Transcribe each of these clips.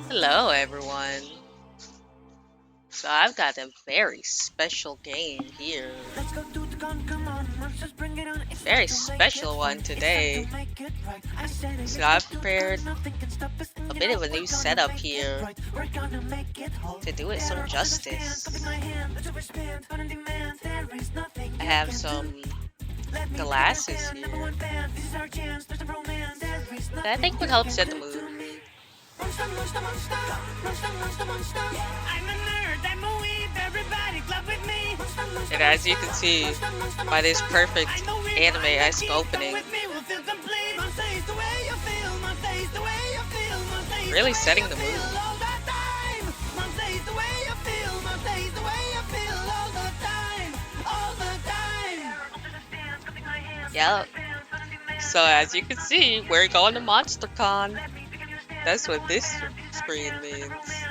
Hello, everyone. So I've got a very special game here. Very special one today. So I've prepared a bit of a new setup here to do it some justice. I have some glasses here that I think would help set the mood. And as you can see by this perfect anime-esque opening, really setting the mood. Yep. So as you can see, we're going to MonsterCon. That's what this screen means.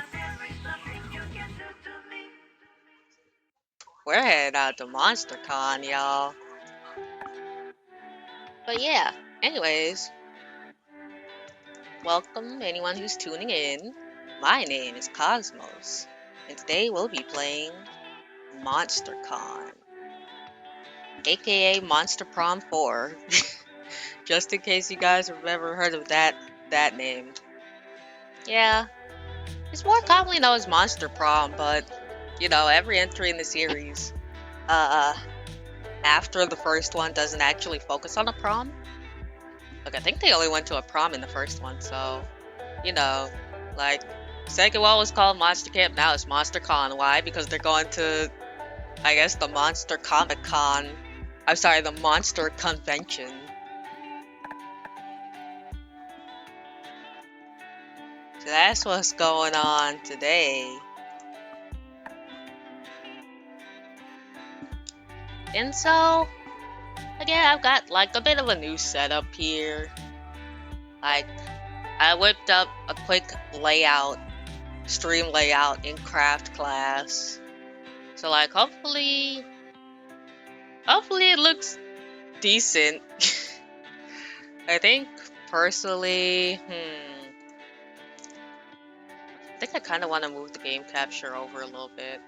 We're headed out to MonsterCon, y'all. But yeah, anyways, welcome anyone who's tuning in. My name is Cosmos, and today we'll be playing MonsterCon, aka Monster Prom 4. Just in case you guys have ever heard of that name. Yeah, it's more commonly known as Monster Prom, but you know, every entry in the series, uh, after the first one doesn't actually focus on a prom. Like, I think they only went to a prom in the first one, so, you know, like, second one was called Monster Camp, now it's Monster Con. Why? Because they're going to, I guess, the Monster Comic Con. I'm sorry, the Monster Convention. So that's what's going on today. And so, again, I've got like a bit of a new setup here. Like, I whipped up a quick stream layout in craft class. So like, hopefully it looks decent. I think personally, I think I kind of want to move the game capture over a little bit.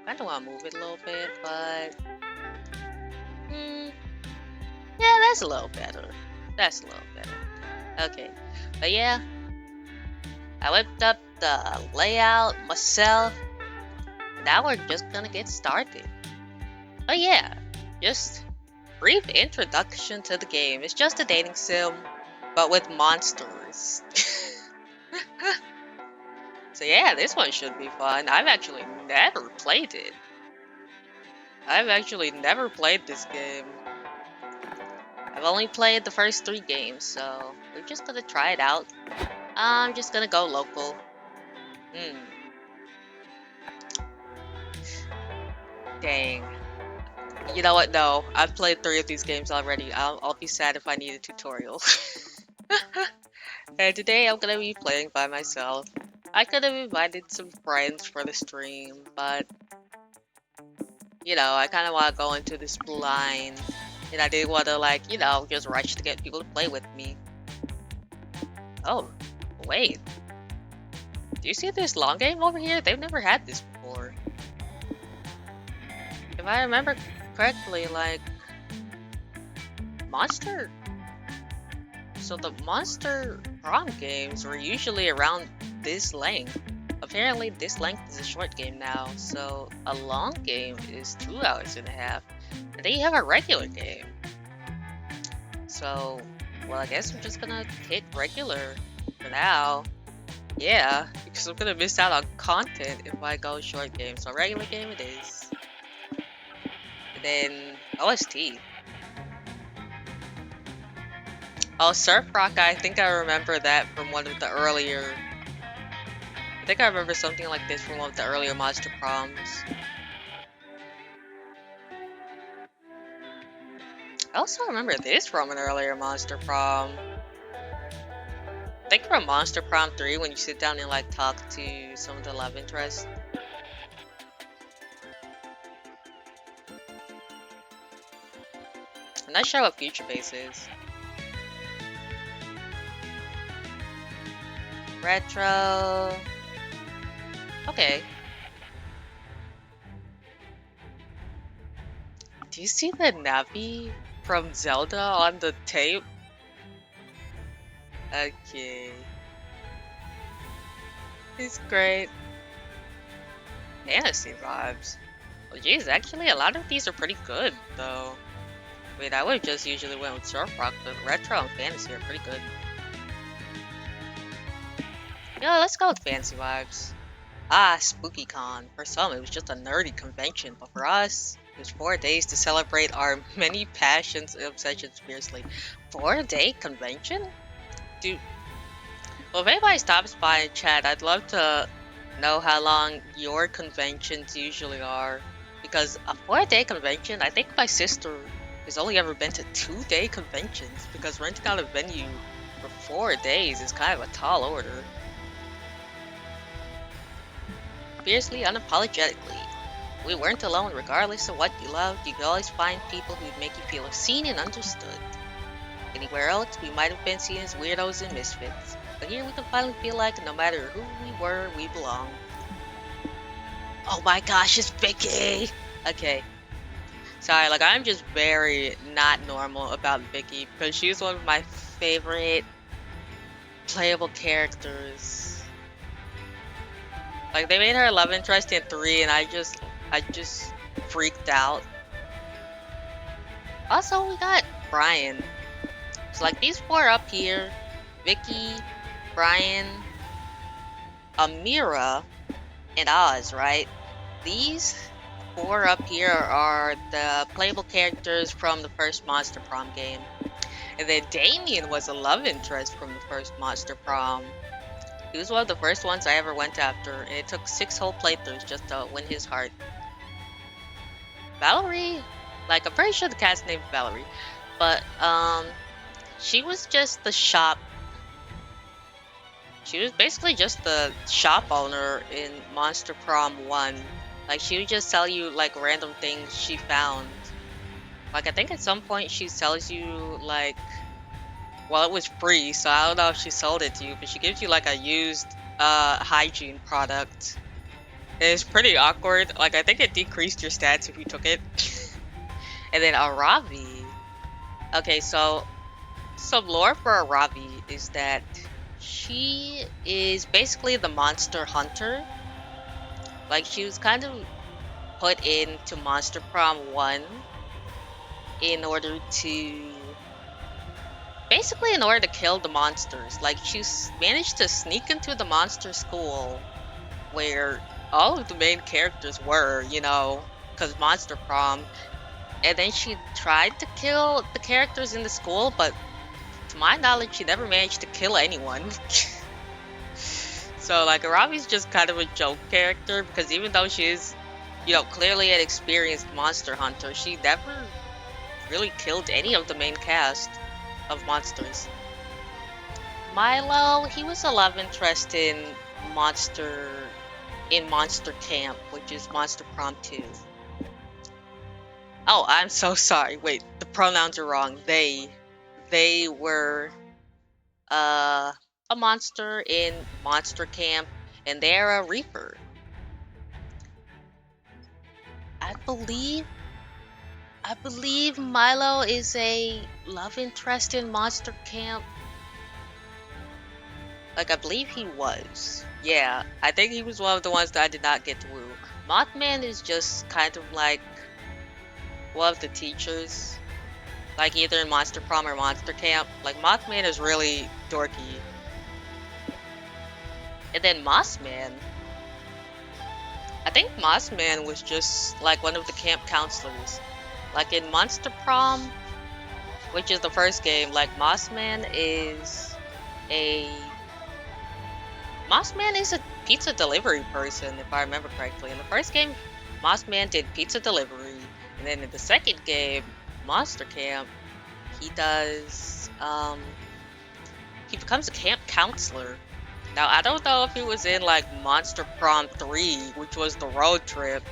I kind of want to move it a little bit, but yeah, that's a little better. That's a little better. Okay, but yeah, I whipped up the layout myself. Now we're just gonna get started. But yeah, just brief introduction to the game. It's just a dating sim, but with monsters. So yeah, this one should be fun. I've actually never played it. I've actually never played this game. I've only played the first 3 games, so we're just gonna try it out. I'm just gonna go local. Dang. You know what? No, I've played 3 of these games already. I'll be sad if I need a tutorial. And today I'm gonna be playing by myself. I could have invited some friends for the stream, but you know, I kind of want to go into this blind, and I didn't want to like, you know, just rush to get people to play with me. Oh, wait. Do you see this long game over here? They've never had this before. If I remember correctly, like, Monster... So the Monster Prom games were usually around this length. Apparently this length is a short game now, so a long game is 2 hours and a half. And then you have a regular game. So, well, I guess I'm just gonna hit regular for now. Yeah, because I'm gonna miss out on content if I go short game. So regular game it is. And then OST. Oh, Surf Rock, I think I remember that from one of the earlier... I think I remember something like this from one of the earlier Monster Proms. I also remember this from an earlier Monster Prom. I think from Monster Prom 3 when you sit down and like talk to some of the love interests. I'm not sure what Future Base is. Retro. Okay. Do you see the Navi from Zelda on the tape? Okay. He's great. Fantasy vibes. Well, geez, actually, a lot of these are pretty good, though. I mean, I would have just usually went with Surf Rock, but retro and fantasy are pretty good. Yeah, let's go with fantasy vibes. Ah, SpookyCon. For some, it was just a nerdy convention, but for us, it was 4 days to celebrate our many passions and obsessions fiercely. 4-day convention? Dude, well, if anybody stops by and chat, I'd love to know how long your conventions usually are. Because a 4-day convention, I think my sister has only ever been to 2-day conventions, because renting out a venue for 4 days is kind of a tall order. Fiercely, unapologetically. We weren't alone. Regardless of what you loved, you could always find people who'd make you feel seen and understood. Anywhere else, we might have been seen as weirdos and misfits. But here we can finally feel like no matter who we were, we belong. Oh my gosh, it's Vicky! Okay. Sorry, like I'm just very not normal about Vicky because she's one of my favorite playable characters. Like they made her love interest in 3 and I just freaked out. Also, we got Brian. So like these 4 up here, Vicky, Brian, Amira, and Oz, right? These 4 up here are the playable characters from the first Monster Prom game. And then Damien was a love interest from the first Monster Prom. He was one of the first ones I ever went after, and it took 6 whole playthroughs just to win his heart. Valerie? Like, I'm pretty sure the cat's named Valerie. But, she was just the shop. She was basically just the shop owner in Monster Prom 1. Like, she would just sell you, like, random things she found. Like, I think at some point she sells you, like... Well, it was free, so I don't know if she sold it to you, but she gives you, like, a used, hygiene product. It's pretty awkward. Like, I think it decreased your stats if you took it. And then Aaravi. Okay, so... Some lore for Aaravi is that she is basically the monster hunter. Like, she was kind of put into Monster Prom 1 in order to... Basically in order to kill the monsters. Like, she's managed to sneak into the monster school where all of the main characters were, you know, because Monster Prom. And then she tried to kill the characters in the school, but to my knowledge, she never managed to kill anyone. So, like, Aravi's just kind of a joke character, because even though she is, you know, clearly an experienced monster hunter, she never really killed any of the main cast of monsters. Milo, he was a love interest in Monster Camp, which is Monster Prom 2. Oh, I'm so sorry. Wait, the pronouns are wrong. They were a monster in Monster Camp, and they're a Reaper. I believe Milo is a love interest in Monster Camp. Like, I believe he was. Yeah, I think he was one of the ones that I did not get to woo. Mothman is just kind of like one of the teachers. Like, either in Monster Prom or Monster Camp. Like, Mothman is really dorky. And then Mossman. I think Mossman was just like one of the camp counselors. Like in Monster Prom, which is the first game, like Mossman is a pizza delivery person, if I remember correctly. In the first game, Mossman did pizza delivery, and then in the second game, Monster Camp, he does he becomes a camp counselor. Now, I don't know if it was in, like, Monster Prom 3, which was the road trip,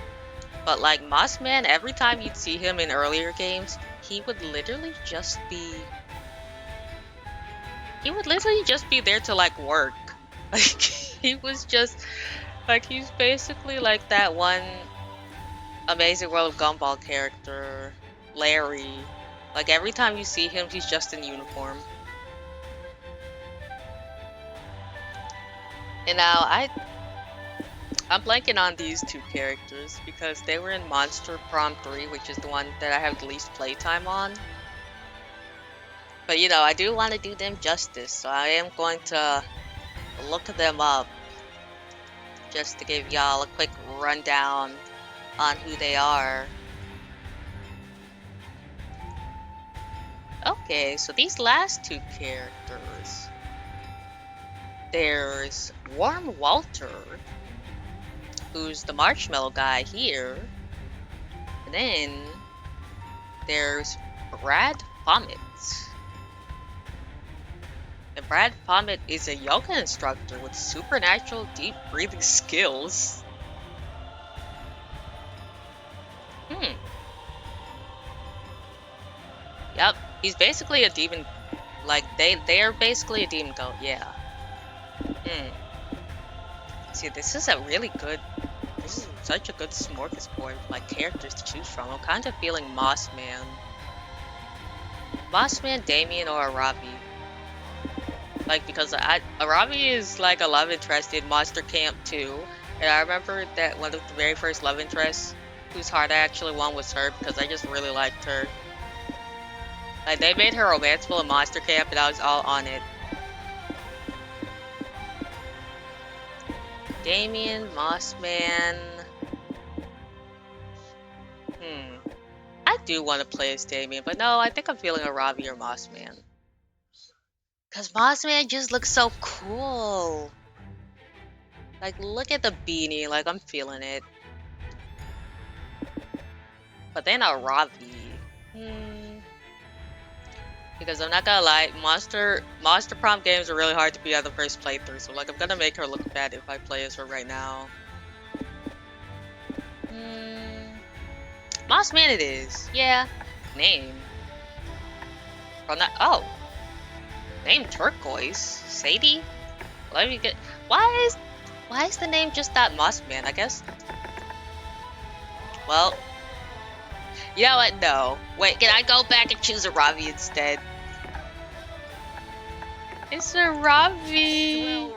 but, like, Mossman, every time you'd see him in earlier games, he would literally just be there to, like, work. Like, he was just Like, he's basically like that one Amazing World of Gumball character, Larry. Like, every time you see him, he's just in uniform. And now I'm blanking on these two characters because they were in Monster Prom 3, which is the one that I have the least playtime on. But you know, I do want to do them justice, so I am going to look them up just to give y'all a quick rundown on who they are. Okay, so these last two characters. There's Warm Walter, who's the marshmallow guy here. And then there's Brad Fomet. And Brad Fomet is a yoga instructor with supernatural deep breathing skills. Yep, he's basically a demon. Like, they're basically a demon goat, yeah. See, this is such a good smorgasbord of like characters to choose from. I'm kind of feeling Mossman, Damien, or Aaravi. Like, because Aaravi is like a love interest in Monster Camp 2, and I remember that one of the very first love interests whose heart I actually won was her because I just really liked her. Like, they made her romanceful in Monster Camp, and I was all on it. Damien, Mossman. I do want to play as Damien, but no, I think I'm feeling Aaravi or Mossman. Because Mossman just looks so cool. Like, look at the beanie. Like, I'm feeling it. But then Aaravi. Because I'm not gonna lie, Monster Prom games are really hard to beat on the first playthrough, so like I'm gonna make her look bad if I play as her right now. Mossman it is. Yeah. Name. From that name Turquoise. Sadie? Let me get why is the name just that Mossman, I guess? Well, you know what? No. Wait, can I go back and choose Aaravi instead? It's Aaravi!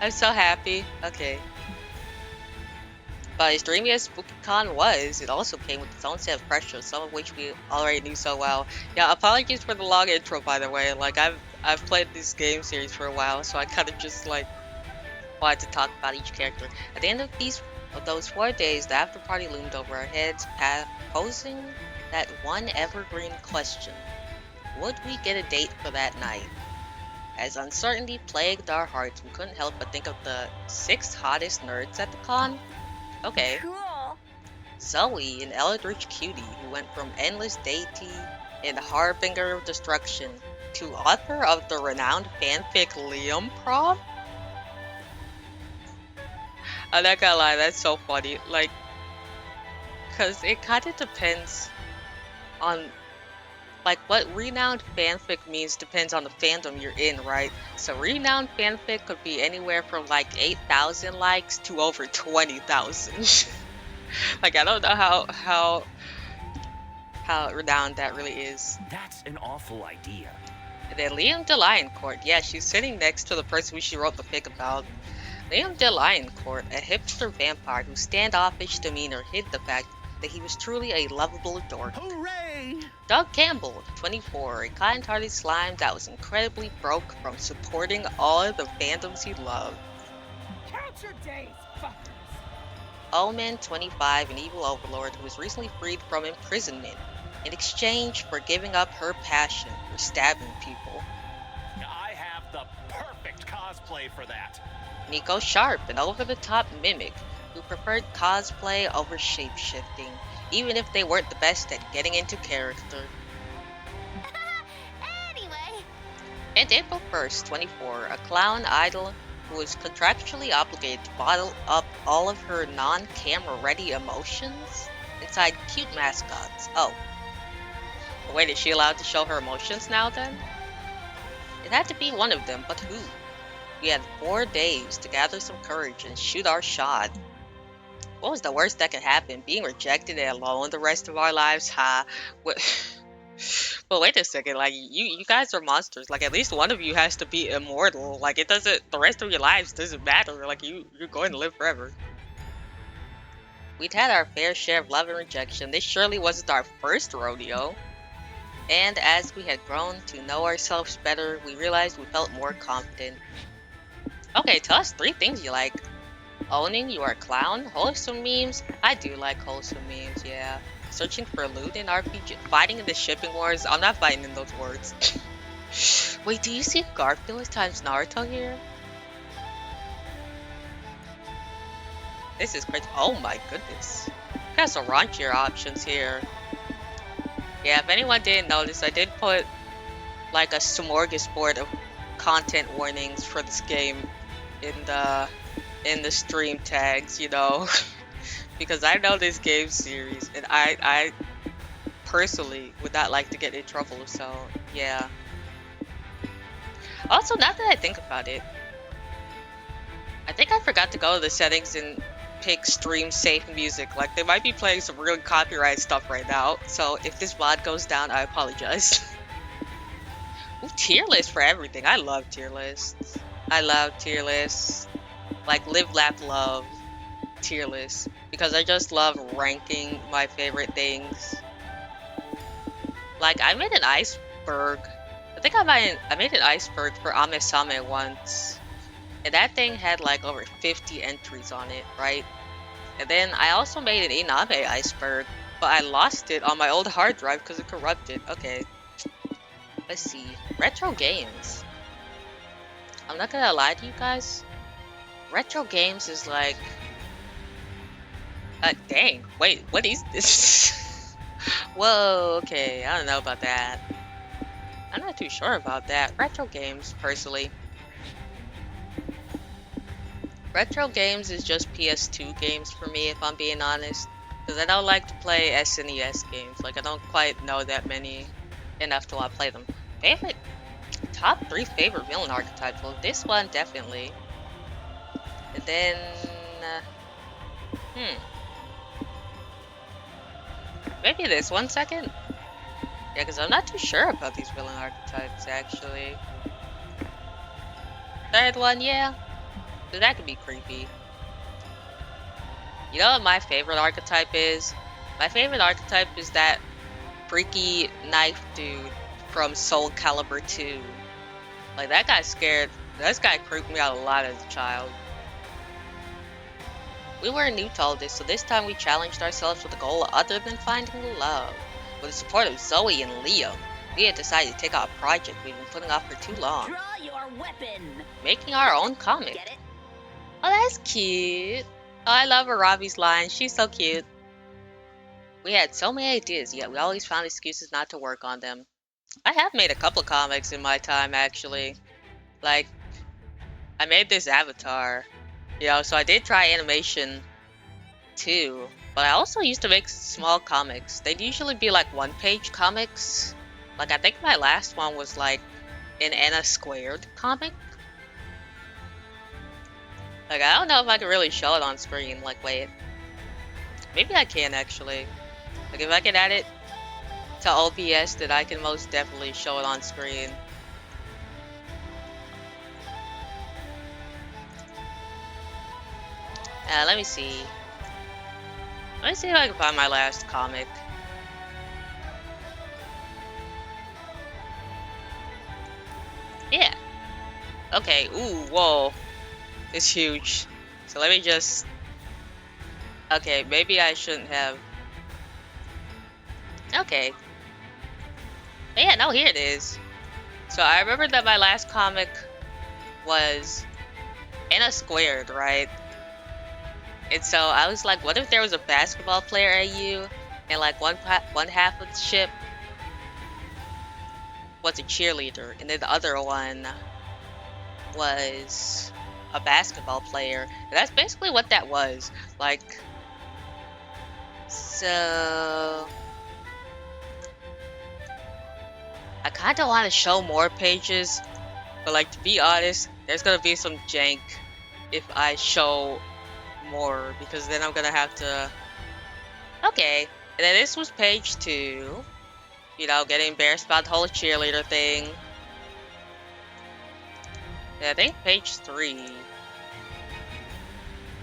I'm so happy. Okay. But as dreamy as SpookyCon was, it also came with its own set of pressures, some of which we already knew so well. Yeah, apologies for the long intro, by the way. Like, I've played this game series for a while, so I kind of just, like, wanted to talk about each character. At the end of those 4 days, the after party loomed over our heads, posing that one evergreen question. Would we get a date for that night? As uncertainty plagued our hearts, we couldn't help but think of the 6 hottest nerds at the con. Okay. Cool. Zoe, an eldritch cutie who went from endless deity and harbinger of destruction to author of the renowned fanfic Liam Prom? I'm not gonna lie, that's so funny. Like, cause it kind of depends on, like, what renowned fanfic means depends on the fandom you're in, right? So renowned fanfic could be anywhere from like 8,000 likes to over 20,000. Like, I don't know how renowned that really is. That's an awful idea. And then Liam de Lioncourt, yeah, she's sitting next to the person she wrote the fic about. Liam de Lioncourt, a hipster vampire whose standoffish demeanor hid the fact that he was truly a lovable dork. Hooray! Doug Campbell, 24, a kind-hearted slime that was incredibly broke from supporting all of the fandoms he loved. Count your days, fuckers! Omen, 25, an evil overlord who was recently freed from imprisonment in exchange for giving up her passion for stabbing people. I have the perfect cosplay for that. Nico Sharp, an over-the-top mimic who preferred cosplay over shape-shifting, even if they weren't the best at getting into character. Anyway. And April 1st, 24, a clown idol who was contractually obligated to bottle up all of her non-camera ready emotions inside cute mascots. Oh. Wait, is she allowed to show her emotions now then? It had to be one of them, but who? We had 4 days to gather some courage and shoot our shot. What was the worst that could happen? Being rejected and alone the rest of our lives? Ha. What? Well, wait a second. Like, you guys are monsters. Like, at least one of you has to be immortal. Like, it doesn't. The rest of your lives doesn't matter. Like, you're going to live forever. We'd had our fair share of love and rejection. This surely wasn't our first rodeo. And as we had grown to know ourselves better, we realized we felt more confident. Okay, tell us 3 things you like. Owning you are a clown. Wholesome memes. I do like wholesome memes, yeah. Searching for loot in RPG. Fighting in the shipping wars. I'm not fighting in those wars. Wait, do you see Garfield times Naruto here? This is crazy. Oh my goodness. Got some raunchier options here. Yeah, if anyone didn't notice, I did put like a smorgasbord of content warnings for this game in the stream tags, you know. Because I know this game series and I personally would not like to get in trouble, so yeah. Also, now that I think about it, I think I forgot to go to the settings and pick stream safe music. Like, they might be playing some really copyright stuff right now, so if this mod goes down, I apologize. Ooh, tier list for everything. I love tier lists. I love tier lists. Like, live, laugh, love tier lists. Because I just love ranking my favorite things. Like, I made an iceberg. I think I made an iceberg for Ame-Same once. And that thing had like over 50 entries on it, right? And then I also made an Iname iceberg, but I lost it on my old hard drive because it corrupted. Okay. Let's see. Retro games. I'm not gonna lie to you guys. Retro games is like... dang. Wait, what is this? Whoa, okay. I don't know about that. I'm not too sure about that. Retro games, personally. Retro games is just PS2 games for me, if I'm being honest. Because I don't like to play SNES games. Like, I don't quite know that many enough to want to play them. Favorite... Top 3 favorite villain archetypes. Well, this one, definitely. And then... Maybe this one second? Yeah, because I'm not too sure about these villain archetypes, actually. Third one, yeah. So that could be creepy. You know what my favorite archetype is? My favorite archetype is that freaky knife dude from Soul Calibur 2. Like, that guy scared... This guy creeped me out a lot as a child. We were new to all this, so this time we challenged ourselves with a goal other than finding love. With the support of Zoe and Liam, we had decided to take out a project we've been putting off for too long. Draw your weapon. Making our own comic. Get it? Oh, that's cute. Oh, I love Aaravi's line. She's so cute. We had so many ideas, yet we always found excuses not to work on them. I have made a couple comics in my time, actually. Like, I made this avatar. You know, so I did try animation too. But I also used to make small comics. They'd usually be like 1-page comics. Like, I think my last one was like an Anna Squared comic. Like, I don't know if I can really show it on screen. Like, wait. Maybe I can, actually. Like, if I can add it to OBS, then I can most definitely show it on screen. Let me see. Let me see if I can find my last comic. Yeah. Okay, ooh, whoa. It's huge. So let me just... Okay, maybe I shouldn't have... Okay. But yeah, no, here it is. So I remember that my last comic was Anna Squared, right? And so I was like, what if there was a basketball player AU and like one half of the ship was a cheerleader and then the other one was a basketball player. And that's basically what that was. Like, so I kind of want to show more pages, but like, to be honest, There's gonna be some jank if I show more, because then I'm gonna have to. Okay, and then this was page 2. You know, getting embarrassed about the whole cheerleader thing. Yeah, I think page 3.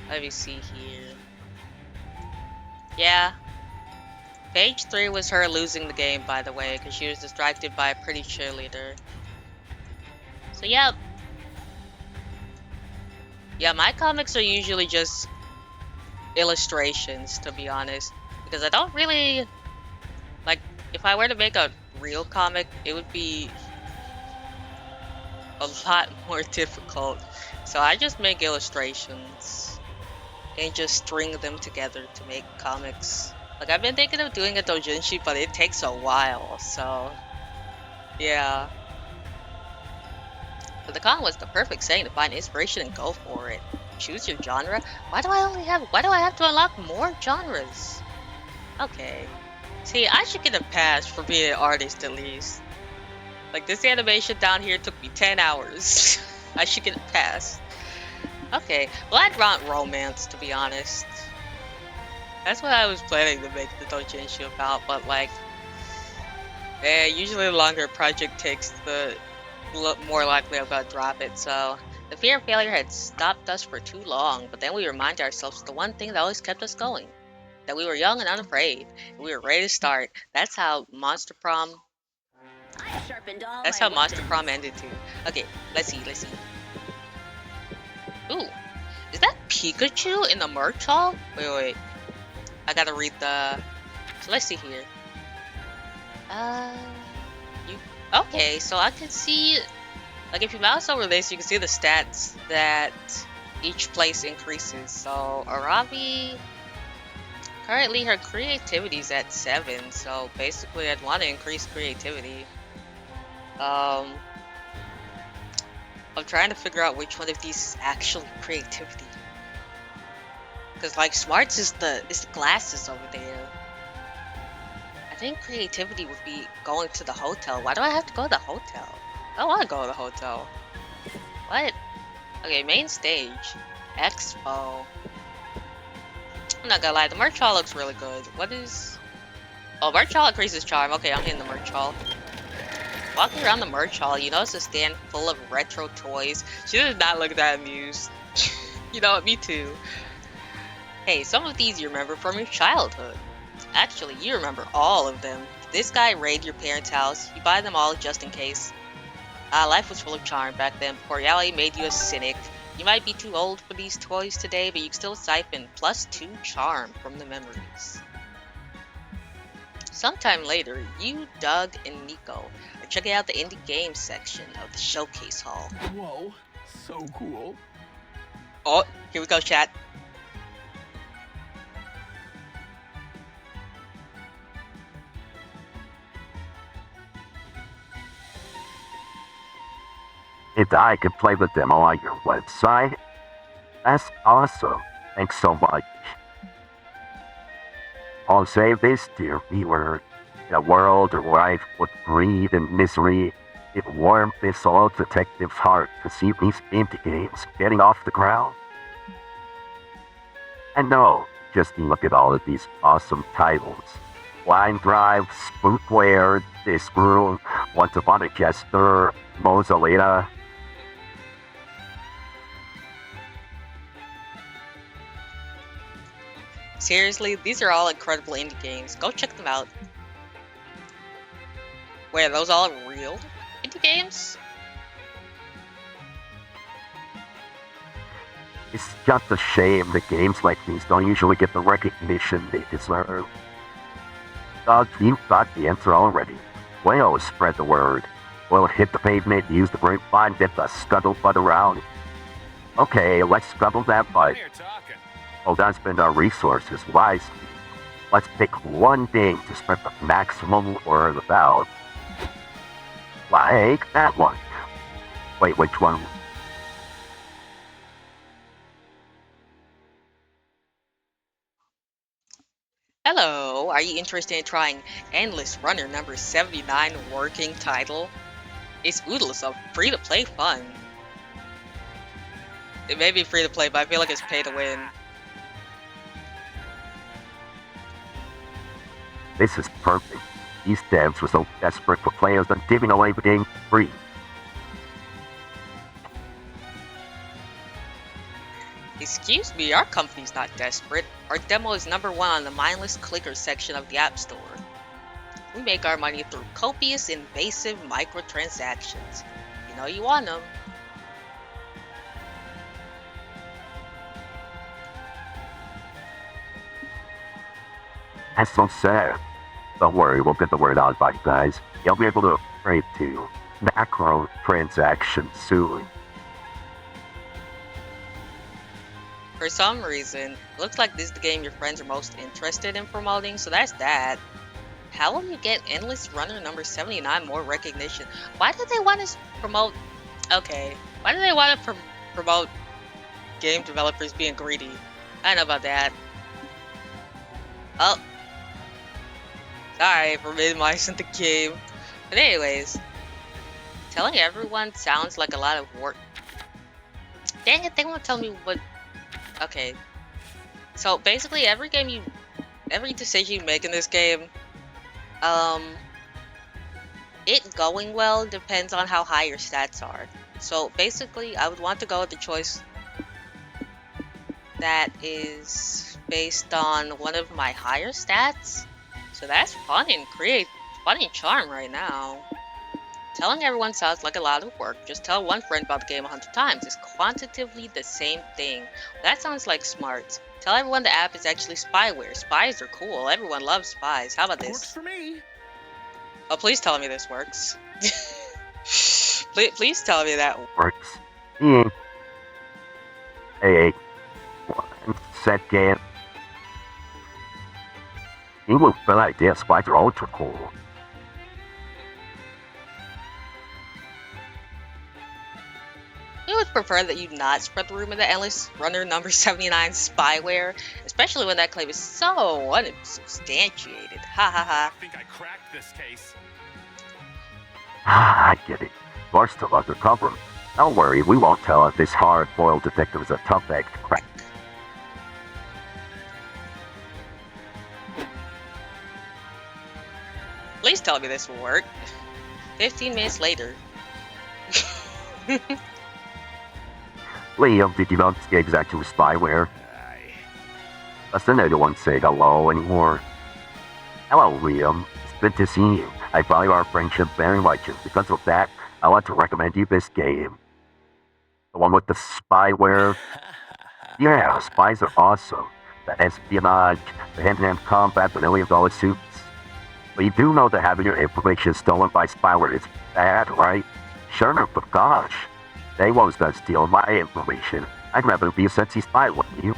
Let me see here. Yeah, page 3 was her losing the game, by the way, because she was distracted by a pretty cheerleader. So yeah, my comics are usually just illustrations, to be honest, because I don't really like. If I were to make a real comic, it would be a lot more difficult. So I just make illustrations and just string them together to make comics. Like, I've been thinking of doing a doujinshi, but it takes a while. So yeah. But the con was the perfect setting to find inspiration and go for it. Choose your genre. Why do I have to unlock more genres? Okay. See, I should get a pass for being an artist at least. Like, this animation down here took me 10 hours. I should get a pass. Okay, well, I'd want romance, to be honest. That's what I was planning to make the doujinshi about, but like, usually the longer a project takes, the more likely I'm gonna drop it. So the fear of failure had stopped us for too long, but then we reminded ourselves the one thing that always kept us going, that we were young and unafraid, and we were ready to start. I sharpened all That's my how Monster Prom weapons. ended too. Okay, let's see. Ooh, is that Pikachu in the merch hall? Wait. I gotta read the. So let's see here. Uh, you. Okay, so I can see. Like, if you mouse over this, you can see the stats that each place increases. So Aaravi, currently her creativity is at 7. So basically, I'd want to increase creativity. Um, I'm trying to figure out which one of these is actually creativity. Because like smarts is the glasses over there. I think creativity would be going to the hotel. Why do I have to go to the hotel? I don't want to go to the hotel. What? Okay, main stage. Expo. I'm not gonna lie, the merch hall looks really good. What is... Oh, merch hall increases charm. Okay, I'm hitting the merch hall. Walking around the merch hall, you notice a stand full of retro toys. She does not look that amused. You know what? Me too. Hey, some of these you remember from your childhood. Actually, you remember all of them. Did this guy raid your parents' house? You buy them all just in case. Life was full of charm back then before reality made you a cynic. You might be too old for these toys today, but you can still siphon +2 charm from the memories. Sometime later, you, Doug, and Nico are checking out the indie games section of the showcase hall. Whoa, so cool. Oh, here we go, chat. If I could play the demo on your website, that's awesome. Thanks so much. I'll say this, dear viewer. In a world rife with greed and misery, it warmed this old detective's heart to see these indie games getting off the ground. And no, just look at all of these awesome titles. Blind Drive, Spookware, Discroom, Once Upon a Jester, Mausoleta. Seriously, these are all incredible indie games. Go check them out. Wait, are those all real indie games? It's just a shame that games like these don't usually get the recognition they deserve. Doug, you've got the answer already. Well, spread the word. We'll hit the pavement, use the grapevine, get the scuttlebutt around. Okay, let's scuttle that butt. You're talking. Well, that's spend our resources wisely. Let's pick one thing to spread the maximum word about. Like that one. Wait, which one? Hello, are you interested in trying Endless Runner number 79 working title? It's oodles of free-to-play fun. It may be free to play, but I feel like it's pay to win. This is perfect. These devs were so desperate for players than giving away the game free. Excuse me, our company's not desperate. Our demo is #1 on the mindless clicker section of the App Store. We make our money through copious, invasive microtransactions. You know you want them. That's so sad. Don't worry, we'll get the word out by you guys. You'll be able to trade to macro transactions soon. For some reason, it looks like this is the game your friends are most interested in promoting, so that's that. How will you get Endless Runner number 79 more recognition? Why do they want to promote... Okay, why do they want to promote game developers being greedy? I don't know about that. Oh. Sorry for minimizing the game. But anyways, telling everyone sounds like a lot of work. Dang it, they won't tell me what... Okay. So basically every decision you make in this game, it going well depends on how high your stats are. So basically I would want to go with the choice that is based on one of my higher stats. So that's fun and charm right now. Telling everyone sounds like a lot of work. Just tell one friend about the game 100 times. It's quantitatively the same thing. That sounds like smart. Tell everyone the app is actually spyware. Spies are cool. Everyone loves spies. How about this? Works for me. Oh, please tell me this works. please tell me that Works. Yeah. Hey, one set game. You will feel idea spies are ultra cool. We would prefer that you not spread the rumor that Endless Runner number 79 spyware, especially when that claim is so unsubstantiated. Ha ha ha. I think I cracked this case. I get it. You're still undercover. Don't worry, we won't tell if this hard-boiled detective is a tough egg to crack. Please tell me this will work. 15 minutes later. Liam, did you know this game is actually spyware? Doesn't anyone say hello anymore? Hello, Liam. It's good to see you. I value our friendship very much, and because of that, I want to recommend you this game. The one with the spyware? Yeah, spies are awesome. The espionage, the hand-to-hand combat, the million-dollar suits. But you do know that having your information stolen by spyware is bad, right? Sure, but gosh, they won't start stealing my information. I'd rather be a sexy spy, wouldn't you?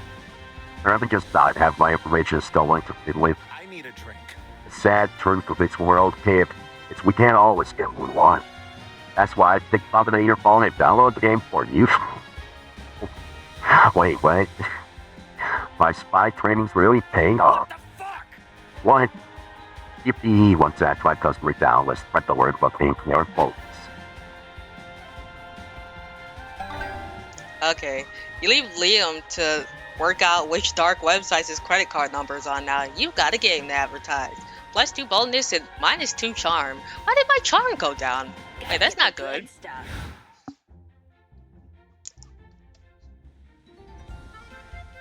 Or rather just not have my information stolen to begin with. I need a drink. The sad truth of this world, kid, is we can't always get what we want. That's why I think about it on your phone and download the game for you. Wait, what? My spy training's really paying off. What the fuck? What? Yippee, once that 5 customers down, let's spread the word about paying for our folks. Okay, you leave Liam to work out which dark websites his credit card number is on now. You've got a game to advertise. +2 boldness and -2 charm. Why did my charm go down? Hey, that's not good. Stuff.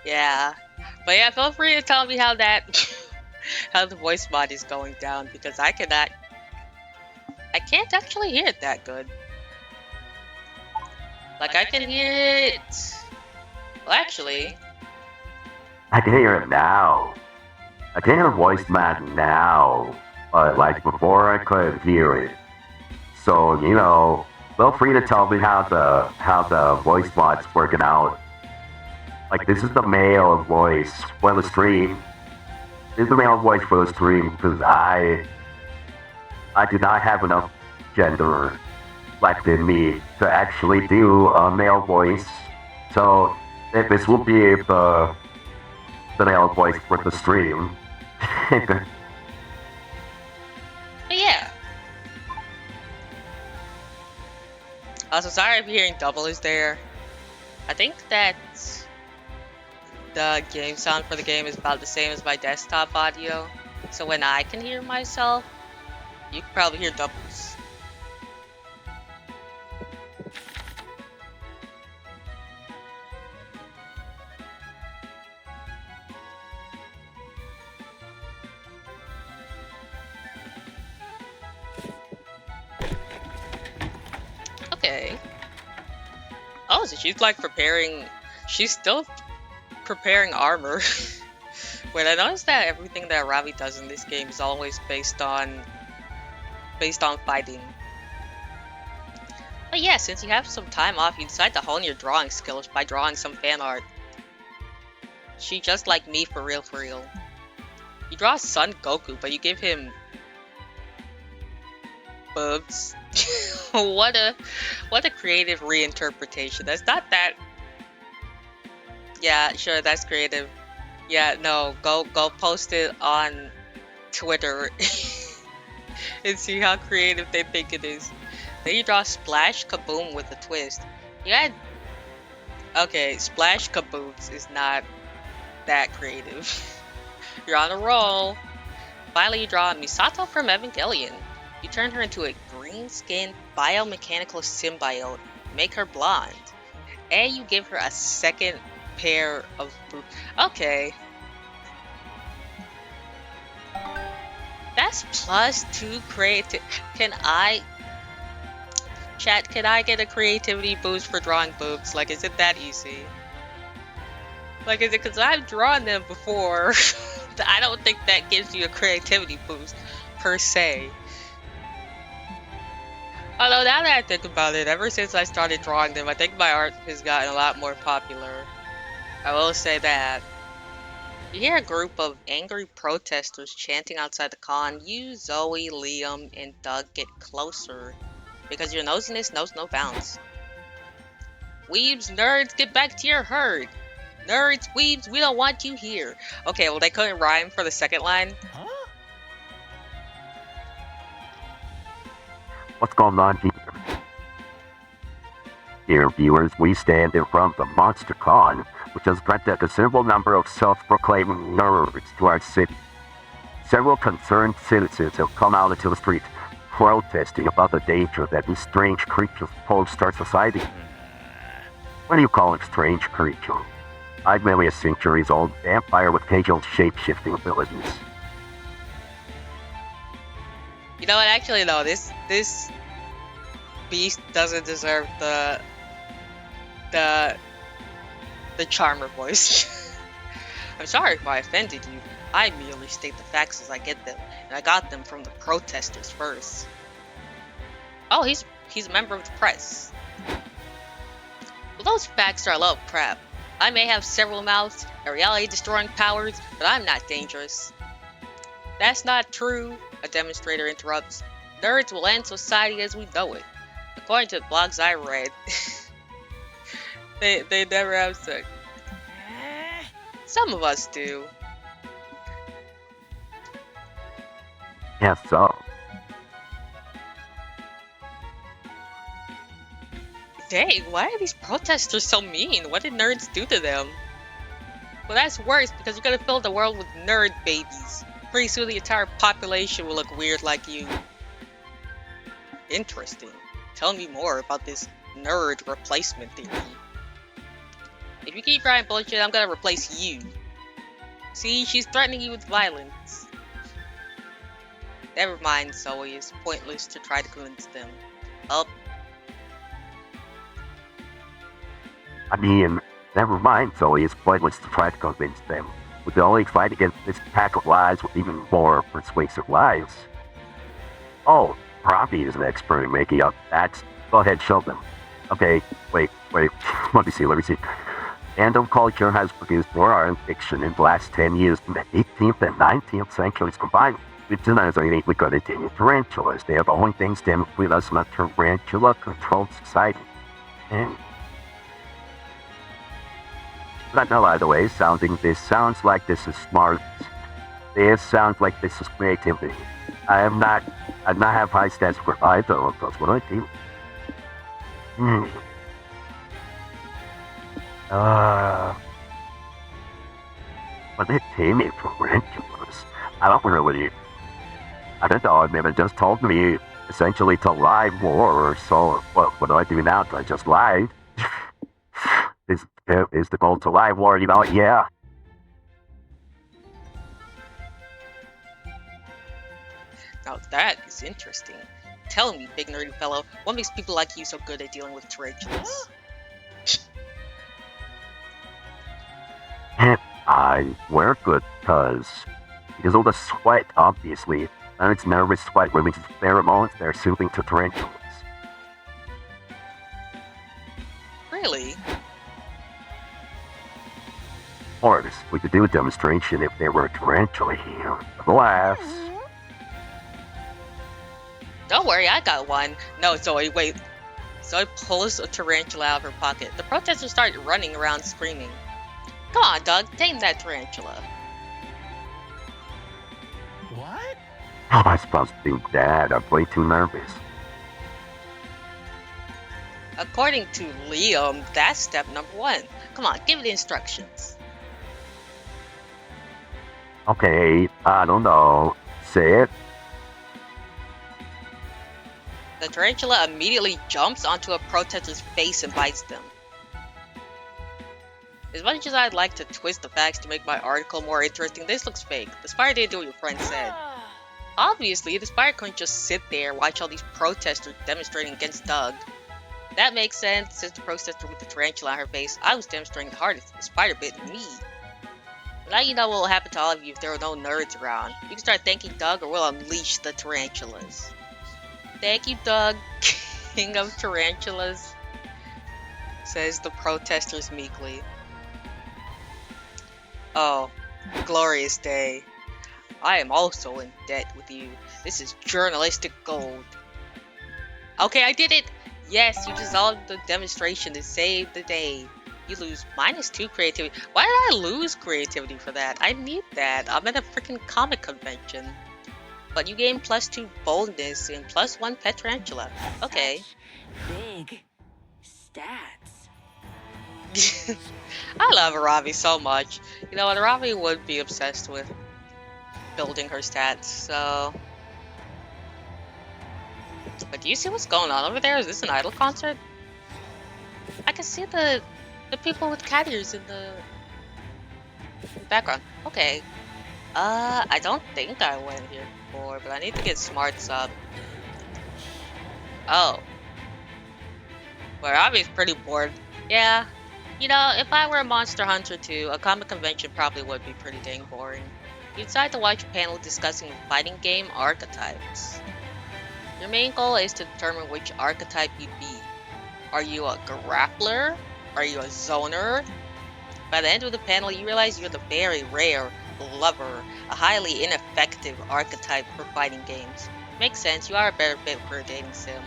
Yeah. But yeah, feel free to tell me how that how the voice mod is going down, because I can't actually hear it that good. Like I can hear it. Well, actually, I can hear it now. I can hear the voice mod now. But like before I couldn't hear it. So, you know, feel free to tell me how the voice mod's working out. Like, this is the male voice for the stream. This is the male voice for the stream because I do not have enough gender left in me to actually do a male voice. So this will be the male voice for the stream. but yeah. Also, sorry if you're hearing double is there. I think that the game sound for the game is about the same as my desktop audio. So when I can hear myself, you can probably hear doubles. Okay. Oh, so she's like preparing. She's still preparing armor. Wait, I noticed that everything that Aaravi does in this game is always based on fighting. But yeah, since you have some time off, you decide to hone your drawing skills by drawing some fan art. She just like me for real, for real. You draw Son Goku, but you give him boobs. what a creative reinterpretation. That's not that. Yeah, sure, that's creative. Yeah, no, go post it on Twitter and see how creative they think it is. Then you draw Splash Kaboom with a twist. You had okay, Splash Kabooms is not that creative. You're on a roll. Finally, you draw Misato from Evangelion. You turn her into a green-skinned biomechanical symbiote, make her blonde, and you give her a second pair of boobs. Okay. That's +2 creative. Can I get a creativity boost for drawing boobs? Like, is it that easy? Like, is it because I've drawn them before? I don't think that gives you a creativity boost, per se. Although now that I think about it, ever since I started drawing them, I think my art has gotten a lot more popular. I will say that. You hear a group of angry protesters chanting outside the con. You, Zoe, Liam, and Doug get closer because your nosiness knows no bounds. Weebs, nerds, get back to your herd. Nerds, weebs, we don't want you here. Okay, well, they couldn't rhyme for the second line. Huh? What's going on here? Dear viewers, we stand in front of the Monster Con, which has brought a considerable number of self-proclaimed nerds to our city. Several concerned citizens have come out into the street, protesting about the danger that these strange creatures pose to our society. What do you call a strange creature? I'm merely a centuries-old vampire with occasional shape-shifting abilities. You know what? Actually, no. This beast doesn't deserve the charmer voice. I'm sorry if I offended you. I merely state the facts as I get them, and I got them from the protesters first. Oh, he's a member of the press. Well, those facts are a load of crap. I may have several mouths and reality-destroying powers, but I'm not dangerous. That's not true, a demonstrator interrupts. Nerds will end society as we know it. According to the blogs I read, they never have sex. Some of us do. Yes, so. Dang, why are these protesters so mean? What did nerds do to them? Well, that's worse because you're gonna fill the world with nerd babies. Pretty soon the entire population will look weird like you. Interesting. Tell me more about this nerd replacement theory. If you keep writing bullshit, I'm gonna replace you. See, she's threatening you with violence. Never mind, Zoe. It's pointless to try to convince them. Oh. I mean, never mind, Zoe. It's pointless to try to convince them. We can only fight against this pack of lies with even more persuasive lies. Oh, Robbie is an expert in making up facts. Go ahead, show them. Okay, wait. Let me see. Fandom culture has produced more art and fiction in the last 10 years than the 18th and 19th centuries combined. Lieutenants are uniquely good at dating tarantulas. They are the only things that with us in a tarantula-controlled society. And but no, by the way, this sounds like this is smart. This sounds like this is creativity. I not have high stats for either of those. What do I do? Uh, but they pay me for tarantulas. I don't really. I don't know. I mean, it just told me essentially to lie more. So what do I do now? Do I just lie? Is the goal to lie more? You know? Yeah. Now that is interesting. Tell me, big nerdy fellow, what makes people like you so good at dealing with tarantulas? We're good because all the sweat, obviously, and it's nervous sweat releases pheromones that are soothing to tarantulas. Really? Of course, we could do a demonstration if there were a tarantula here. Laughs. Don't worry, I got one. No, Zoe, wait. Zoe pulls a tarantula out of her pocket. The protesters start running around screaming. Come on, Doug, tame that tarantula. What? How am I supposed to do that? I'm way too nervous. According to Liam, that's step number 1. Come on, give it instructions. Okay, I don't know. Say it. The tarantula immediately jumps onto a protester's face and bites them. As much as I'd like to twist the facts to make my article more interesting, this looks fake. The spider didn't do what your friend said. Obviously, the spider couldn't just sit there and watch all these protesters demonstrating against Doug. That makes sense, since the protester with the tarantula on her face, I was demonstrating the hardest. The spider bit me. Now you know what will happen to all of you if there are no nerds around. You can start thanking Doug or we'll unleash the tarantulas. Thank you, Doug, king of tarantulas, says the protesters meekly. Oh, glorious day. I am also in debt with you. This is journalistic gold. Okay, I did it! Yes, you dissolved the demonstration to save the day. You lose -2 creativity. Why did I lose creativity for that? I need that. I'm at a freaking comic convention. But you gain +2 boldness and +1 pet tarantula. Okay. Big stats. I love Aaravi so much. You know what, Aaravi would be obsessed with building her stats, so... But do you see what's going on over there? Is this an idol concert? I can see the people with cat ears in the background. Okay. I don't think I went here before, but I need to get smarts up. Oh. Well, Aaravi's pretty bored. Yeah. You know, if I were a Monster Hunter too, a comic convention probably would be pretty dang boring. You decide to watch a panel discussing fighting game archetypes. Your main goal is to determine which archetype you'd be. Are you a grappler? Are you a zoner? By the end of the panel, you realize you're the very rare lover, a highly ineffective archetype for fighting games. Makes sense, you are a better fit for a dating sim.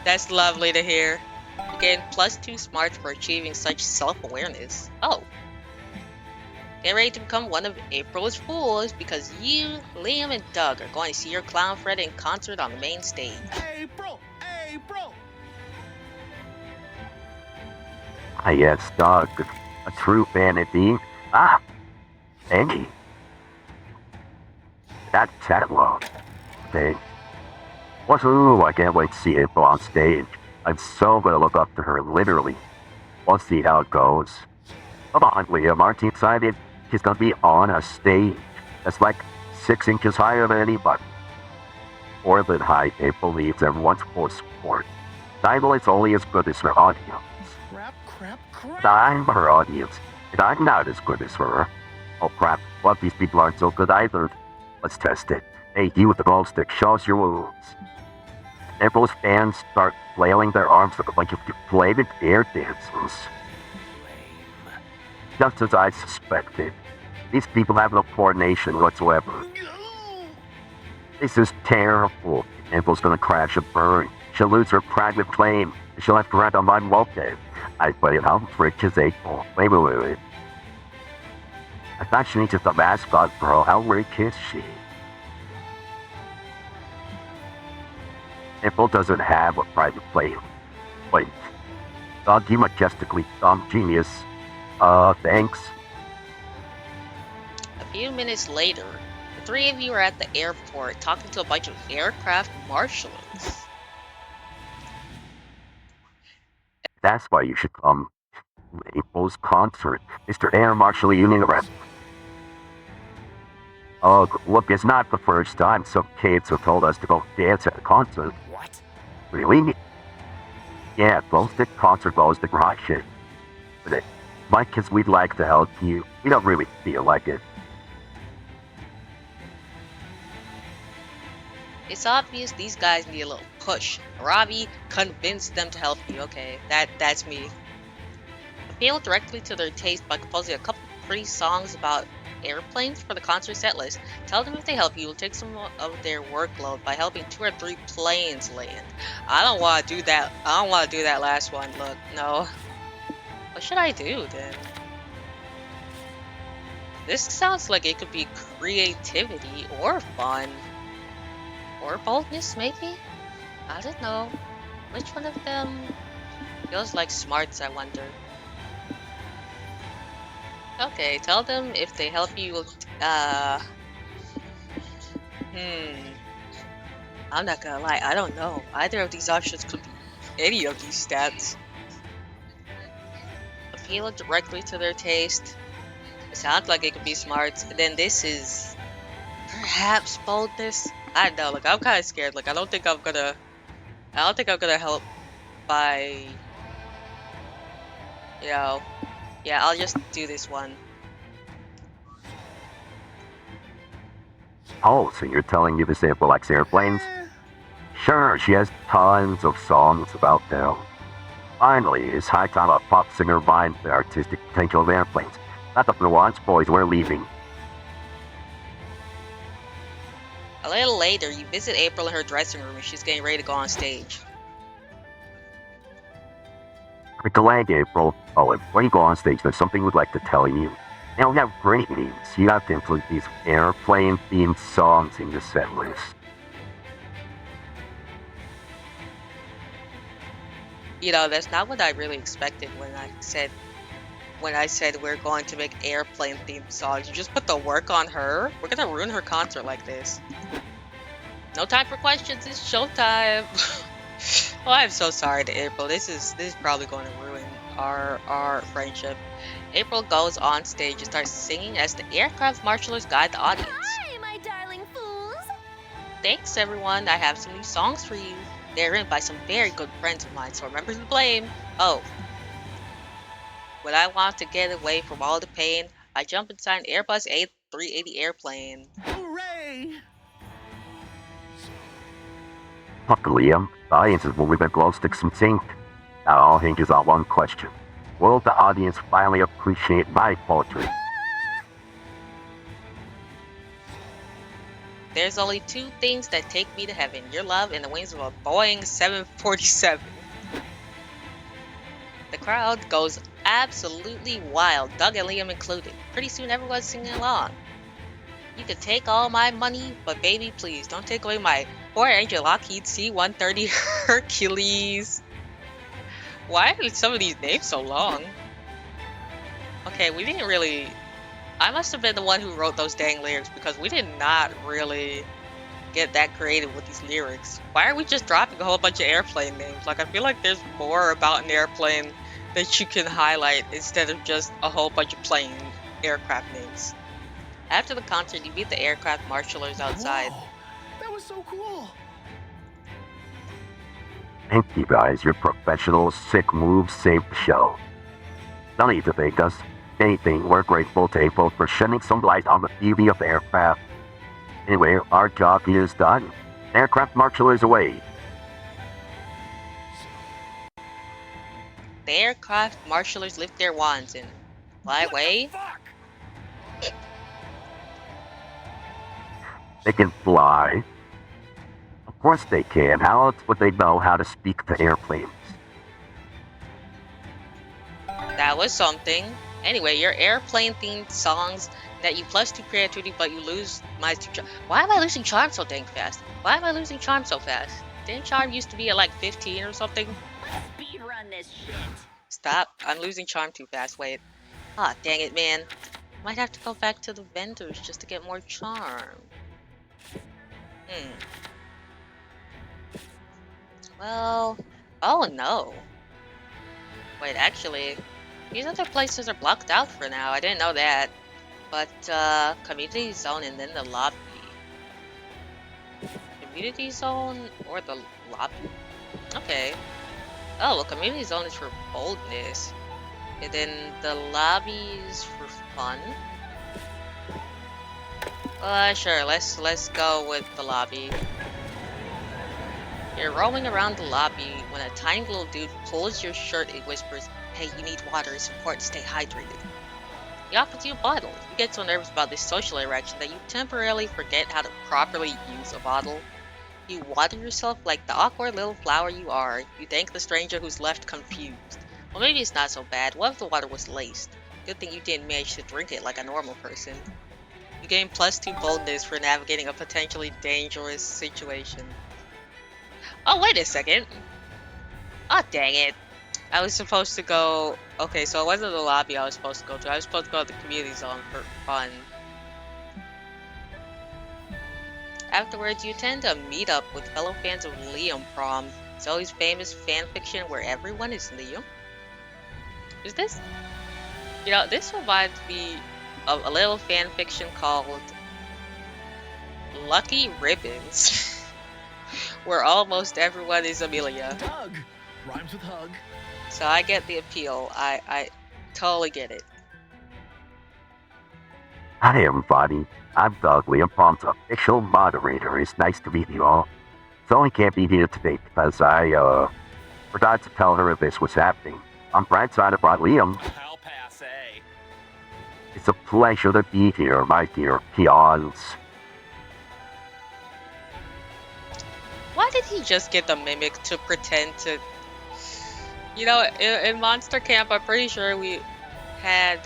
That's lovely to hear. You gain +2 smarts for achieving such self-awareness. Oh. Get ready to become one of April's fools because you, Liam, and Doug are going to see your clown Fred in concert on the main stage. April! April! Ah, yes, Doug. A true fan indeed. Ah! Angie. That's Chatlow. Okay. Woohoo! I can't wait to see April on stage. I'm so gonna look up to her, literally. We'll see how it goes. Come on, Liam, aren't you excited? She's gonna be on a stage that's like 6 inches higher than anybody. More than high, April needs everyone's full support. Idol is only as good as her audience. Crap, crap, crap! And I'm her audience, and I'm not as good as her. Oh crap, well, these people aren't so good either. Let's test it. Hey, you with the glow stick, show us your moves. April's fans start flailing their arms like a bunch of deflated air dancers. Just as I suspected. These people have no coordination whatsoever. This is terrible. April's gonna crash and burn. She'll lose her private plane. And she'll have to rent on my moped. I put it, how rich is April? Wait. I thought she was just a mascot girl. How rich is she? April doesn't have a private plane. Wait, Dog, you majestically dumb genius. Thanks. A few minutes later, the three of you are at the airport talking to a bunch of aircraft marshals. That's why you should come. April's concert, Mr. Air Marshal Union Arrest. Oh, look, it's not the first time some kids have told us to go dance at a concert. What? Really? Yeah, both the concert goes the garage shit. But my kids, we'd like to help you. We don't really feel like it. It's obvious these guys need a little push. Aaravi convinced them to help you. Okay, that's me. Appeal directly to their taste by composing a couple pretty songs about airplanes for the concert set list. Tell them if they help you, you'll take some of their workload by helping 2 or 3 planes land. I don't want to do that. I don't want to do that last one. Look, no. What should I do then? This sounds like it could be creativity or fun. Or boldness, maybe? I don't know. Which one of them feels like smarts, I wonder. Okay, tell them if they help you, I'm not gonna lie, I don't know. Either of these options could be any of these stats. Appeal directly to their taste. It sounds like it could be smarts. And then this is perhaps boldness. I don't know, like I'm kinda scared. Like I don't think I'm gonna help by, you know. Yeah, I'll just do this one. Oh, so you're telling me this April likes airplanes? Sure, she has tons of songs about them. Finally, it's high time a pop singer finds the artistic potential of airplanes. Not the nuance, boys, we're leaving. A little later, you visit April in her dressing room and she's getting ready to go on stage. Quick lag, April. Oh, and when you go on stage, there's something we'd like to tell you. Now, we have great news. You have to include these airplane-themed songs in your set list. You know, that's not what I really expected when I said we're going to make airplane themed songs. You just put the work on her? We're gonna ruin her concert like this. No time for questions, it's showtime. Oh, I'm so sorry to April. This is probably going to ruin our friendship. April goes on stage and starts singing as the aircraft marshals guide the audience. Hi, my darling fools! Thanks everyone, I have some new songs for you. They're written by some very good friends of mine, so remember to blame. Oh. When I want to get away from all the pain, I jump inside an Airbus A380 airplane. Hooray! Luckily, the audience is moving the glow sticks some sync. Now it all hinges on one question. Will the audience finally appreciate my poetry? There's only 2 things that take me to heaven. Your love and the wings of a Boeing 747. The crowd goes absolutely wild, Doug and Liam included. Pretty soon everyone's singing along. You can take all my money, but baby, please don't take away my poor Angel Lockheed C-130 Hercules. Why are some of these names so long? Okay, we didn't really... I must have been the one who wrote those dang lyrics because we did not really get that creative with these lyrics. Why are we just dropping a whole bunch of airplane names? Like, I feel like there's more about an airplane that you can highlight instead of just a whole bunch of plain aircraft names. After the concert, you meet the aircraft marshals outside. Whoa, that was so cool. Thank you guys, your professional sick moves saved the show. No need to thank us. If anything, we're grateful to April for shedding some light on the beauty of aircraft. Anyway, our job here is done. Aircraft marshal is away. The aircraft marshals lift their wands and fly away. Fuck! They can fly. Of course they can. How else would they know how to speak to airplanes? That was something. Anyway, your airplane-themed songs that you plus 2 creativity, but you lose minus 2 charm. Why am I losing charm so dang fast? Why am I losing charm so fast? Didn't charm used to be at like 15 or something? Speed run this shit. Stop. I'm losing charm too fast. Wait. Ah, dang it, man. Might have to go back to the vendors just to get more charm. Hmm. Well... Oh, no. Wait, actually, these other places are blocked out for now. I didn't know that. But, community zone and then the lobby. Community zone or the lobby? Okay. Oh, well, community zone is for boldness. And then the lobby is for fun. Sure, let's go with the lobby. You're roaming around the lobby when a tiny little dude pulls your shirt and whispers, "Hey, you need water, it's important to stay hydrated." He offers you a bottle. You get so nervous about this social interaction that you temporarily forget how to properly use a bottle. You water yourself like the awkward little flower you are. You thank the stranger who's left confused. Well, maybe it's not so bad. What if the water was laced? Good thing you didn't manage to drink it like a normal person. You gain +2 boldness for navigating a potentially dangerous situation. Oh, wait a second. Oh, dang it. I was supposed to go... Okay, so it wasn't the lobby I was supposed to go to. I was supposed to go to the community zone for fun. Afterwards, you attend a meetup with fellow fans of Liam Prom, Zoe's famous fanfiction where everyone is Liam. Is this? You know, this reminds me of a little fanfiction called Lucky Ribbons, where almost everyone is Amelia. Doug rhymes with hug. So I get the appeal. I totally get it. Hi everybody, I'm Doug Liam Prom's official moderator. It's nice to meet you all. Zoe can't be here today because I forgot to tell her this was happening. On bright side about Liam, How passe. it's a pleasure to be here, my dear peons. Why did he just get the mimic to pretend to... You know, in Monster Camp, I'm pretty sure we had...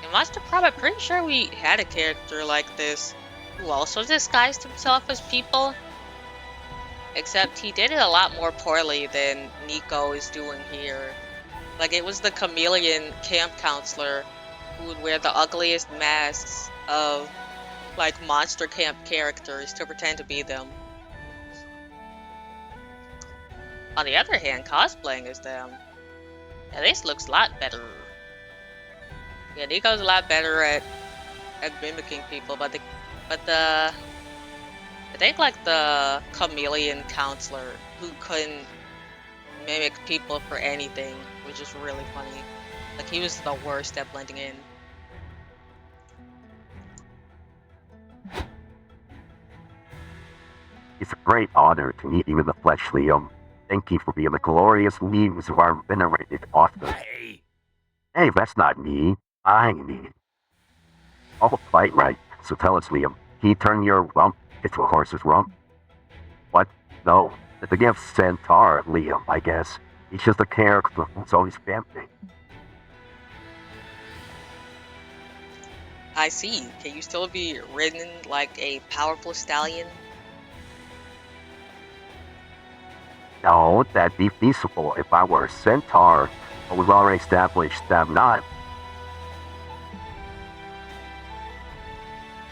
In Monster Prom, I'm pretty sure we had a character like this who also disguised himself as people. Except he did it a lot more poorly than Nico is doing here. Like, it was the chameleon camp counselor who would wear the ugliest masks of, like, Monster Camp characters to pretend to be them. On the other hand, cosplaying as them, yeah, this looks a lot better. Yeah, Nico's a lot better at mimicking people, but I think like the chameleon counselor who couldn't mimic people for anything, which is really funny. Like, he was the worst at blending in. It's a great honor to meet you in the flesh, Liam. Thank you for being the glorious muse of our venerated author. Hey. Hey, that's not me. I'm me. Oh, quite right. So tell us, Liam, can you turn your rump into a horse's rump? What? No. The gift centaur, Liam, I guess. He's just a character who's always family. I see. Can you still be ridden like a powerful stallion? No, that'd be feasible if I were a centaur, but we've already established that I'm not.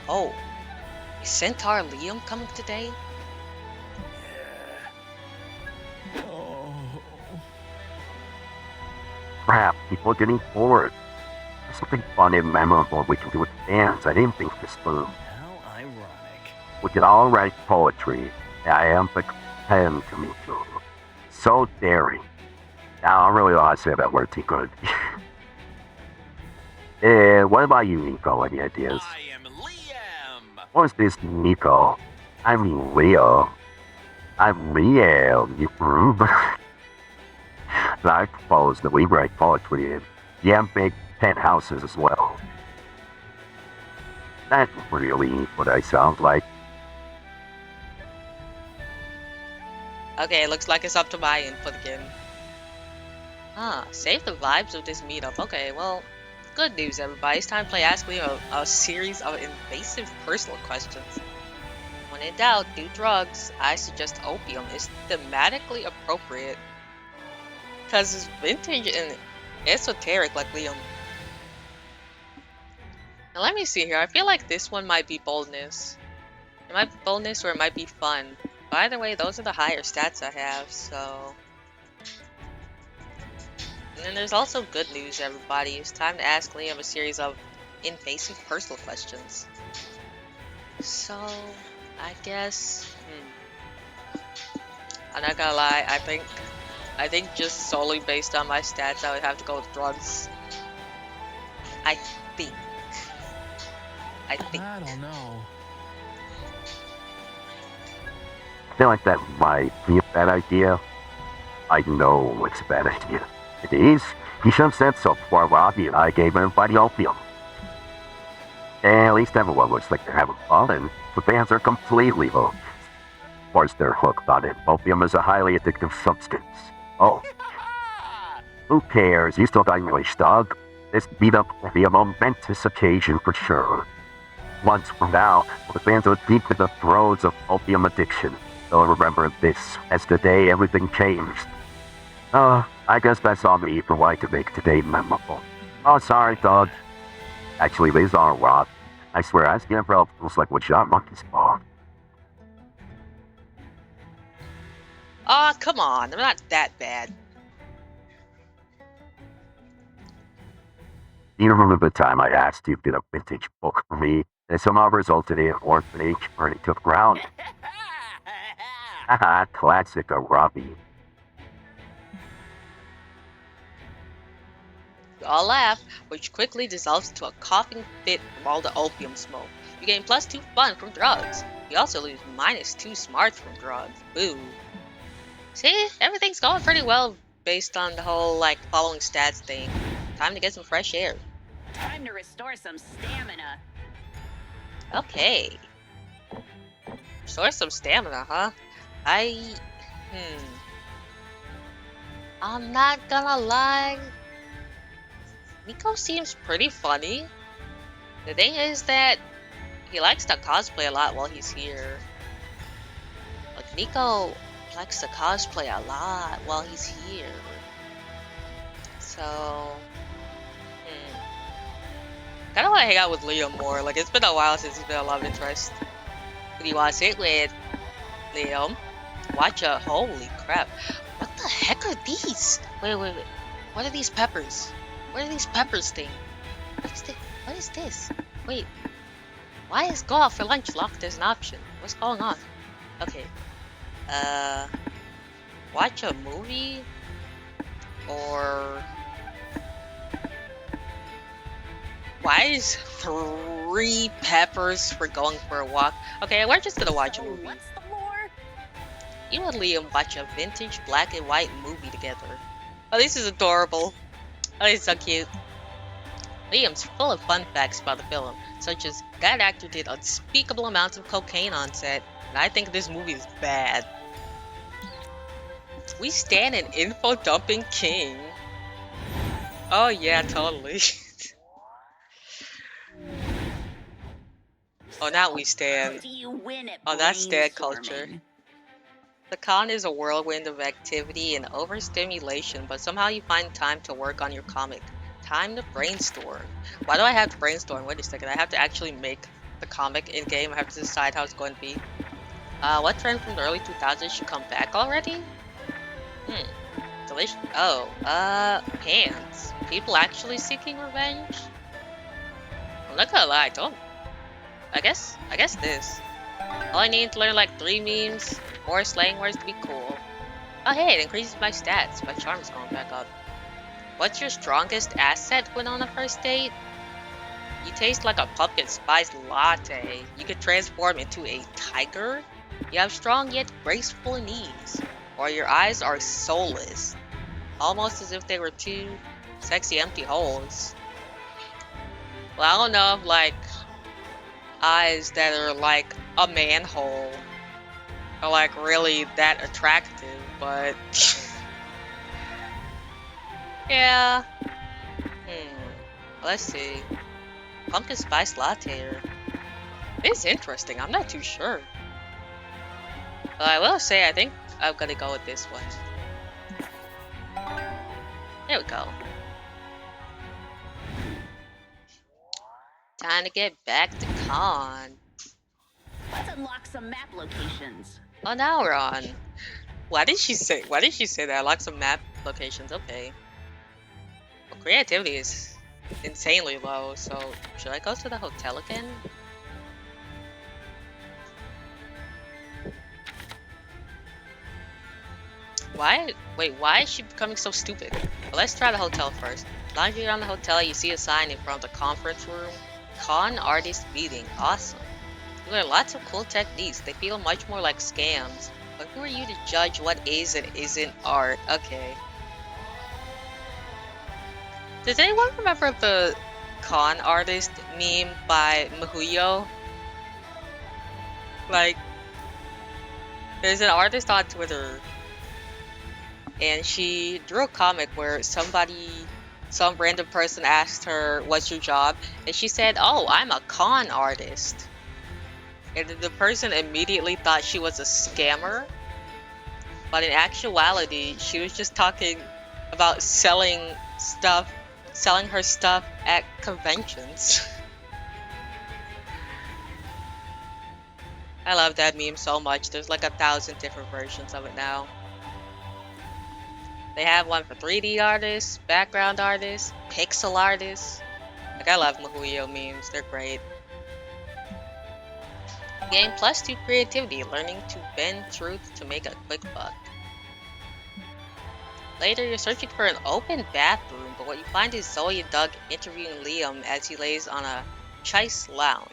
Oh, is Centaur Liam coming today? Oh. Crap, people are getting bored. There's something fun and memorable we can do with fans. I didn't think this through. How ironic. We can all write poetry. I am the pen to me too. So daring. Now, I really want to say that word too good. What about you, Nico? Any ideas? I am Liam. What's this, Nico? I mean, Leo. I'm Liam, you rube. I propose that we write poetry in big penthouses as well. That's really what I sound like. Okay, looks like it's up to my input again. Save the vibes of this meetup. Okay, well, good news, everybody. It's time to play Ask Liam, a series of invasive personal questions. When in doubt, do drugs. I suggest opium is thematically appropriate because it's vintage and esoteric like Liam. Now let me see here. I feel like this one might be boldness. It might be boldness or it might be fun. By the way, those are the higher stats I have, so. And then there's also good news, everybody. It's time to ask Liam a series of invasive personal questions. So, I guess. I'm not gonna lie. I think just solely based on my stats, I would have to go with drugs. I think. I don't know. I feel like that might be a bad idea. I know it's a bad idea. It is. He should have said so before Aaravi and I gave everybody opium. At least everyone looks like they're having fun, and the fans are completely hooked. Of course, they're hooked on it. Opium is a highly addictive substance. Oh, who cares? You still got English, dog. This meetup will be a momentous occasion for sure. Months from now, the fans will deep in the throes of opium addiction. They'll remember this as the day everything changed. I guess that's all me for why to make today memorable. Oh, sorry, dog. Actually, these aren't rotten. I swear, asking for help feels like what shot monkeys for. Aw, come on. They're not that bad. You remember the time I asked you to get a vintage book for me, and somehow resulted in an orphanage burning to the ground? Haha, classic Aaravi. We all laugh, which quickly dissolves into a coughing fit from all the opium smoke. You gain +2 fun from drugs. You also lose -2 smarts from drugs. Boo. See, everything's going pretty well based on the whole, like, following stats thing. Time to get some fresh air. Time to restore some stamina. Okay. Restore some stamina, huh? I'm not gonna lie. Nico seems pretty funny. The thing is that he likes to cosplay a lot while he's here. Like, Nico likes to cosplay a lot while he's here. So, kinda wanna hang out with Liam more. Like, it's been a while since he's been a love interest. Who do you wanna sit with, Liam? Watch a holy crap. What the heck are these? Wait. What are these peppers? What are these peppers thing? What is this? Wait. Why is go out for lunch locked as an option? What's going on? Okay. Watch a movie? Or... Why is 3 peppers for going for a walk? Okay, we're just gonna watch a movie. What's the lore? You and Liam watch a vintage black and white movie together. Oh, this is adorable. Oh, it's so cute. Liam's full of fun facts about the film, such as that actor did unspeakable amounts of cocaine on set, and I think this movie is bad. We stand an info dumping king. Oh yeah, totally. Oh, now we stand. Do you win at Oh, that's stand culture. brainstorming? The con is a whirlwind of activity and overstimulation, but somehow you find time to work on your comic. Time to brainstorm. Why do I have to brainstorm? Wait a second, I have to actually make the comic in-game. I have to decide how it's going to be. What trend from the early 2000s should come back already? Delicious. Oh, pants. People actually seeking revenge? I'm not gonna lie, don't. I guess this. All I need to learn like 3 memes, 4 slang words to be cool. Oh hey, it increases my stats. My charm's going back up. What's your strongest asset when on a first date? You taste like a pumpkin spice latte. You could transform into a tiger. You have strong yet graceful knees. Or your eyes are soulless. Almost as if they were 2 sexy empty holes. Well, I don't know if like eyes that are like a manhole are like really that attractive, but yeah. Let's see. Pumpkin spice latte. It's interesting. I'm not too sure. But I will say I think I'm gonna go with this one. There we go. Time to get back to con. Let's unlock some map locations. Oh, now we're on. Why did she say that? Unlock some map locations. Okay. Well, creativity is insanely low, so should I go to the hotel again? Why is she becoming so stupid? Well, let's try the hotel first. Lounging around the hotel, you see a sign in front of the conference room. Con artist meeting. Awesome. You learn lots of cool techniques. They feel much more like scams. But who are you to judge what is and isn't art? Okay. Does anyone remember the con artist meme by Mahuyo? Like, there's an artist on Twitter, and she drew a comic where some random person asked her, "What's your job?" And she said, "Oh, I'm a con artist." And then the person immediately thought she was a scammer, but in actuality, she was just talking about selling her stuff at conventions. I love that meme so much. There's like 1,000 different versions of it now. They have one for 3D artists, background artists, pixel artists. Like, I love Mahuyo memes. They're great. Gain +2 creativity, learning to bend truth to make a quick buck. Later, you're searching for an open bathroom, but what you find is Zoe and Doug interviewing Liam as he lays on a Chase lounge.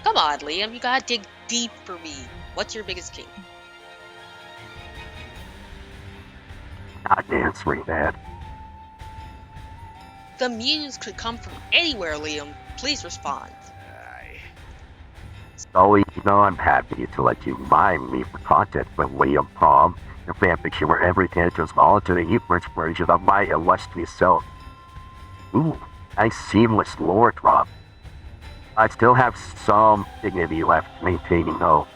Come on, Liam, you gotta dig deep for me. What's your biggest kink? Not answering that. The muse could come from anywhere, Liam. Please respond. So, I'm happy to let you mine me for content for William Prom, a fanfiction where every character is alternate universe version of my illustrious self. Ooh, nice seamless lore drop. I still have some dignity left maintaining though.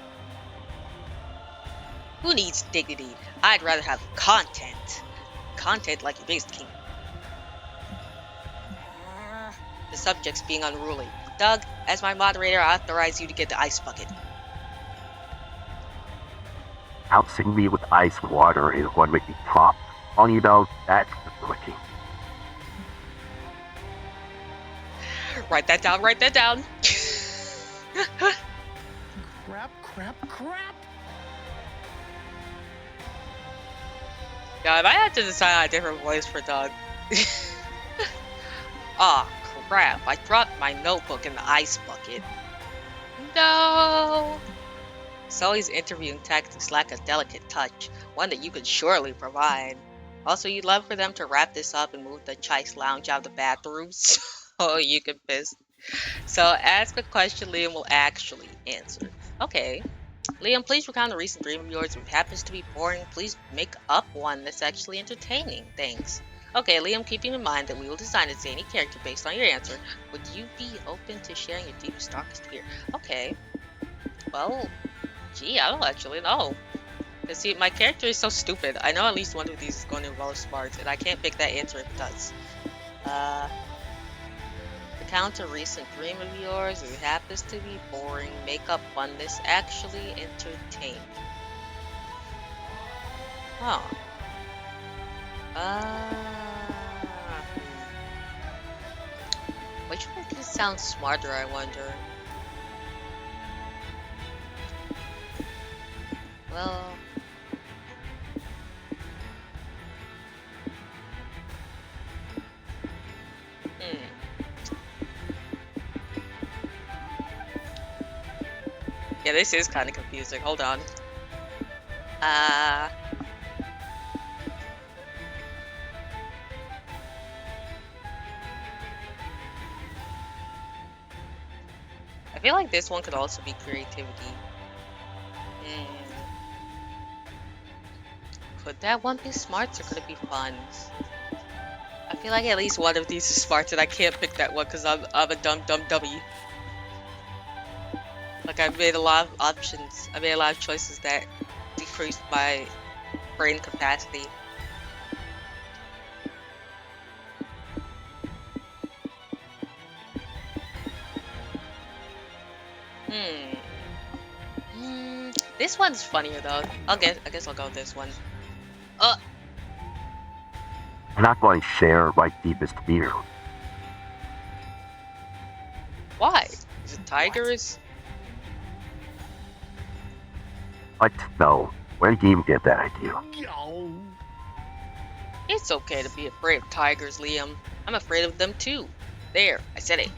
Who needs dignity? I'd rather have content. Content like your biggest kink. The subject's being unruly. Doug, as my moderator, I authorize you to get the ice bucket. Dousing me with ice water is what makes me pop. Only that's the licking. Write that down, write that down. Crap. Yeah, I might have to decide on a different voice for Doug. Aw, crap. I dropped my notebook in the ice bucket. No! Zoe's interviewing tactics lack a delicate touch, one that you could surely provide. Also, you'd love for them to wrap this up and move the Chase lounge out of the bathrooms. Oh, you can piss. So, ask a question Liam will actually answer. Okay. Liam, please recount a recent dream of yours. If it happens to be boring, please make up one that's actually entertaining. Thanks. Okay, Liam, keeping in mind that we will design a zany character based on your answer, would you be open to sharing your deepest, darkest fear? Okay. Well, gee, I don't actually know. Because, see, my character is so stupid. I know at least one of these is going to involve smarts, and I can't pick that answer if it does. Recount a recent dream of yours. If it happens to be boring, make up one that's actually entertaining. Huh. Which one of these sounds smarter, I wonder? Well... Yeah, this is kind of confusing. Hold on. I feel like this one could also be creativity. Could that one be smarts or could it be fun? I feel like at least one of these is smarts and I can't pick that one because I'm a dumb dummy. Like, I've made a lot of options. I made a lot of choices that decreased my brain capacity. Hmm. This one's funnier though. I guess I'll go with this one. Uh, I'm not going to share my deepest fear. why? Is it tigers? What? No. Where did you even get that idea? It's okay to be afraid of tigers, Liam. I'm afraid of them too. There, I said it.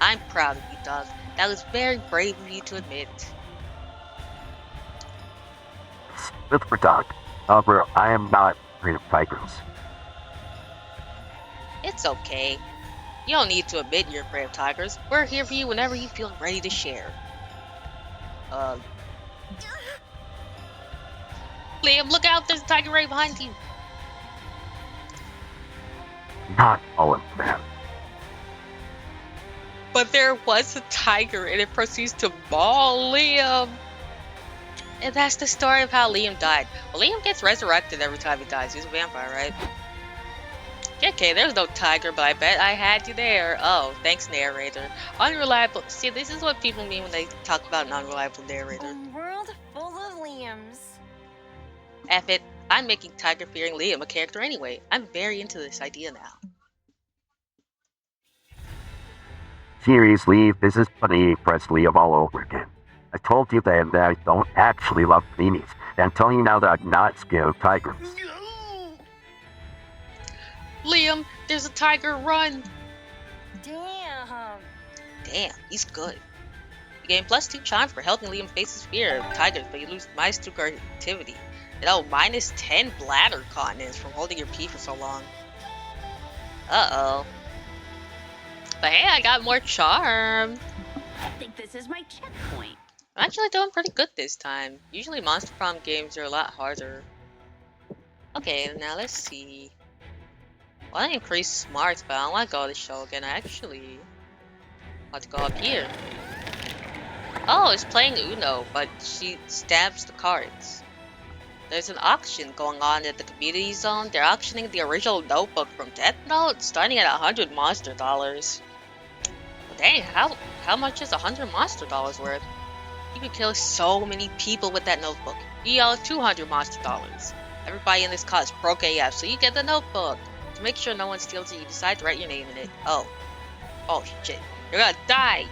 I'm proud of you, Doug. That was very brave of you to admit. It's good for Doug. However, I am not afraid of tigers. It's okay. You don't need to admit you're afraid of tigers. We're here for you whenever you feel ready to share. Liam, look out! There's a tiger right behind you. Not all of that. But there was a tiger and it proceeds to maul Liam. And that's the story of how Liam died. Well, Liam gets resurrected every time he dies. He's a vampire, right? Okay, there's no tiger, but I bet I had you there. Oh, thanks, narrator. Unreliable. See, this is what people mean when they talk about an unreliable narrator. A world full of Liams. F it. I'm making tiger-fearing Liam a character anyway. I'm very into this idea now. Seriously, this is Panini Presley of all over again. I told you then that I don't actually love paninis, and I'm telling you now that I'm not scared of tigers. Liam, there's a tiger, run! Damn. Damn, he's good. You gain +2 charm for helping Liam face his fear of tigers, but you lose -2 creativity. And oh, -10 bladder continence from holding your pee for so long. Uh-oh. But hey, I got more charm. I think this is my checkpoint. I'm actually doing pretty good this time. Usually Monster Prom games are a lot harder. Okay, now let's see. I want to increase smarts, but I don't want to go to the show again. I actually want to go up here. Oh, it's playing Uno, but she stabs the cards. There's an auction going on at the community zone. They're auctioning the original notebook from Death Note, starting at 100 monster dollars. Dang, how much is 100 monster dollars worth? You can kill so many people with that notebook. You yell 200 monster dollars. Everybody in this car is broke AF, so you get the notebook. To make sure no one steals it, you decide to write your name in it. Oh shit, you're gonna die!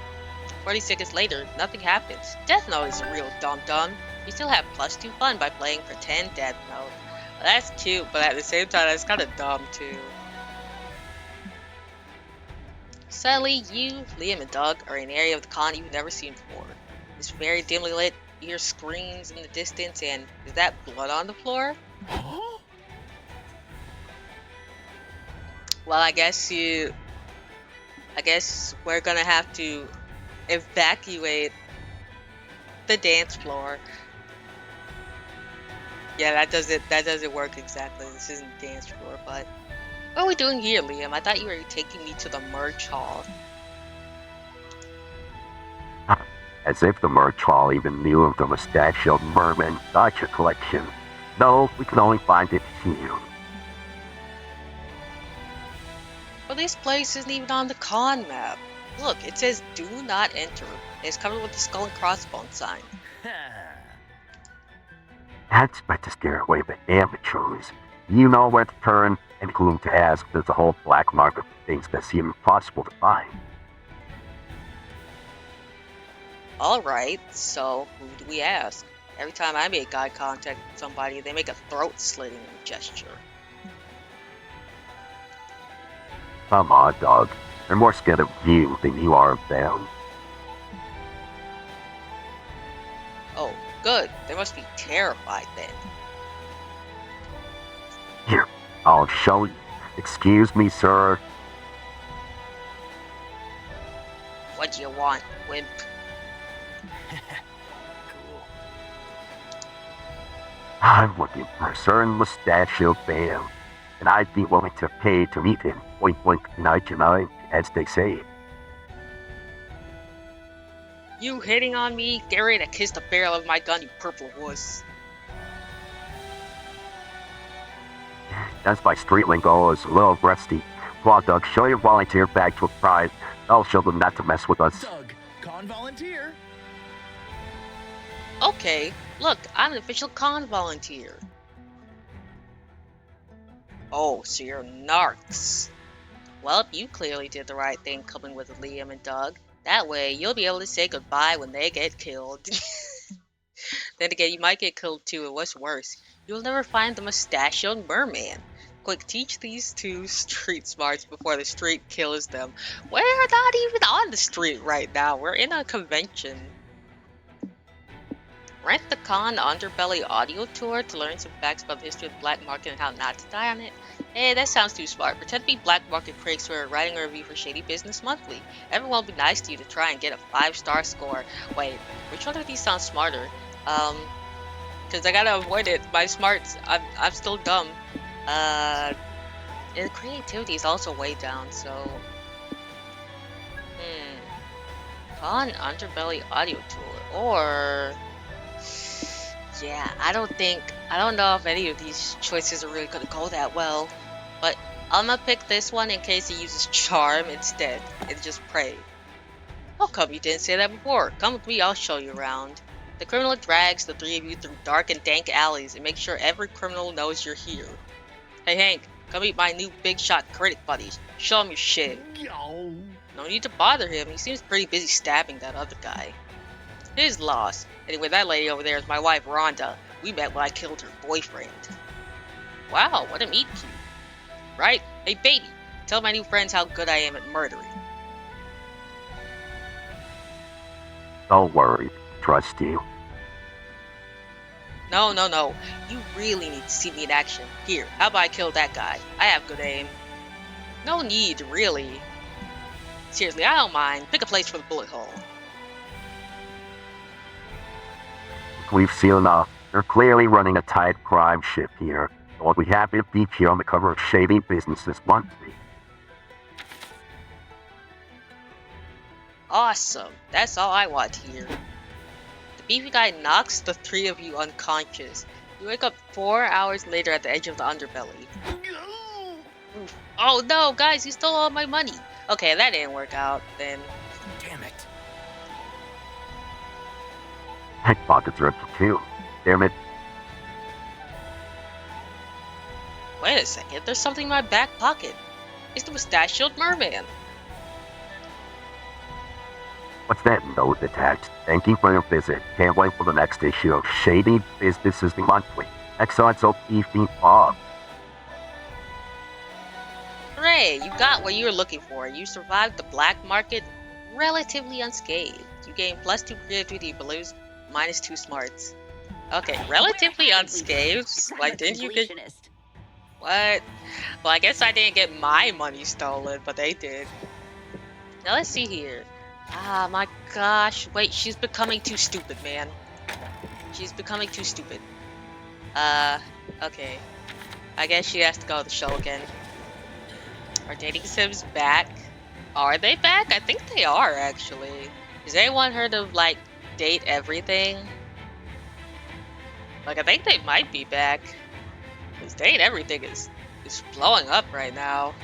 40 seconds later, nothing happens. Death Note is a real dum-dum. You still have +2 fun by playing Pretend Death Note. Well, that's cute, but at the same time, that's kind of dumb too. Sadly, you, Liam, and Doug are in an area of the con you've never seen before. It's very dimly lit, you hear screams in the distance, and is that blood on the floor? Well, I guess we're gonna have to evacuate the dance floor. Yeah, that doesn't work exactly. This isn't the dance floor, but what are we doing here, Liam? I thought you were taking me to the merch hall. As if the merch hall even knew of the mustachioed merman gotcha collection. No, we can only find it here. Well, this place isn't even on the con map. Look, it says "Do not enter." It's covered with the skull and crossbones sign. That's meant to scare away the amateurs. You know where to turn and whom to ask. There's a whole black market of things that seem impossible to find. Alright, so who do we ask? Every time I make eye contact with somebody, they make a throat-slitting gesture. Come on, dog. They're more scared of you than you are of them. Oh, good. They must be terrified then. Here, I'll show you. Excuse me, sir. What do you want, wimp? Cool. I'm looking for a certain mustachioed man, and I'd be willing to pay to meet him. Point blank 99, as they say. You hitting on me? Get ready to kiss the barrel of my gun, you purple wuss. That's my street lingo is a little rusty. Come on, Doug, show your volunteer badge to a prize. I'll show them not to mess with us. Doug, con volunteer. Okay, look, I'm an official con volunteer. Oh, so you're narcs. Well, you clearly did the right thing coming with Liam and Doug. That way, you'll be able to say goodbye when they get killed. Then again, you might get killed too, and what's worse, you'll never find the mustachioed merman. Quick, teach these two street smarts before the street kills them. We're not even on the street right now. We're in a convention. Rent the Con Underbelly audio tour to learn some facts about the history of the black market and how not to die on it. Hey, that sounds too smart. Pretend to be black market critics who are writing a review for Shady Business Monthly. Everyone will be nice to you to try and get a 5-star score. Wait, which one of these sounds smarter? Because I gotta avoid it. My smarts, I'm still dumb. And creativity is also way down, so... Con Underbelly audio tool, or... Yeah, I don't know if any of these choices are really gonna go that well, but I'm gonna pick this one in case he uses charm instead, and just pray. How come you didn't say that before? Come with me, I'll show you around. The criminal drags the three of you through dark and dank alleys and makes sure every criminal knows you're here. Hey Hank, come meet my new big shot critic buddies. Show him your shit. No need to bother him, he seems pretty busy stabbing that other guy. His loss. Anyway, that lady over there is my wife, Rhonda. We met when I killed her boyfriend. Wow, what a meet cute. Right? Hey, baby, tell my new friends how good I am at murdering. Don't worry. Trust you. No. You really need to see me in action. Here, how about I kill that guy? I have good aim. No need, really. Seriously, I don't mind. Pick a place for the bullet hole. We've seen enough. They're clearly running a tight crime ship here. What we have to beat here on the cover of Shady Businesses Monthly. Awesome. That's all I want to hear. The beefy guy knocks the three of you unconscious. You wake up 4 hours later at the edge of the underbelly. Oof. Oh no, guys, you stole all my money. Okay, that didn't work out then. Damn it. Heck, pockets are empty too. Damn it. Wait a second, there's something in my back pocket. It's the mustachioed merman. What's that note attached? Thank you for your visit. Can't wait for the next issue of Shady Businesses Monthly. XOXO evening Bob. Hooray, you got what you were looking for. You survived the black market relatively unscathed. You gain +2 creativity but lose -2 smarts. Okay, relatively unscathed? Like, didn't you get... What? Well, I guess I didn't get my money stolen, but they did. Now let's see here. Ah, my gosh. Wait, she's becoming too stupid, man. She's becoming too stupid. Okay. I guess she has to go to the show again. Are dating sims back? Are they back? I think they are, actually. Has anyone heard of, like, Date Everything? Like, I think they might be back. Because Date Everything is blowing up right now.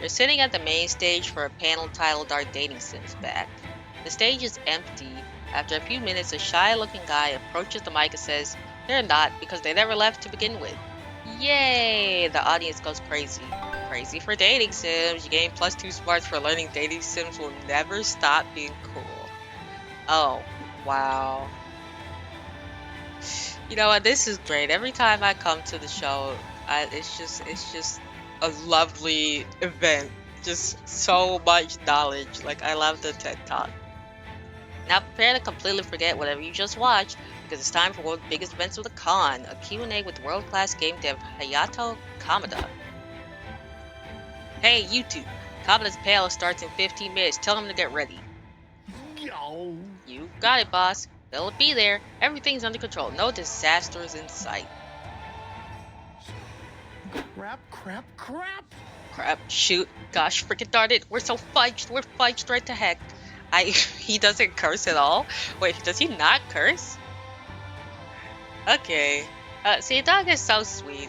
You're sitting at the main stage for a panel titled Our Dating Sims Back. The stage is empty. After a few minutes, a shy-looking guy approaches the mic and says, "They're not, because they never left to begin with." Yay! The audience goes crazy. Crazy for dating sims. You gain +2 smarts for learning dating sims will never stop being cool. Oh, wow. You know what? This is great. Every time I come to the show, it's just a lovely event. Just so much knowledge. Like, I love the TED Talk. Now prepare to completely forget whatever you just watched, because it's time for one of the biggest events of the con, a Q&A with world-class game dev Hayato Kamada. Hey, you two. Kamada's panel starts in 15 minutes. Tell him to get ready. You got it, boss. They'll be there. Everything's under control. No disasters in sight. Crap. Shoot. Gosh, freaking darn it. We're so fudged. We're fudged right to heck. He doesn't curse at all? Wait, does he not curse? Okay. See, dog is so sweet.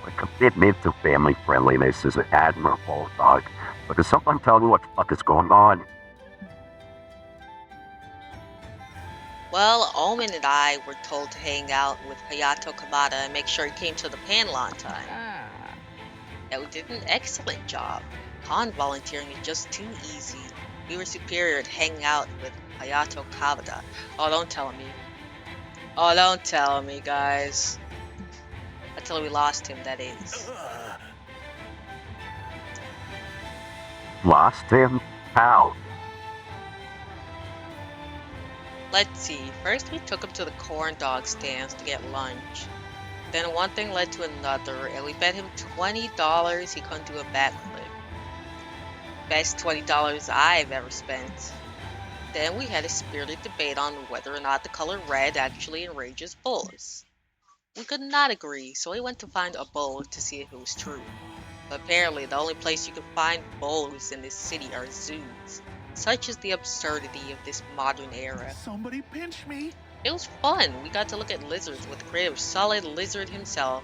A commitment to family friendliness is admirable, Doug. But can someone tell me what the fuck is going on? Well, Omen and I were told to hang out with Hayato Kamada and make sure he came to the panel on time. And we did an excellent job. Con volunteering is just too easy. We were superior at hanging out with Hayato Kamada. Oh, don't tell me. Oh, don't tell me, guys. Until we lost him, that is. Lost him? How? Let's see. First, we took him to the corn dog stands to get lunch. Then one thing led to another, and we bet him $20 he couldn't do a backflip. Best $20 I've ever spent. Then we had a spirited debate on whether or not the color red actually enrages bulls. We could not agree, so we went to find a bull to see if it was true. But apparently, the only place you can find bulls in this city are zoos. Such is the absurdity of this modern era. Somebody pinch me. It was fun. We got to look at lizards with the creative Solid Lizard himself.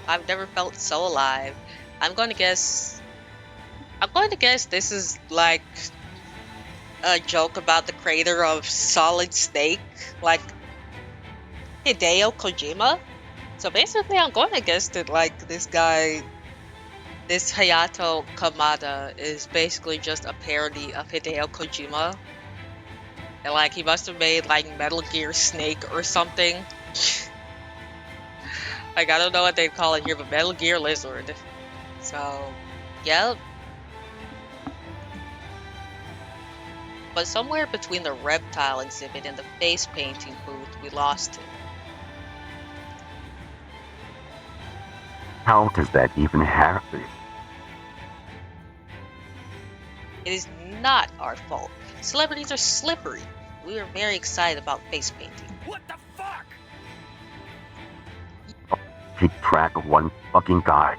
I've never felt so alive. I'm going to guess this is like a joke about the creator of Solid Snake, like Hideo Kojima. So basically, I'm going to guess that like this guy, this Hayato Kamada, is basically just a parody of Hideo Kojima. And like he must have made like Metal Gear Snake or something. Like I don't know what they'd call it here, but Metal Gear Lizard. So, yep. But somewhere between the reptile exhibit and the face painting booth, we lost him. How does that even happen? It is not our fault. Celebrities are slippery. We were very excited about face painting. What the fuck? Keep track of one fucking guy.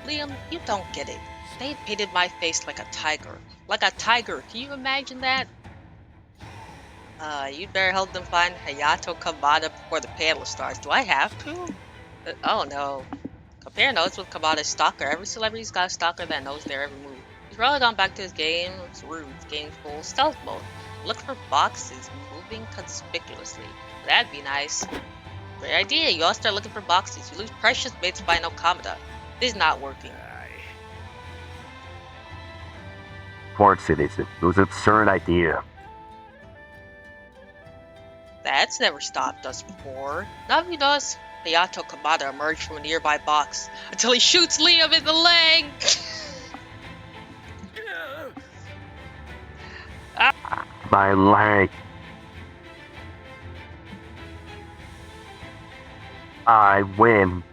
Liam, you don't get it. They had painted my face like a tiger. Like a tiger. Can you imagine that? You'd better help them find Hayato Kamada before the panel starts. Do I have to? Oh no. Compare notes with Kamada's stalker. Every celebrity's got a stalker that knows their every move. He's probably gone back to his game's roots, game full stealth mode. Look for boxes moving conspicuously. That'd be nice. Great idea. You all start looking for boxes. You lose precious bits by no Kamada. This is not working. Of course it isn't. It was an absurd idea. That's never stopped us before. Now if he does, Hayato Kamada emerged from a nearby box until he shoots Liam in the leg. My leg. I win.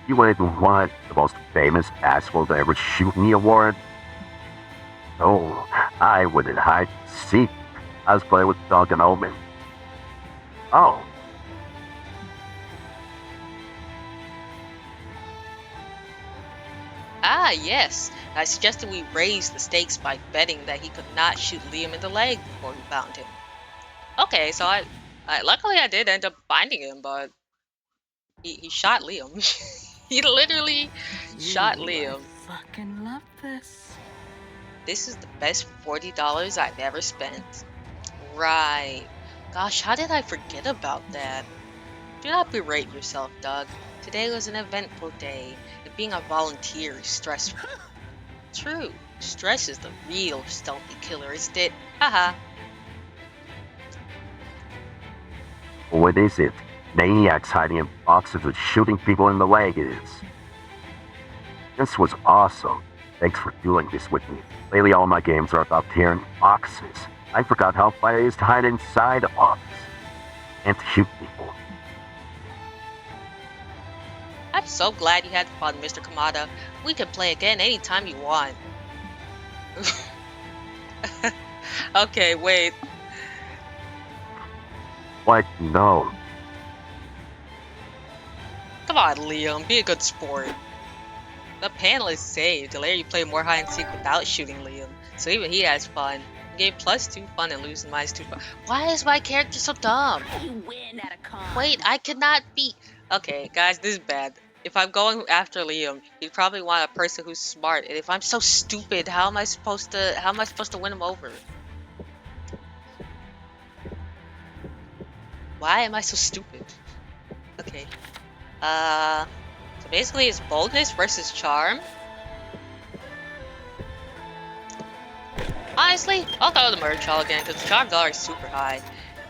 You would even want the most famous asshole to ever shoot me award? Oh, I wouldn't hide and seek. I was playing with Dog and Omen. Oh. Ah, yes. I suggested we raise the stakes by betting that he could not shoot Liam in the leg before we found him. Okay, so luckily I did end up finding him, but he shot Liam. He literally shot Liam. I fucking love this. This is the best $40 I've ever spent. Right. Gosh, how did I forget about that? Do not berate yourself, Doug. Today was an eventful day, and being a volunteer is stressful. True. Stress is the real stealthy killer, isn't it? Haha. What is it? Maniacs hiding in boxes and shooting people in the leg it is. This was awesome. Thanks for doing this with me. Lately all my games are about tearing boxes. I forgot how fun it is to hide inside a box and to shoot people. I'm so glad you had fun, Mr. Kamada. We can play again anytime you want. Okay, wait. What? No. Come on, Liam. Be a good sport. The panel is saved to let you play more hide and seek without shooting Liam. So even he has fun. Game +2 fun and losing minus 2 fun. Why is my character so dumb? You win at a con. Wait, I cannot be... Okay, guys, this is bad. If I'm going after Liam, he'd probably want a person who's smart. And if I'm so stupid, how am I supposed to win him over? Why am I so stupid? Okay. So basically it's boldness versus charm. Honestly, I'll go with the merge hall again because the charm's already super high.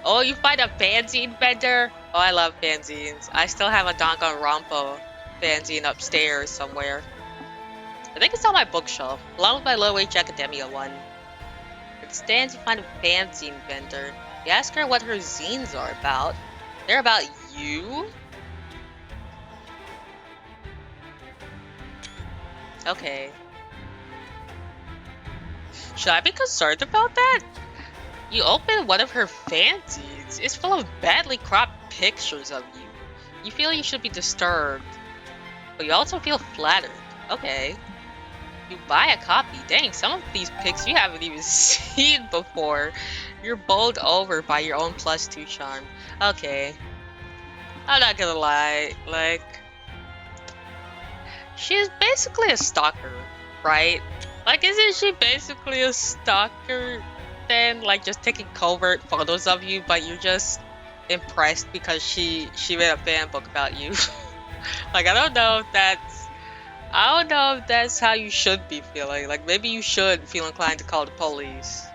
Oh, you find a fanzine vendor? Oh, I love fanzines. I still have a Danganronpa fanzine upstairs somewhere. I think it's on my bookshelf, along with my Low Wage Academia one. It stands you find a fanzine vendor. You ask her what her zines are about. They're about you? Okay. Should I be concerned about that? You open one of her fanzines. It's full of badly cropped pictures of you. You feel you should be disturbed, but you also feel flattered. Okay. You buy a copy. Dang, some of these pics you haven't even seen before. You're bowled over by your own +2 charm. Okay. I'm not gonna lie, like... She's basically a stalker, right? Like, isn't she basically a stalker then? Like, just taking covert photos of you, but you're just impressed because she made a fan book about you. Like, I don't know if that's how you should be feeling. Like, maybe you should feel inclined to call the police.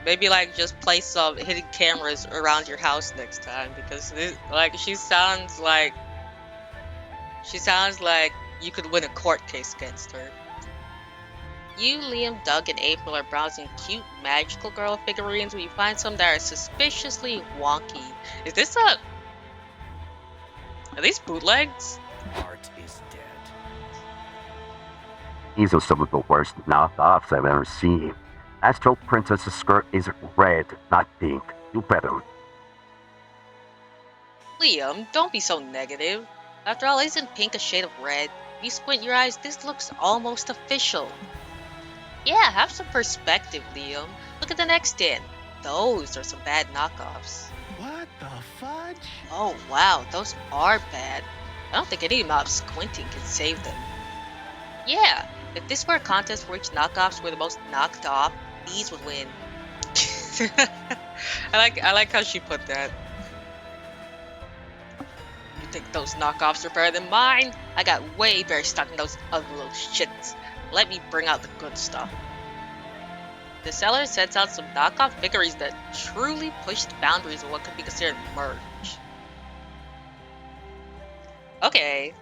Maybe, like, just place some hidden cameras around your house next time, because this, like, she sounds like you could win a court case against her. You, Liam, Doug, and April are browsing cute magical girl figurines when you find some that are suspiciously wonky. Is this are these bootlegs? Art is dead. These are some of the worst knockoffs I've ever seen. Astro Princess's skirt is red, not pink. You better. Liam, don't be so negative. After all, isn't pink a shade of red? If you squint your eyes, this looks almost official. Yeah, have some perspective, Liam. Look at the next in. Those are some bad knockoffs. What the fudge? Oh wow, those are bad. I don't think any amount of squinting can save them. Yeah, if this were a contest for which knockoffs were the most knocked off, these would win. I like how she put that. You think those knockoffs are better than mine? I got way better stock than those ugly little shits. Let me bring out the good stuff. The seller sets out some knockoff figurines that truly push the boundaries of what could be considered merch. Okay.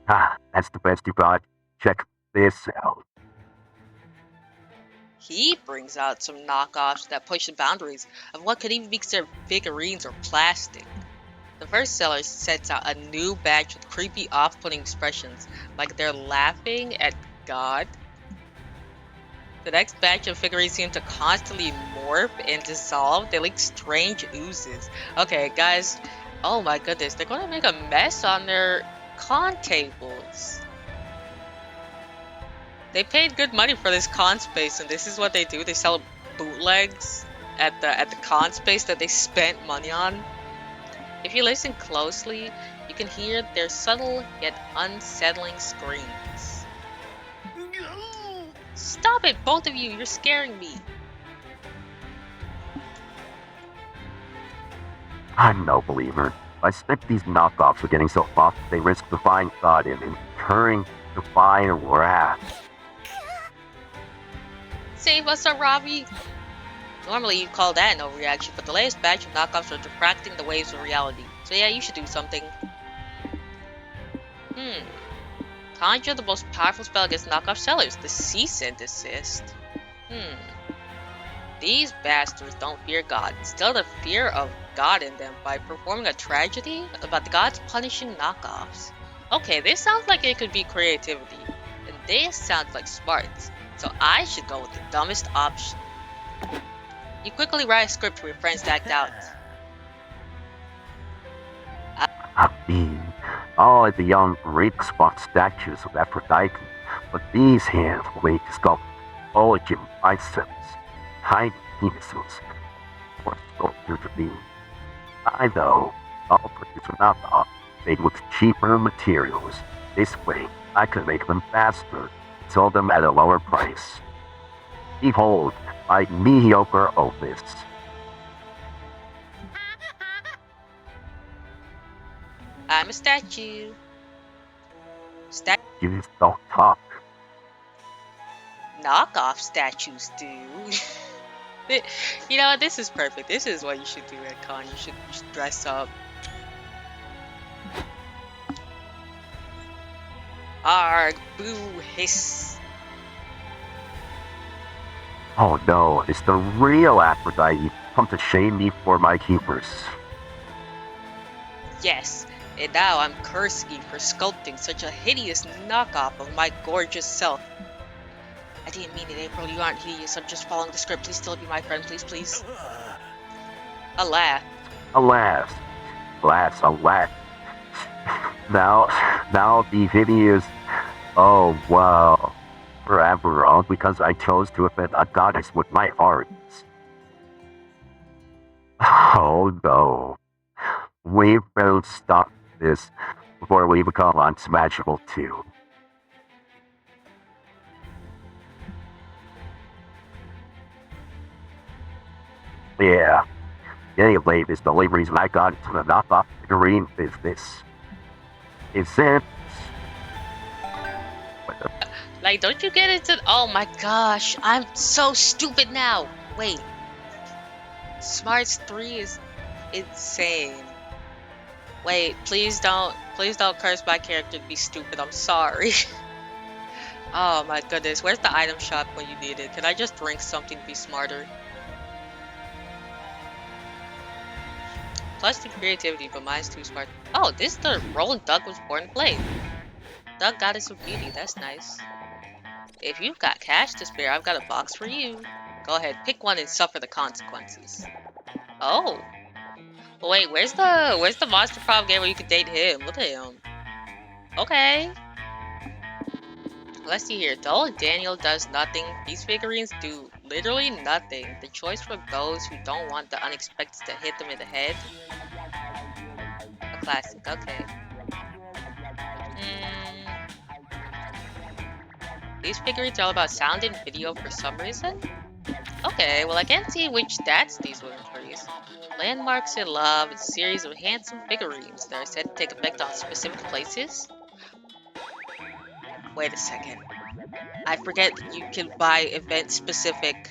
Ah, that's the best you got. Check this out. He brings out some knockoffs that push the boundaries of what could even be considered figurines or plastic. The first seller sets out a new batch with creepy, off-putting expressions, like they're laughing at God. The next batch of figurines seem to constantly morph and dissolve. They like strange oozes. Okay, guys. Oh my goodness, they're gonna make a mess on their con tables. They paid good money for this con space, and this is what they do. They sell bootlegs at the con space that they spent money on. If you listen closely, you can hear their subtle yet unsettling screams. Stop it, both of you! You're scaring me. I'm no believer. I suspect these knockoffs are getting so off they risk defying God and incurring divine wrath. Save us, Aaravi! Normally you'd call that an overreaction, but the latest batch of knockoffs are diffracting the waves of reality. So yeah, you should do something. Conjure the most powerful spell against knockoff sellers, the cease and desist. These bastards don't fear God. Instill the fear of God in them by performing a tragedy about the gods punishing knockoffs. Okay, this sounds like it could be creativity, and this sounds like smarts. So I should go with the dumbest option. You quickly write a script for your friends to act out. I mean, all the young Greek spot statues of Aphrodite, but these hands will make sculpt bulging biceps, tiny penises, or sculpture to be. I know. I'll produce a knockoff made with cheaper materials. This way, I can make them faster, sell them at a lower price. Behold, my mediocre opus. I'm a statue. You don't talk. Knockoff statues do. You know what? This is perfect. This is what you should do at con. You should dress up. Arg, boo, hiss. Oh no, it's the real Aphrodite come to shame me for my keepers. Yes, and now I'm cursing you for sculpting such a hideous knockoff of my gorgeous self. I didn't mean it, April. You aren't hideous. I'm just following the script. Please still be my friend, please, please. Alas. Alas, alas. Now the hideous. Oh wow. Forever, all because I chose to offend a goddess with my arts. Oh no. We better stop this before we become unsmashable too. Yeah. Anyway, is the only reason I got into the knockoff figurine business. Is it? Like, don't you get into... Oh my gosh, I'm so stupid now. Wait. Smarts 3 is insane. Wait, please don't curse my character to be stupid. I'm sorry. Oh my goodness, where's the item shop when you need it? Can I just drink something to be smarter? Plus 2 creativity, but mine's too smart. Oh, this is the role Doug was born to play. Doug got us some beauty, that's nice. If you've got cash to spare, I've got a box for you. Go ahead, pick one and suffer the consequences. Oh. Well, wait, where's the Monster Prom game where you can date him? Look at him. Okay. Let's see here. Though Daniel does nothing, these figurines do literally nothing. The choice for those who don't want the unexpected to hit them in the head. A classic, okay. These figurines are all about sound and video for some reason? Okay, well I can't see which stats these will increase. Landmarks in Love is a series of handsome figurines that are said to take effect on specific places. Wait a second. I forget that you can buy event-specific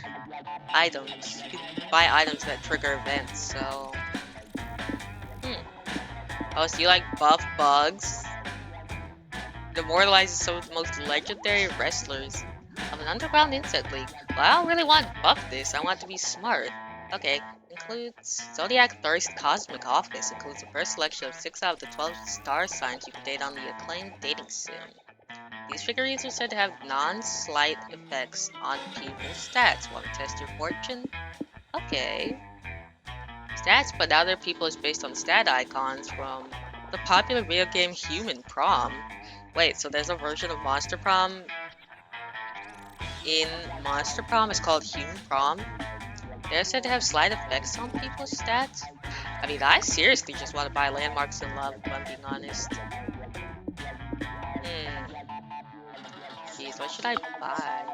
items. You can buy items that trigger events, so... Oh, so you like buff bugs? It immortalizes some of the most legendary wrestlers of an underground insect league. Well, I don't really want to buff this. I want to be smart. Okay, includes Zodiac Thirst Cosmic Office. Includes the first selection of 6 out of the 12 star signs you can date on the acclaimed dating sim. These figurines are said to have non-slight effects on people's stats. Want to test your fortune? Okay. Stats, but now their people is based on stat icons from the popular video game Human Prom. Wait, so there's a version of Monster Prom in Monster Prom? It's called Human Prom. They're said to have slight effects on people's stats. I mean, I seriously just want to buy Landmarks in Love, if I'm being honest. Jeez, what should I buy?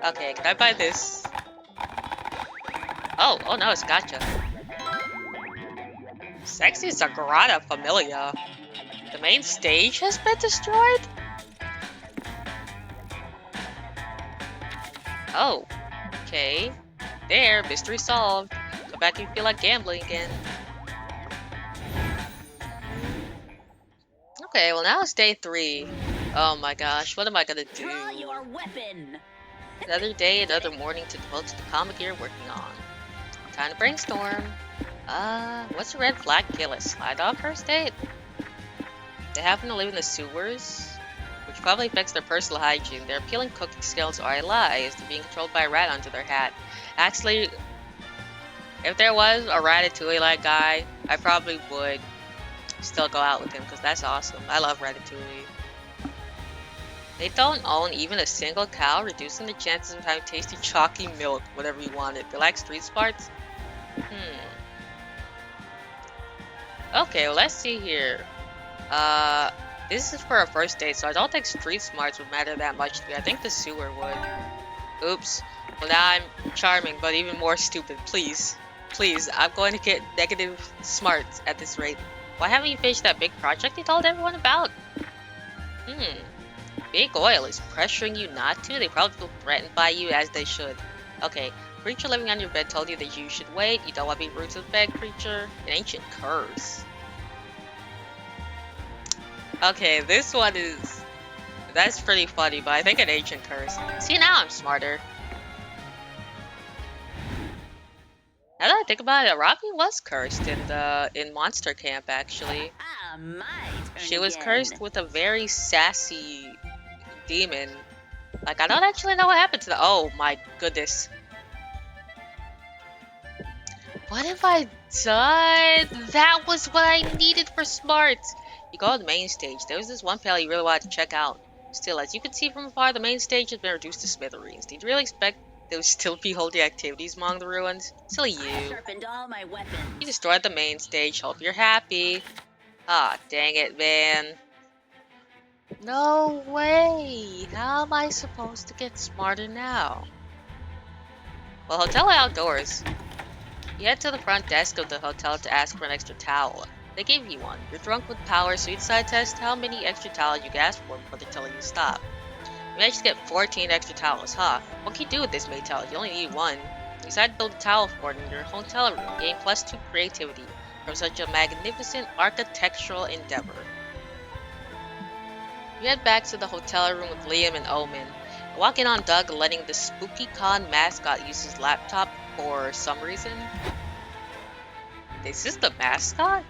Okay, can I buy this? Oh no, it's gotcha. Sexy Sagrada Familia. The main stage has been destroyed? Oh, okay. There, mystery solved. Come back if you feel like gambling again. Okay, well now it's day 3. Oh my gosh, what am I gonna do? Draw your weapon. Another day, another morning to devote to the comic you're working on. Time to brainstorm. What's a red flag kill at Sly Dog first date? They happen to live in the sewers, which probably affects their personal hygiene. Their appealing cooking skills are a lie, as they're being controlled by a rat under their hat. Actually, if there was a Ratatouille-like guy, I probably would still go out with him, because that's awesome. I love Ratatouille. They don't own even a single cow, reducing the chances of having tasty chalky milk whenever you want it. They like street smarts. Hmm. Okay, well, let's see here. This is for a first date, so I don't think street smarts would matter that much to me. I think the sewer would. Oops. Well, now I'm charming, but even more stupid. Please. Please, I'm going to get negative smarts at this rate. Why haven't you finished that big project you told everyone about? Hmm. Big Oil is pressuring you not to? They probably feel threatened by you, as they should. Okay, creature living on your bed told you that you should wait. You don't want to be rude to the bed creature. An ancient curse. Okay, this one is... That's pretty funny, but I think an ancient curse. See, now I'm smarter. Now that I think about it, Aaravi was cursed in Monster Camp, actually. Ah, my turn She was again. cursed with a very sassy demon. Like, I don't actually know what happened to the... Oh my goodness. What have I done? That was what I needed for smarts. You go to the main stage. There was this one panel you really wanted to check out. Still, as you can see from afar, the main stage has been reduced to smithereens. Did you really expect there would still be holy activities among the ruins? Silly I you. sharpened all my weapons. You destroyed the main stage. Hope you're happy. Ah, dang it, man. No way! How am I supposed to get smarter now? Well, hotel outdoors. You head to the front desk of the hotel to ask for an extra towel. They give you one. You're drunk with power, so you decide to test how many extra towels you can ask for before they tell you to stop. You managed to get 14 extra towels, huh? What can you do with this many towels? You only need one. You decide to build a towel fort in your hotel room, gain +2 creativity from such a magnificent architectural endeavor. You head back to the hotel room with Liam and Omen. You walk in on Doug letting the Spooky Con mascot use his laptop for some reason. Is this the mascot?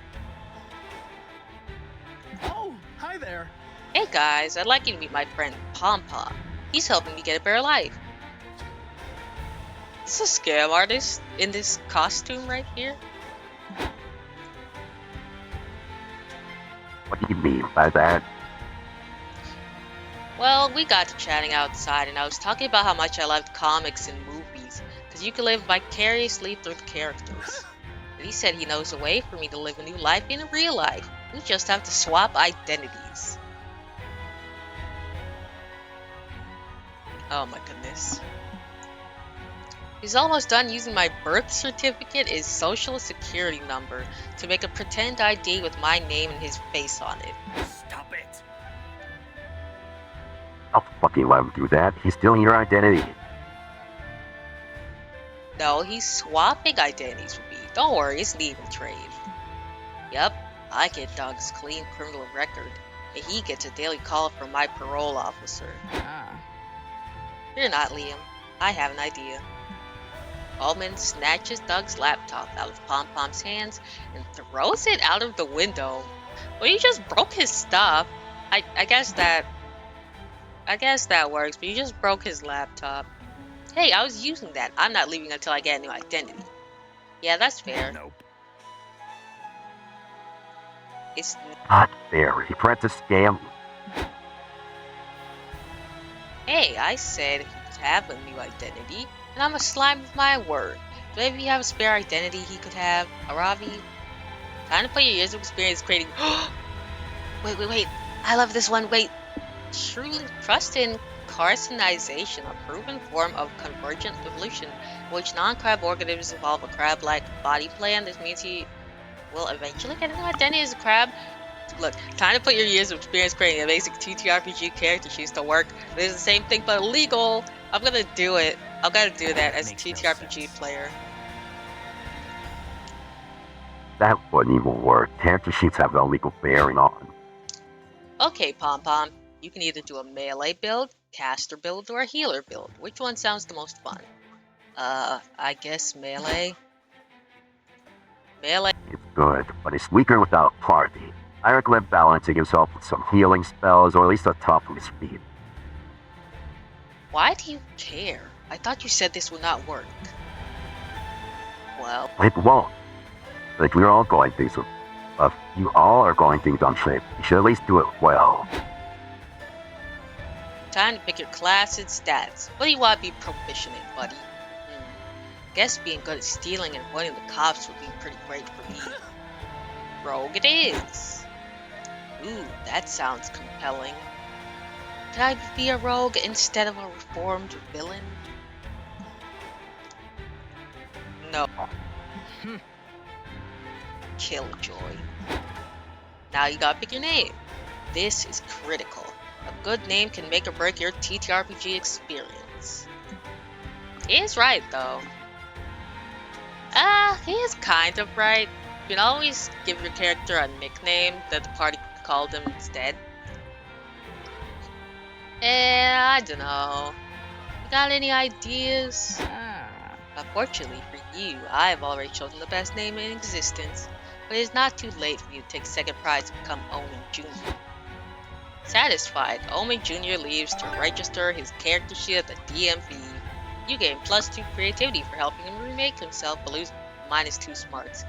Oh, hi there. Hey guys, I'd like you to meet my friend Pom Pom. He's helping me get a better life. Is this a scam artist in this costume right here? What do you mean by that? Well, we got to chatting outside and I was talking about how much I loved comics and movies, because you can live vicariously through the characters. And he said he knows a way for me to live a new life in real life. We just have to swap identities. Oh my goodness. He's almost done using my birth certificate, his social security number, to make a pretend ID with my name and his face on it. Stop it. I'll fucking let him do that. He's stealing your identity. No, he's swapping identities with me. Don't worry, it's an even trade. Yep, I get Doug's clean criminal record, and he gets a daily call from my parole officer. Ah. Fear not, Liam. I have an idea. Ullman snatches Doug's laptop out of Pom Pom's hands and throws it out of the window. Well, you just broke his stuff. I guess that works, but you just broke his laptop. Hey, I was using that. I'm not leaving until I get a new identity. Yeah, that's fair. Nope. It's Not fair. He tried to scam you. Hey, I said he could have a new identity, and I'm a slime with my word. Do maybe you have a spare identity he could have? Aaravi? Time to put your years of experience creating... Wait. I love this one. Wait. Truly trust in carcinization, a proven form of convergent evolution, in which non-crab organisms evolve a crab-like body plan. This means he will eventually get a new identity as a crab. Look, time to put your years of experience creating a basic TTRPG character sheets to work. This is the same thing but illegal. I'm gonna do it. I'm gonna do that as a Makes no TTRPG sense. player. That wouldn't even work. Character sheets have no legal bearing on. Okay, Pom Pom. You can either do a melee build, caster build, or a healer build. Which one sounds the most fun? I guess melee. Melee. It's good, but it's weaker without party. I recommend balancing himself with some healing spells, or at least a top of his speed. Why do you care? I thought you said this would not work. Well, It won't. Like we're all going things with... you all are going things unsafe. You should at least do it well. time to pick your class and stats. What do you want to be proficient in, buddy? Guess being good at stealing and avoiding the cops would be pretty great for me. Rogue it is. Ooh, that sounds compelling. Could I be a rogue instead of a reformed villain? No. Killjoy. Now you gotta pick your name. This is critical. A good name can make or break your TTRPG experience. He is right, though. He is kind of right. You can always give your character a nickname that the party called him instead. I don't know. You got any ideas? Unfortunately for you, I have already chosen the best name in existence, but it is not too late for you to take second prize to become Omen Jr. Satisfied, Omen Jr. leaves to register his character sheet at the DMV. You gain +2 creativity for helping him remake himself, but lose -2 smarts.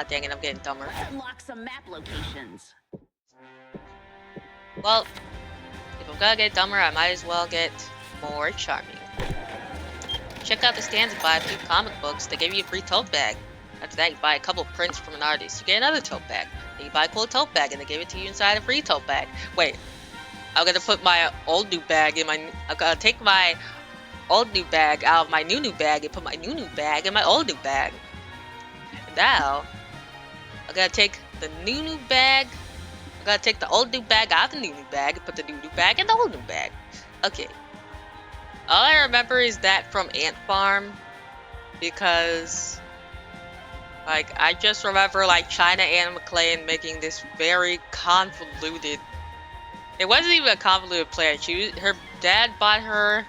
Dang it, I'm getting dumber. Let's unlock some map locations. Well, if I'm gonna get dumber, I might as well get more charming. Check out the stands and buy a few comic books. They give you a free tote bag. After that, you buy a couple prints from an artist. You get another tote bag. Then you buy a cool tote bag, and they give it to you inside a free tote bag. Wait, I'm gonna put my old new bag in my. I'm gonna take my old new bag out of my new bag and put my new bag in my old new bag. And now, I'm gonna take the new bag. I'm gonna take the old new bag out of the new bag and put the new bag in the old new bag. Okay. All I remember is that from Ant Farm, because like I just remember like China Anna McClain making this very convoluted. It wasn't even a convoluted plan. Her dad bought her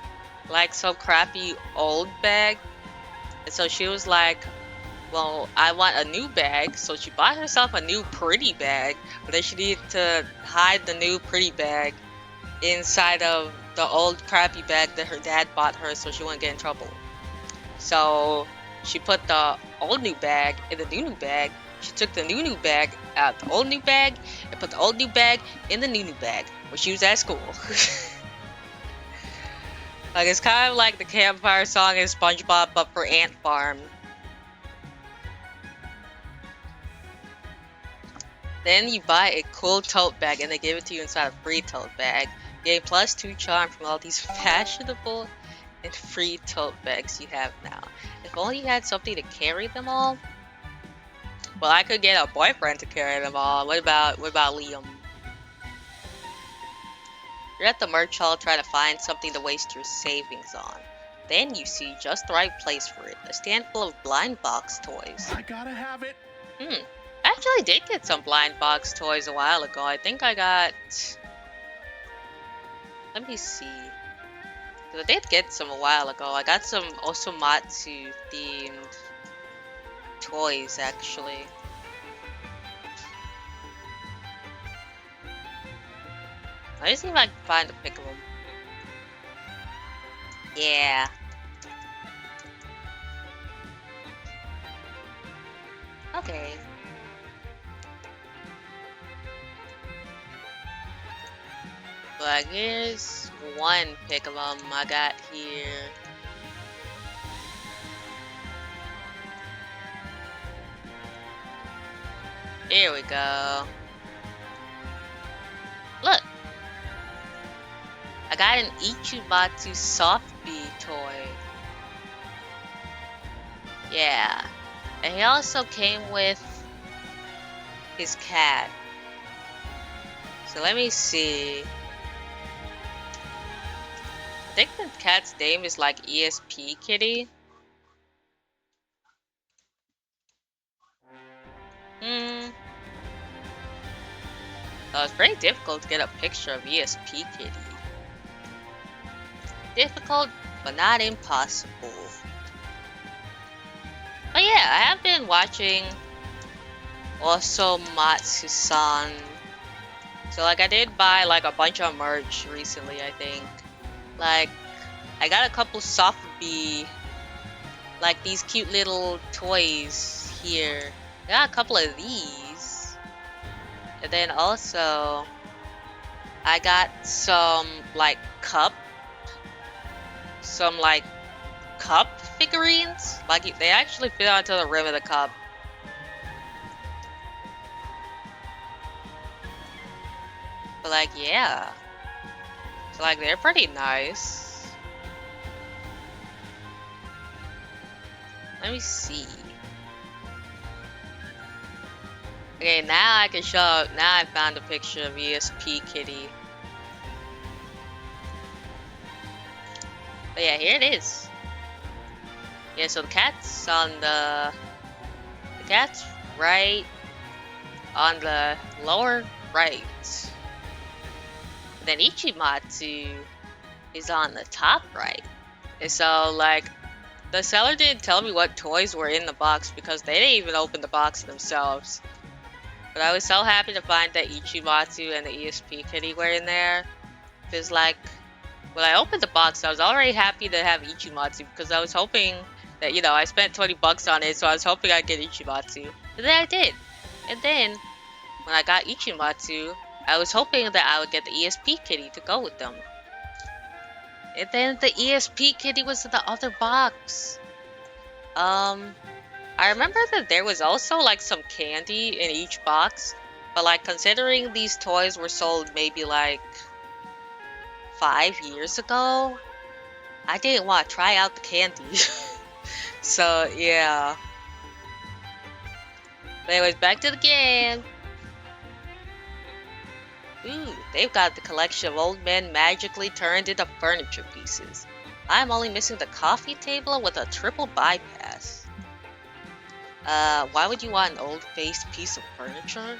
like some crappy old bag, and so she was like, well, I want a new bag, so she bought herself a new pretty bag, but then she needed to hide the new pretty bag inside of the old crappy bag that her dad bought her so she wouldn't get in trouble. So she put the old new bag in the new bag. She took the new bag out the old new bag and put the old new bag in the new bag when she was at school. Like it's kind of like the campfire song in SpongeBob, but for Ant Farm. Then you buy a cool tote bag and they give it to you inside a free tote bag. You gain +2 charm from all these fashionable and free tote bags you have now. If only you had something to carry them all. Well, I could get a boyfriend to carry them all. What about Liam? You're at the merch hall trying to find something to waste your savings on. Then you see just the right place for it. A stand full of blind box toys. I gotta have it. I actually did get some blind box toys a while ago. I think I got... Let me see. I did get some a while ago. I got some Osomatsu themed toys actually. Let me see if I can find a pic of them. Yeah. Okay. But here's one pic of them I got here. Here we go. Look! I got an Ichibatsu Softbee toy. Yeah. And he also came with his cat. So let me see. I think the cat's name is like ESP Kitty. So it's very difficult to get a picture of ESP Kitty. Difficult, but not impossible. But yeah, I have been watching also Matsu-san. So like I did buy like a bunch of merch recently, I think. Like I got a couple Softbee, like these cute little toys here. I got a couple of these. And then also I got some like cup cup figurines. Like, they actually fit onto the rim of the cup. But like, yeah. So like, they're pretty nice. Let me see. Okay, now I can show. Now I found a picture of ESP Kitty. But yeah, here it is. Yeah, so the cat's right on the lower right. Then Ichimatsu is on the top right. And so like, the seller didn't tell me what toys were in the box because they didn't even open the box themselves. But I was so happy to find that Ichimatsu and the ESP Kitty were in there. Because like, when I opened the box, I was already happy to have Ichimatsu because I was hoping that, you know, I spent 20 bucks on it, so I was hoping I'd get Ichimatsu. And then I did. And then, when I got Ichimatsu, I was hoping that I would get the ESP Kitty to go with them. And then the ESP Kitty was in the other box. I remember that there was also like some candy in each box, but like considering these toys were sold maybe like 5 years ago, I didn't want to try out the candy. So yeah. But anyways, back to the game. Ooh, they've got the collection of old men magically turned into furniture pieces. I'm only missing the coffee table with a triple bypass. Why would you want an old-faced piece of furniture?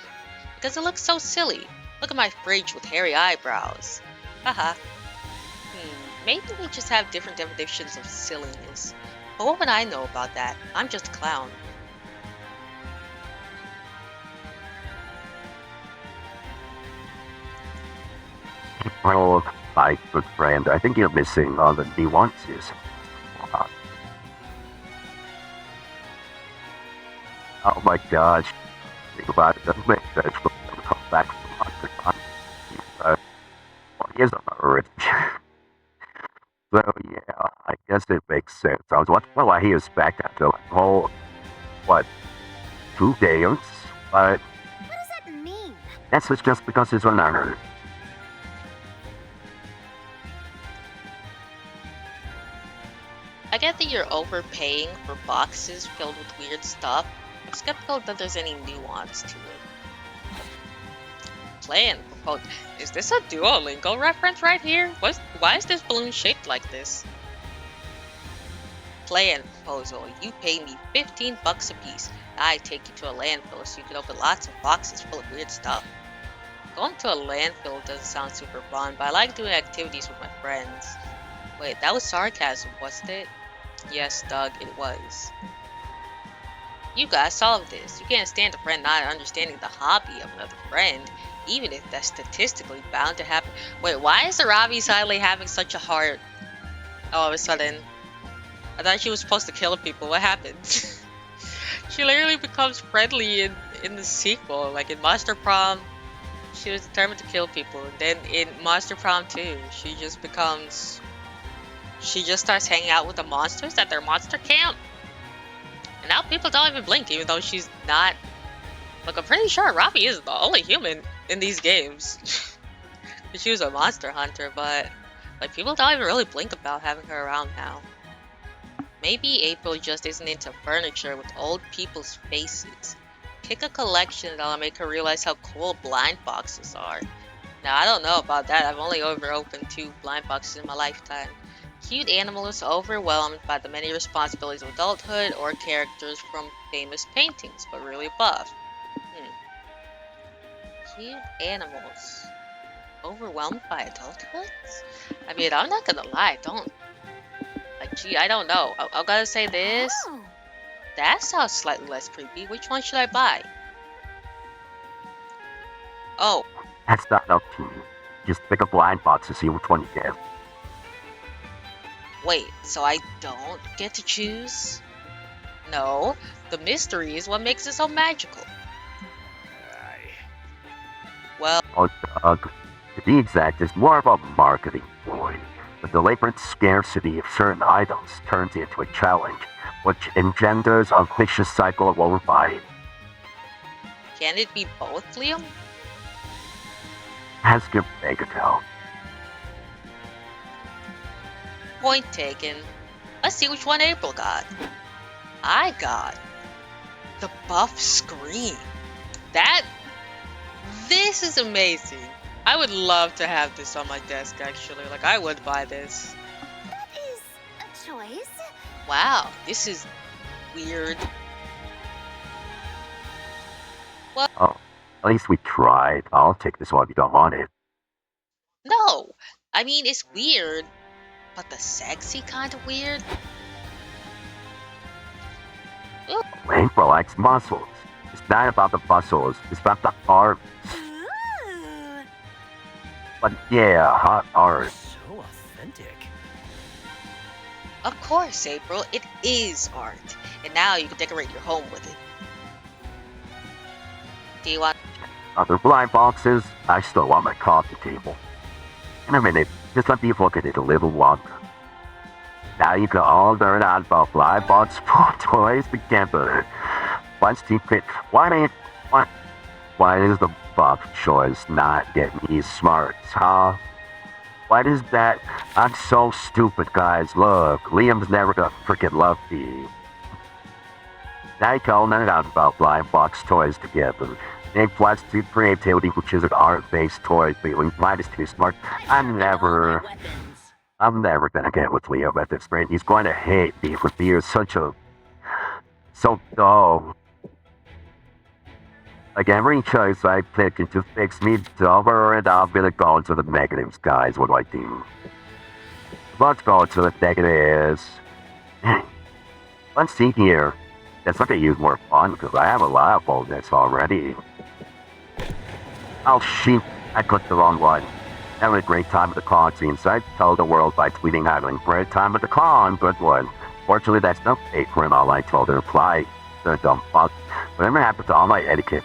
Because it looks so silly. Look at my fridge with hairy eyebrows. Haha. Maybe we just have different definitions of silliness. But what would I know about that? I'm just a clown. Well, my good friend, I think you're missing all the nuances. Uh, oh my gosh. Think about it. Doesn't make sense for them to come back from Octagon. Well, he is on the earth. So, yeah, I guess it makes sense. I was watching, well, he is back after like, whole, what, 2 days? But What does that mean? that's just because he's on Earth. I get that you're overpaying for boxes filled with weird stuff. I'm skeptical that there's any nuance to it. Plan proposed. Is this a Duolingo reference right here? Why is this balloon shaped like this? Plan proposal. You pay me 15 bucks a piece. I take you to a landfill so you can open lots of boxes full of weird stuff. Going to a landfill doesn't sound super fun, but I like doing activities with my friends. Wait, that was sarcasm, wasn't it? Yes, Doug, it was. You guys solve this. You can't stand a friend not understanding the hobby of another friend, even if that's statistically bound to happen. Wait, why is Aaravi suddenly having such a heart all of a sudden? I thought she was supposed to kill people. What happened? She literally becomes friendly in the sequel. Like in Monster Prom, she was determined to kill people. And then in Monster Prom 2, she just starts hanging out with the monsters at their monster camp. And now people don't even blink, even though she's not. Like, I'm pretty sure Aaravi is the only human in these games. She was a monster hunter, but like people don't even really blink about having her around now. Maybe April just isn't into furniture with old people's faces. Pick a collection that'll make her realize how cool blind boxes are. Now, I don't know about that. I've only opened 2 blind boxes in my lifetime. Cute animals overwhelmed by the many responsibilities of adulthood, or characters from famous paintings, but really buff. Cute animals overwhelmed by adulthood? I mean, I'm not gonna lie, gee, I don't know. I gotta say this. Oh. That sounds slightly less creepy. Which one should I buy? Oh, That's not up to you. Just pick a blind box to see which one you get. wait, so I don't get to choose? No, the mystery is what makes it so magical. Well, Oh, Doug, to be exact, it's more of a marketing ploy. The deliberate scarcity of certain items turns into a challenge, which engenders a vicious cycle of overbuying. Can it be both, Liam? Ask your bank account. Point taken. Let's see which one April got. I got the buff screen. This is amazing. I would love to have this on my desk, actually. Like, I would buy this. That is a choice. Wow, this is weird. Oh, at least we tried. I'll take this one if you don't want it. No, I mean, it's weird, but the sexy kind of weird. Ooh, April likes muscles. It's not about the muscles, it's about the art. Ooh. But yeah, hot art. So authentic. of course, April, it is art. And now you can decorate your home with it. Do you want... Other blind boxes, I still want my coffee table. In a minute, just let me look at it a little longer. Now you can all learn out about blind box toys together. One secret, why is the buff choice not getting these smarts, huh? Why is that? I'm so stupid, guys. Look, Liam's never gonna freaking love me. Now you can all learn out about blind box toys together. Name plus 2 creativity, which is an art-based toy feeling. Mine is too smart. I'm never gonna get with Liam at this rate. He's going to hate me for being so dull. Like every choice I pick, it just makes me dumber, and I'm gonna go into the negatives, guys. What do I do? Let's go into the negatives. Let's see here. Let's look at use more fun, because I have a lot of boldness already. Oh shoot, I clicked the wrong one. Having a great time at the con seems I told the world by tweeting having a great time at the con, good one. Fortunately, that's no fate for him, all I told her to reply. The dumb fuck. Whatever happened to all my etiquette?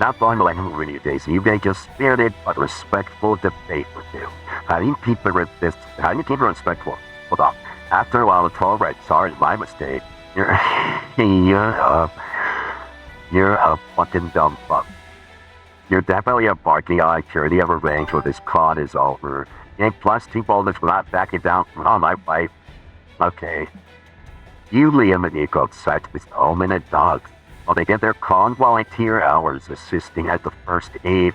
Not going to let him ruin your days. You make a spirited but respectful debate with you. How do you keep it respectful? Hold on. After a while, the tall red, sorry, my mistake. You're a fucking dumb fuck. You're definitely embarking on a journey of revenge when this con is over. Game plus 2 boldness for not backing down from all my wife. Okay. You, Liam, and Nico decide to visit Omen and Dog while they get their con volunteer hours assisting at the first aid.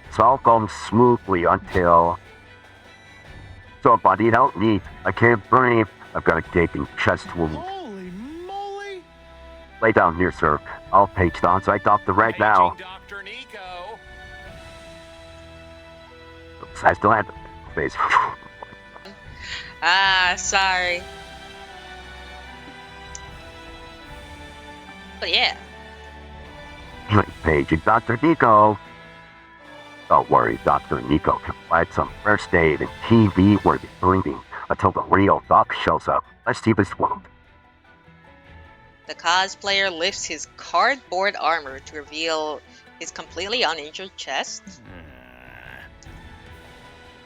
It's all going smoothly until... So, buddy, help me. I can't breathe. I've got a gaping chest wound. Holy moly! Lay down here, sir. I'll page the on-site doctor right now. Paging Dr. Nico. Oops, I still had the face. Ah, sorry. But yeah. Paging Dr. Nico. Don't worry, Dr. Nico can provide some first aid and TV-worthy breathing until the real doc shows up. Let's see this wound. The cosplayer lifts his cardboard armor to reveal his completely uninjured chest.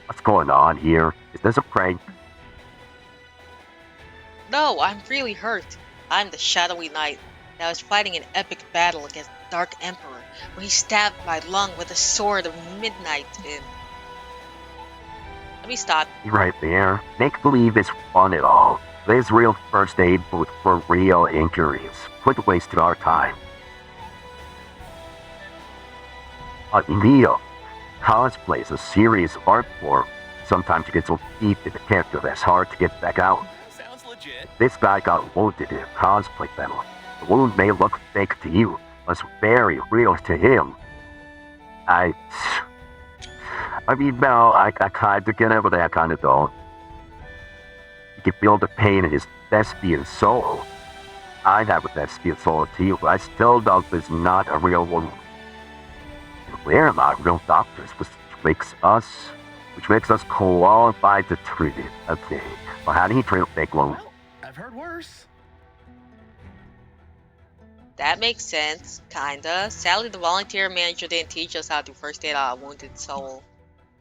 What's going on here? Is this a prank? No, I'm really hurt. I'm the Shadowy Knight. I was fighting an epic battle against the Dark Emperor when he stabbed my lung with a sword of midnight in. Let me stop. Right there. Make believe it's fun at all. There's real first aid booth for real injuries. Quit wasting our time. Neil, cosplay is a serious art form. Sometimes you get so deep in the character that's hard to get back out. Sounds legit. This guy got wounded in a cosplay battle. The wound may look fake to you, but it's very real to him. I mean, no, I kind of get it, but I kind of don't. You can feel the pain in his thespian soul. I have a thespian soul too, but I still know it's not a real wound. We're not real doctors, which makes us qualified to treat it. Okay, well, how do you treat a fake wound? Well, I've heard worse. That makes sense, kinda. Sadly, the volunteer manager didn't teach us how to first aid a wounded soul.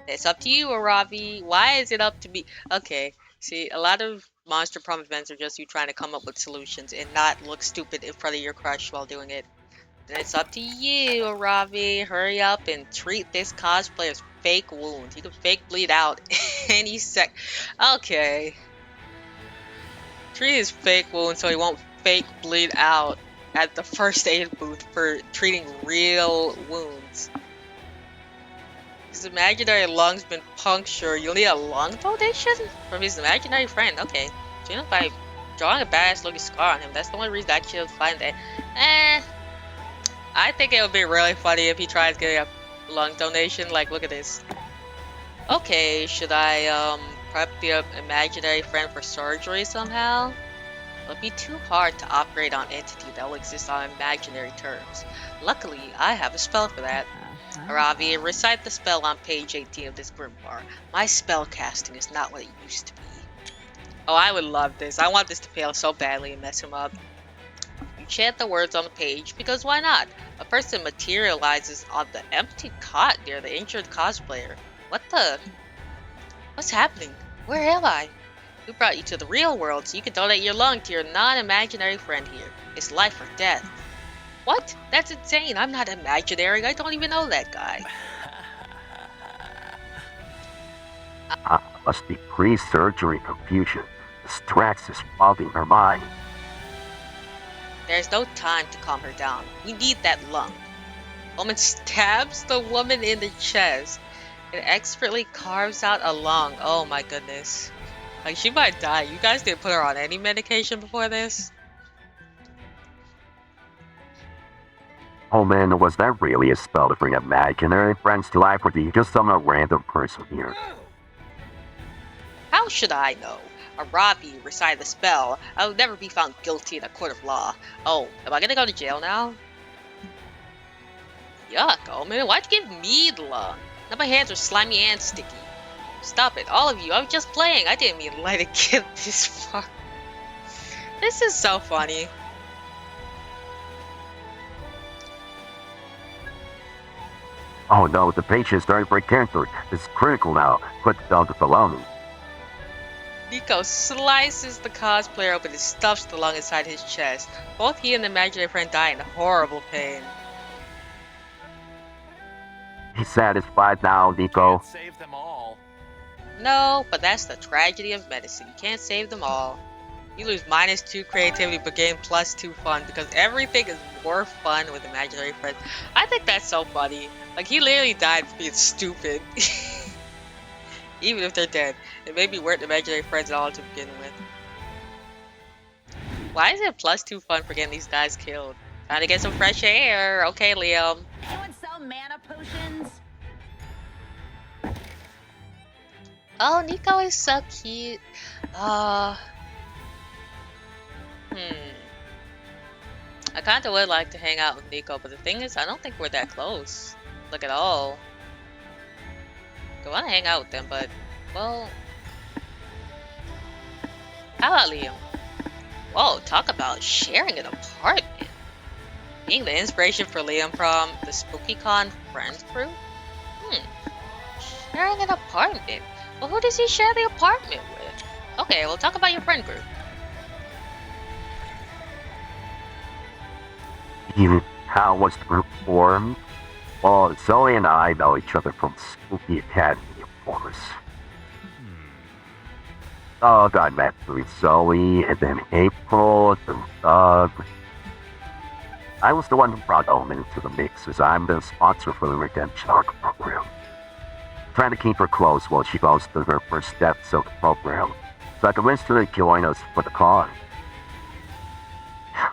It's up to you, Aaravi. Why is it up to me? Okay, see, a lot of Monster Prom events are just you trying to come up with solutions and not look stupid in front of your crush while doing it. And it's up to you, Aaravi. Hurry up and treat this cosplayer's fake wound. He could fake bleed out any sec. Okay. Treat his fake wound so he won't fake bleed out at the first aid booth for treating real wounds. His imaginary lung's been punctured. You'll need a lung donation from his imaginary friend. Okay. Treat him by drawing a badass looking scar on him. That's the only reason I killed find that. I think it would be really funny if he tries getting a lung donation. Like, look at this. Okay, should I prep the imaginary friend for surgery somehow? It'll be too hard to operate on entity that will exist on imaginary terms. Luckily, I have a spell for that. Aaravi, recite the spell on page 18 of this grimoire. My spell casting is not what it used to be. Oh, I would love this. I want this to fail so badly and mess him up. You chant the words on the page, because why not? A person materializes on the empty cot near the injured cosplayer. What the? What's happening? Where am I? Who brought you to the real world so you can donate your lung to your non-imaginary friend here? It's life or death. What? That's insane. I'm not imaginary. I don't even know that guy. Must be pre-surgery confusion. The stress is fogging her mind. There's no time to calm her down. We need that lung. Woman stabs the woman in the chest and expertly carves out a lung. Oh my goodness. Like, she might die. You guys didn't put her on any medication before this? Oh man, was that really a spell to bring imaginary friends to life, or do you just summon a random person here? How should I know? Aaravi recited the spell. I will never be found guilty in a court of law. Oh, am I gonna go to jail now? Yuck, oh man, why'd you give me the lung? Now my hands are slimy and sticky. Stop it, all of you. I was just playing. I didn't mean to let it get this far. This is so funny. Oh no, the patient is starting to break cancer. It's critical now. Put the dog with the lung. Nico slices the cosplayer open and stuffs the lung inside his chest. Both he and the imaginary friend die in horrible pain. He's satisfied now, Nico. Can't save them all. No, but that's the tragedy of medicine. You can't save them all. You lose -2 creativity but gain +2 fun because everything is more fun with imaginary friends. I think that's so funny. Like, he literally died for being stupid. Even if they're dead. It maybe weren't imaginary friends at all to begin with. Why is it +2 fun for getting these guys killed? Trying to get some fresh air. Okay, Liam. Anyone sell mana potions? Oh, Nico is so cute. I kind of would like to hang out with Nico, but the thing is, I don't think we're that close. Like, at all. I want to hang out with them, but, well... How about Liam? Whoa, talk about sharing an apartment. Being the inspiration for Liam from the SpookyCon Friends group? Sharing an apartment? Well, who does he share the apartment with? Okay, well, talk about your friend group. How was the group formed? Well, Zoe and I know each other from Spooky Academy, of course. Doug, I met through Zoe, and then April, through Doug. I was the one who brought Omen into the mix, as I'm the sponsor for the Redemption Arc program. Trying to keep her close while she goes through her first steps of the program, so I convinced her to join us for the con.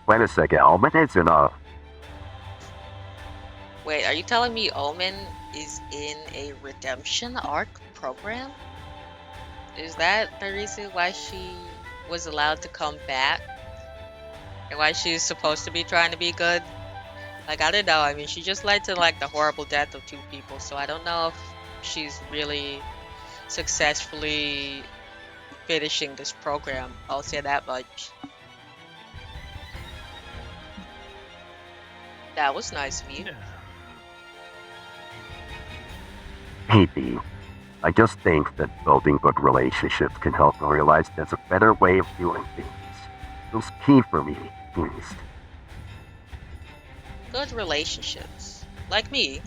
Wait a second, Omen isn't Wait, are you telling me Omen is in a Redemption Arc program? Is that the reason why she was allowed to come back? And why she's supposed to be trying to be good? Like, I don't know. I mean, she just led to, like, the horrible death of 2 people, so I don't know if she's really successfully finishing this program. I'll say that much. That was nice of you. Maybe. I just think that building good relationships can help me realize there's a better way of doing things. It was key for me, at least. Good relationships. Like me.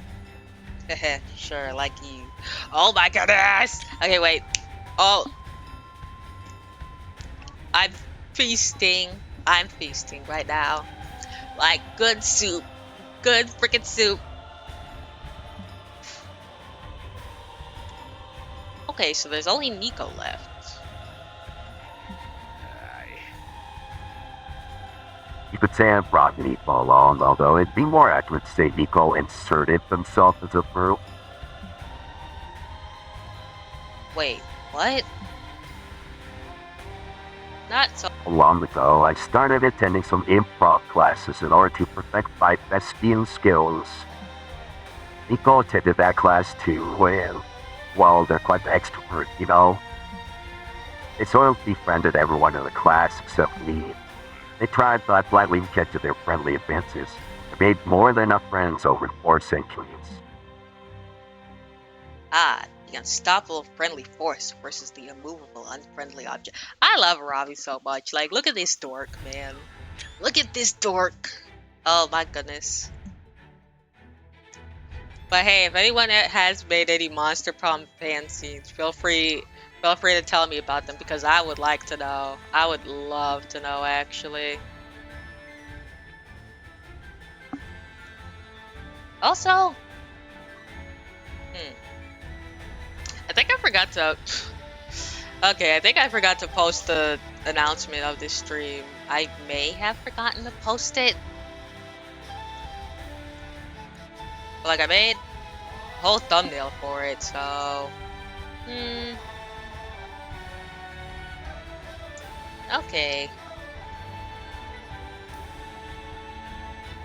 Sure, like you. Oh my goodness! Okay, wait. Oh, I'm feasting. I'm feasting right now. Like good soup. Good freaking soup. Okay, so there's only Nico left. You could say I brought Nico along, although it'd be more accurate to say Nico inserted himself into the group. Wait, what? Not so. Long ago, I started attending some improv classes in order to perfect my thespian skills. Nico attended that class too, and, well, they're quite the extrovert, you know. They sort of befriended everyone in the class except me. They tried but politely catch to their friendly advances. They made more than enough friends over 4 centuries. Ah, the unstoppable friendly force versus the immovable unfriendly object. I love Aaravi so much. Like, look at this dork, man. Look at this dork. Oh my goodness. But hey, if anyone has made any Monster Prom fan scenes, feel free to tell me about them because I would like to know. I would love to know, actually. Also, I think I forgot to. Okay, I think I forgot to post the announcement of this stream. I may have forgotten to post it. But like, I made a whole thumbnail for it, so. Okay.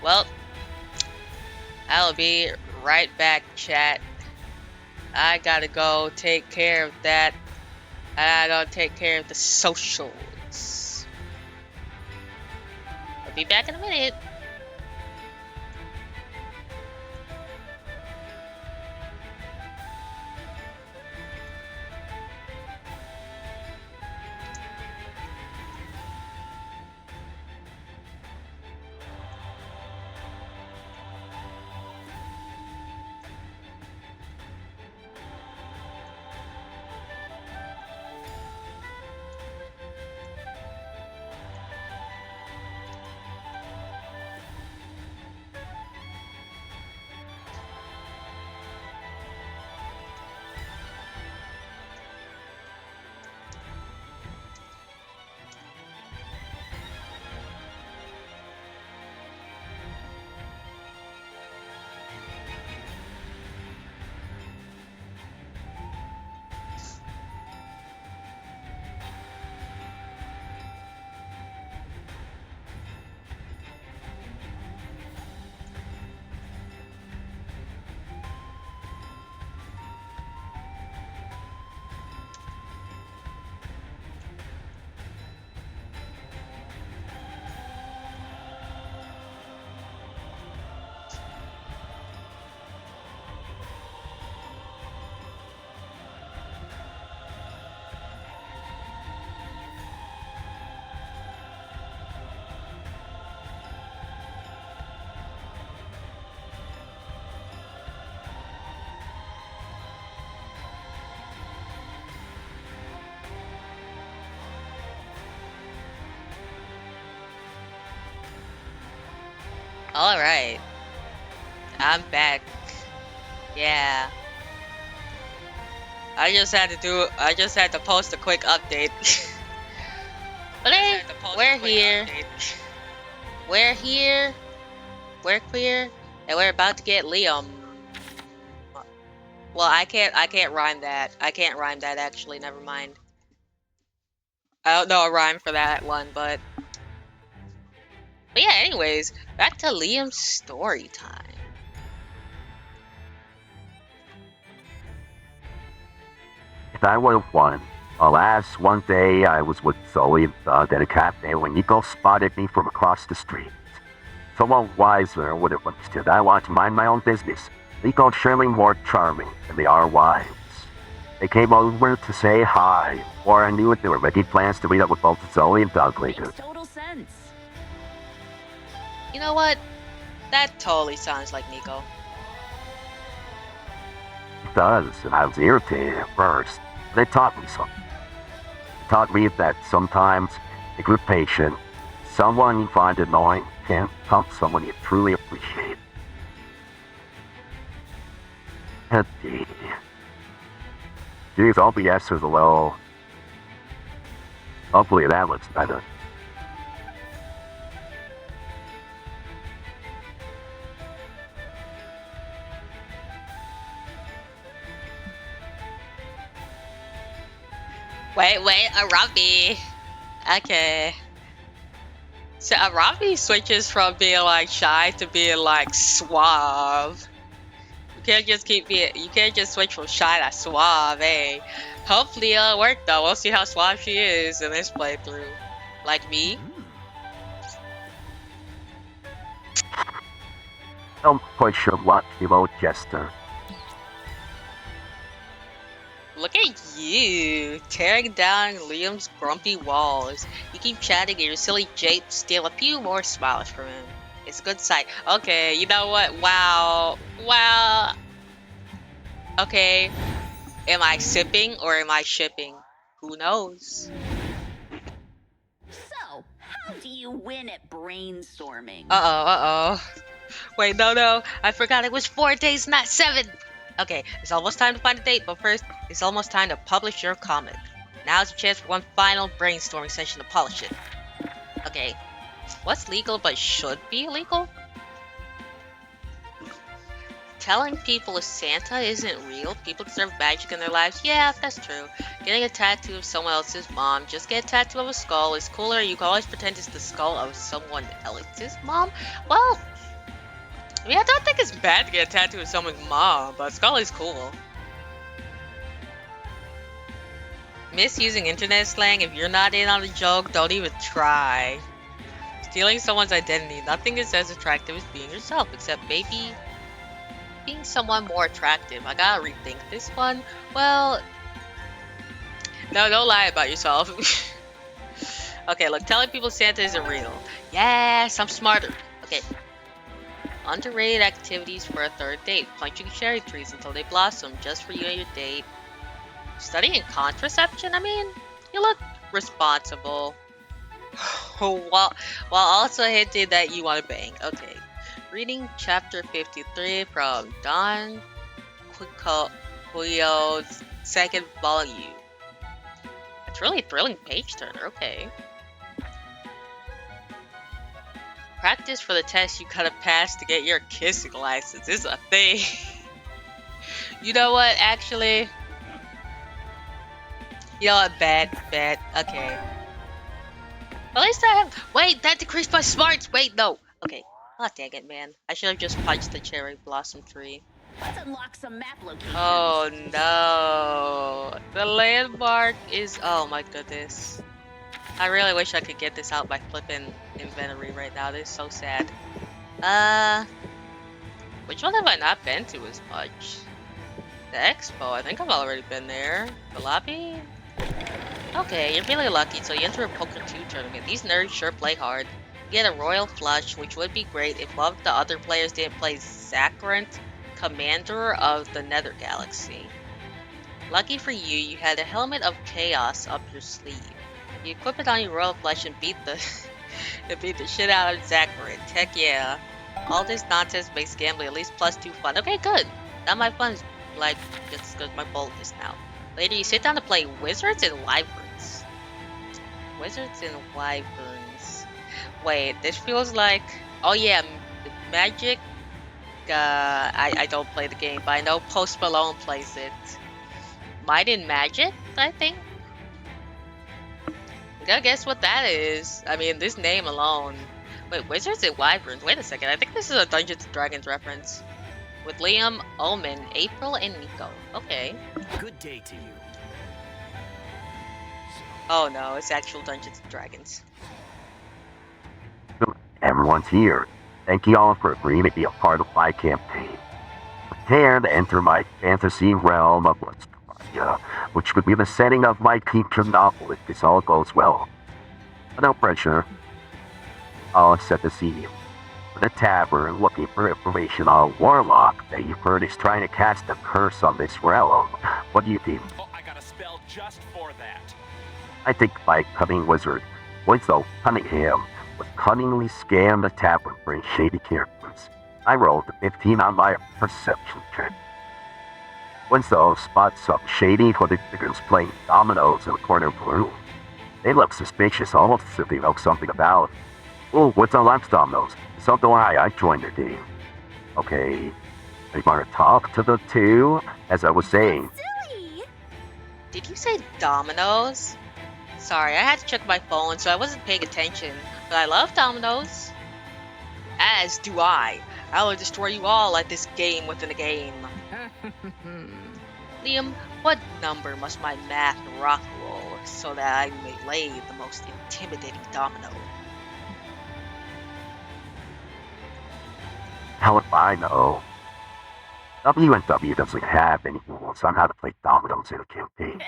Well, I'll be right back, chat. I gotta go take care of that. I gotta take care of the socials. I'll be back in a minute. Alright. I'm back. Yeah. I just had to post a quick update. But hey, we're here. We're here. We're queer. And we're about to get Liam. Well, I can't rhyme that. I can't rhyme that actually, never mind. I don't know a rhyme for that one, but yeah, anyways, back to Liam's story time. If I would have won, alas, one day I was with Zoe and Doug at a cafe when Nico spotted me from across the street. Someone wiser would have understood I want to mind my own business. Nico's surely more charming than they are wives. They came over to say hi. Before I knew it, they were making plans to meet up with both Zoe and Doug later. Makes total sense. You know what? That totally sounds like Nico. It does, and I was irritated at first. But it taught me something. It taught me that sometimes, if you're patient, someone you find annoying can't become someone you truly appreciate. Indeed. Geez, OBS is a little... Hopefully that looks better. Wait, Aaravi. Okay. So Aaravi switches from being like shy to being like suave. You can't just switch from shy to suave, eh? Hopefully it'll work though. We'll see how suave she is in this playthrough. Like me. Don't push your luck, you old jester. Look at you, tearing down Liam's grumpy walls. You keep chatting and your silly japes steal a few more smiles from him. It's a good sight. Okay, you know what? Wow. Okay, am I sipping or am I shipping? Who knows? So, how do you win at brainstorming? Uh-oh. Wait, no. I forgot it was 4 days, not 7. Okay, it's almost time to find a date, but first, it's almost time to publish your comic. Now's your chance for one final brainstorming session to polish it. Okay, what's legal but should be illegal? Telling people Santa isn't real, people deserve magic in their lives. Yeah, that's true. Getting a tattoo of someone else's mom, just get a tattoo of a skull is cooler. You can always pretend it's the skull of someone else's mom. Well, I mean, I don't think it's bad to get a tattoo of someone's mom, but skull is cool. Misusing internet slang, if you're not in on the joke, don't even try. Stealing someone's identity, nothing is as attractive as being yourself, except maybe being someone more attractive. I gotta rethink this one. Well, no, don't lie about yourself. Okay, look, telling people Santa isn't real. Yes, I'm smarter. Okay. Underrated activities for a third date. Planting cherry trees until they blossom, just for you and your date. Studying contraception? I mean, you look responsible. while also hinting that you want to bang. Okay. Reading chapter 53 from Don Quixote's second volume. It's really thrilling page turner. Okay. Practice for the test you gotta pass to get your kissing license. This is a thing. You know what, actually? You know what, bet. Okay. At least I have... Wait, that decreased my smarts! Wait, no. Okay. Oh, dang it, man. I should have just punched the cherry blossom tree. Let's unlock some map locations. Oh, no. The landmark is... Oh, my goodness. I really wish I could get this out by flipping inventory right now. This is so sad. Which one have I not been to as much? The expo, I think I've already been there. The lobby? Okay, you're really lucky, so you enter a Poker 2 tournament. These nerds sure play hard. You get a royal flush, which would be great if one of the other players didn't play Zakrant, commander of the Nether Galaxy. Lucky for you, you had a helmet of chaos up your sleeve. You equip it on your royal flush and beat the shit out of Zakrant. Heck yeah. All this nonsense makes gambling at least +2 fun. Okay, good. Now my fun's like just as good as my boldness now. Later you sit down to play Wizards and Wyverns. Wizards and Wyverns. Wait, this feels like... Oh yeah, Magic. I don't play the game, but I know Post Malone plays it. Might and Magic, I think. I gotta guess what that is. I mean, this name alone. Wait, Wizards and Wyverns. Wait a second. I think this is a Dungeons & Dragons reference. With Liam, Omen, April, and Nico. Okay. Good day to you. Oh no, it's actual Dungeons & Dragons. Everyone's here. Thank you all for agreeing to be a part of my campaign. Prepare to enter my fantasy realm of Bloodstrike. Indonesia, which would be the setting of my future novel if this all goes well. But no pressure. I'll set the scene. The tavern looking for information on a warlock that you've heard is trying to cast a curse on this realm. What do you think? Oh, I got a spell just for that. I think my cunning wizard, Winslow Cunningham, would cunningly scan the tavern for any shady characters. I rolled a 15 on my perception check. Winslow spots some shady hooded figures playing dominoes in the corner of the room. They look suspicious, almost as if they know something about it. Oh, Winslow likes dominoes. So do I joined their team. Okay, I want to talk to the two, as I was saying. Silly. Did you say dominoes? Sorry, I had to check my phone, so I wasn't paying attention. But I love dominoes. As do I. I will destroy you all at this game within a game. Liam, what number must my math rock roll so that I may lay the most intimidating domino? How if I know? W&W doesn't have any rules on how to play dominoes in a campaign.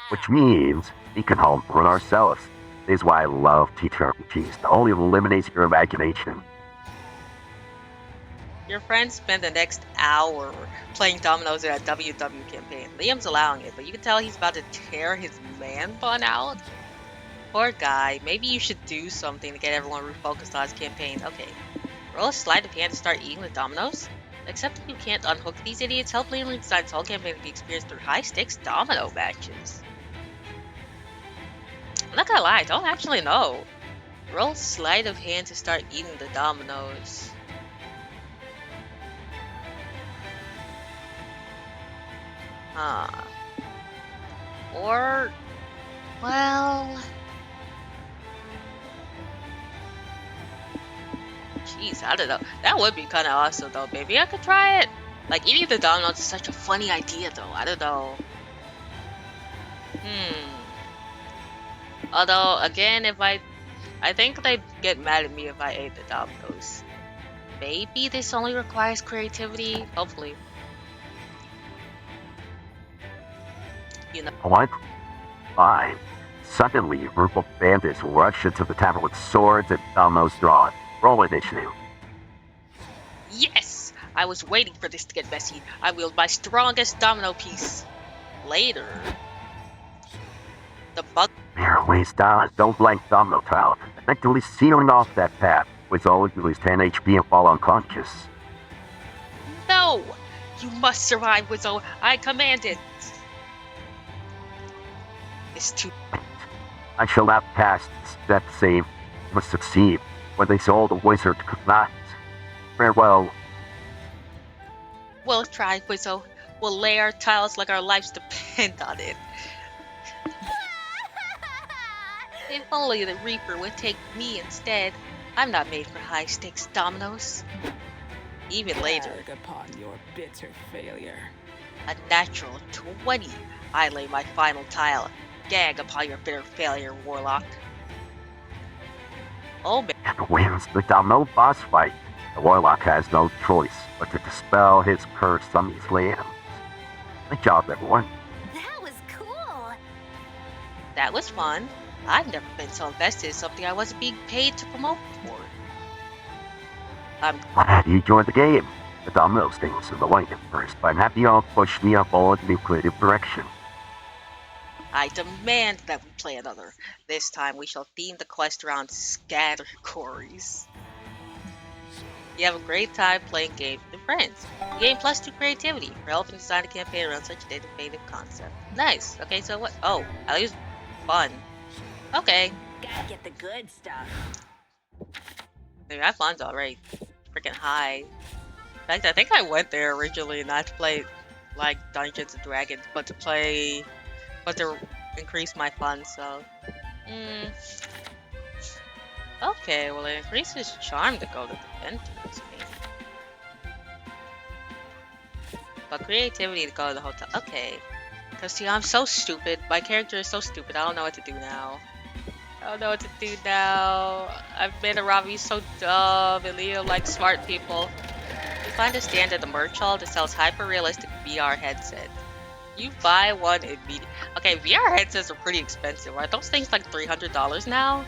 Which means we can homebrew ourselves. This is why I love TTRPGs. It only eliminates your imagination. Your friends spend the next hour playing dominoes in a WW campaign. Liam's allowing it, but you can tell he's about to tear his man bun out. Poor guy. Maybe you should do something to get everyone refocused on his campaign. Okay. Roll a sleight of hand to start eating the dominoes. Except that you can't unhook these idiots, help Liam design his whole campaign to be experienced through high-stakes domino matches. I'm not gonna lie, I don't actually know. Roll sleight of hand to start eating the dominoes. Or, well... Jeez, I don't know. That would be kind of awesome, though. Maybe I could try it. Like, eating the dominoes is such a funny idea, though. I don't know. Although, again, if I think they'd get mad at me if I ate the dominoes. Maybe this only requires creativity. Hopefully. You know. Oh, I'm fine. Suddenly, a group of bandits rush into the tavern with swords and dominoes drawn. Roll initiative. Yes! I was waiting for this to get messy. I wield my strongest domino piece. Later. The bug. Here, ways down. Don't blank domino tile. Effectively sealing off that path. With all you lose 10 HP and fall unconscious. No! You must survive, Wizzo. I command it. It's too. I shall not cast that save. Must succeed. When they saw the wizard could not. Farewell. We'll try, Wizzo. We'll lay our tiles like our lives depend on it. If only the Reaper would take me instead. I'm not made for high-stakes dominoes. Even later. Gag upon your bitter failure. A natural 20. I lay my final tile. Gag upon your bitter failure, Warlock. Oh man. And wins the domino boss fight. The warlock has no choice but to dispel his curse on these lands. Good job, everyone. That was cool. That was fun. I've never been so invested in something I wasn't being paid to promote before. Glad you joined the game. The domino stings in the light at first, but I'm happy y'all pushed me up all in new creative direction. I demand that we play another. This time we shall theme the quest around scatter quarries. You have a great time playing games with friends. Game plus 2 creativity for helping design a campaign around such an innovative concept. Nice. Okay, so what? Oh, at least fun. Okay. Gotta get the good stuff. Maybe my fun's already freaking high. In fact, I think I went there originally not to play like Dungeons and Dragons, but to increase my fun, so. Okay, well it increases charm to go to the Ventures, maybe. But creativity to go to the hotel. Okay. Cause see, I'm so stupid. My character is so stupid, I don't know what to do now. I don't know what to do now. I've made Aaravi so dumb, and Leo likes smart people. We find a stand at the merch hall that sells hyper-realistic VR headset. You buy one immediately. Okay, VR headsets are pretty expensive. Are those things like $300 now?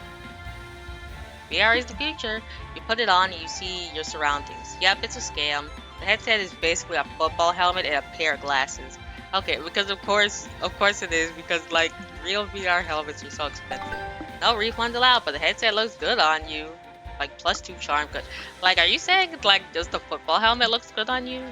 VR is the future. You put it on and you see your surroundings. Yep, it's a scam. The headset is basically a football helmet and a pair of glasses. Okay, because of course it is, because like real VR helmets are so expensive. No refund allowed, but the headset looks good on you. Like +2 charm good. Like, are you saying like just the football helmet looks good on you?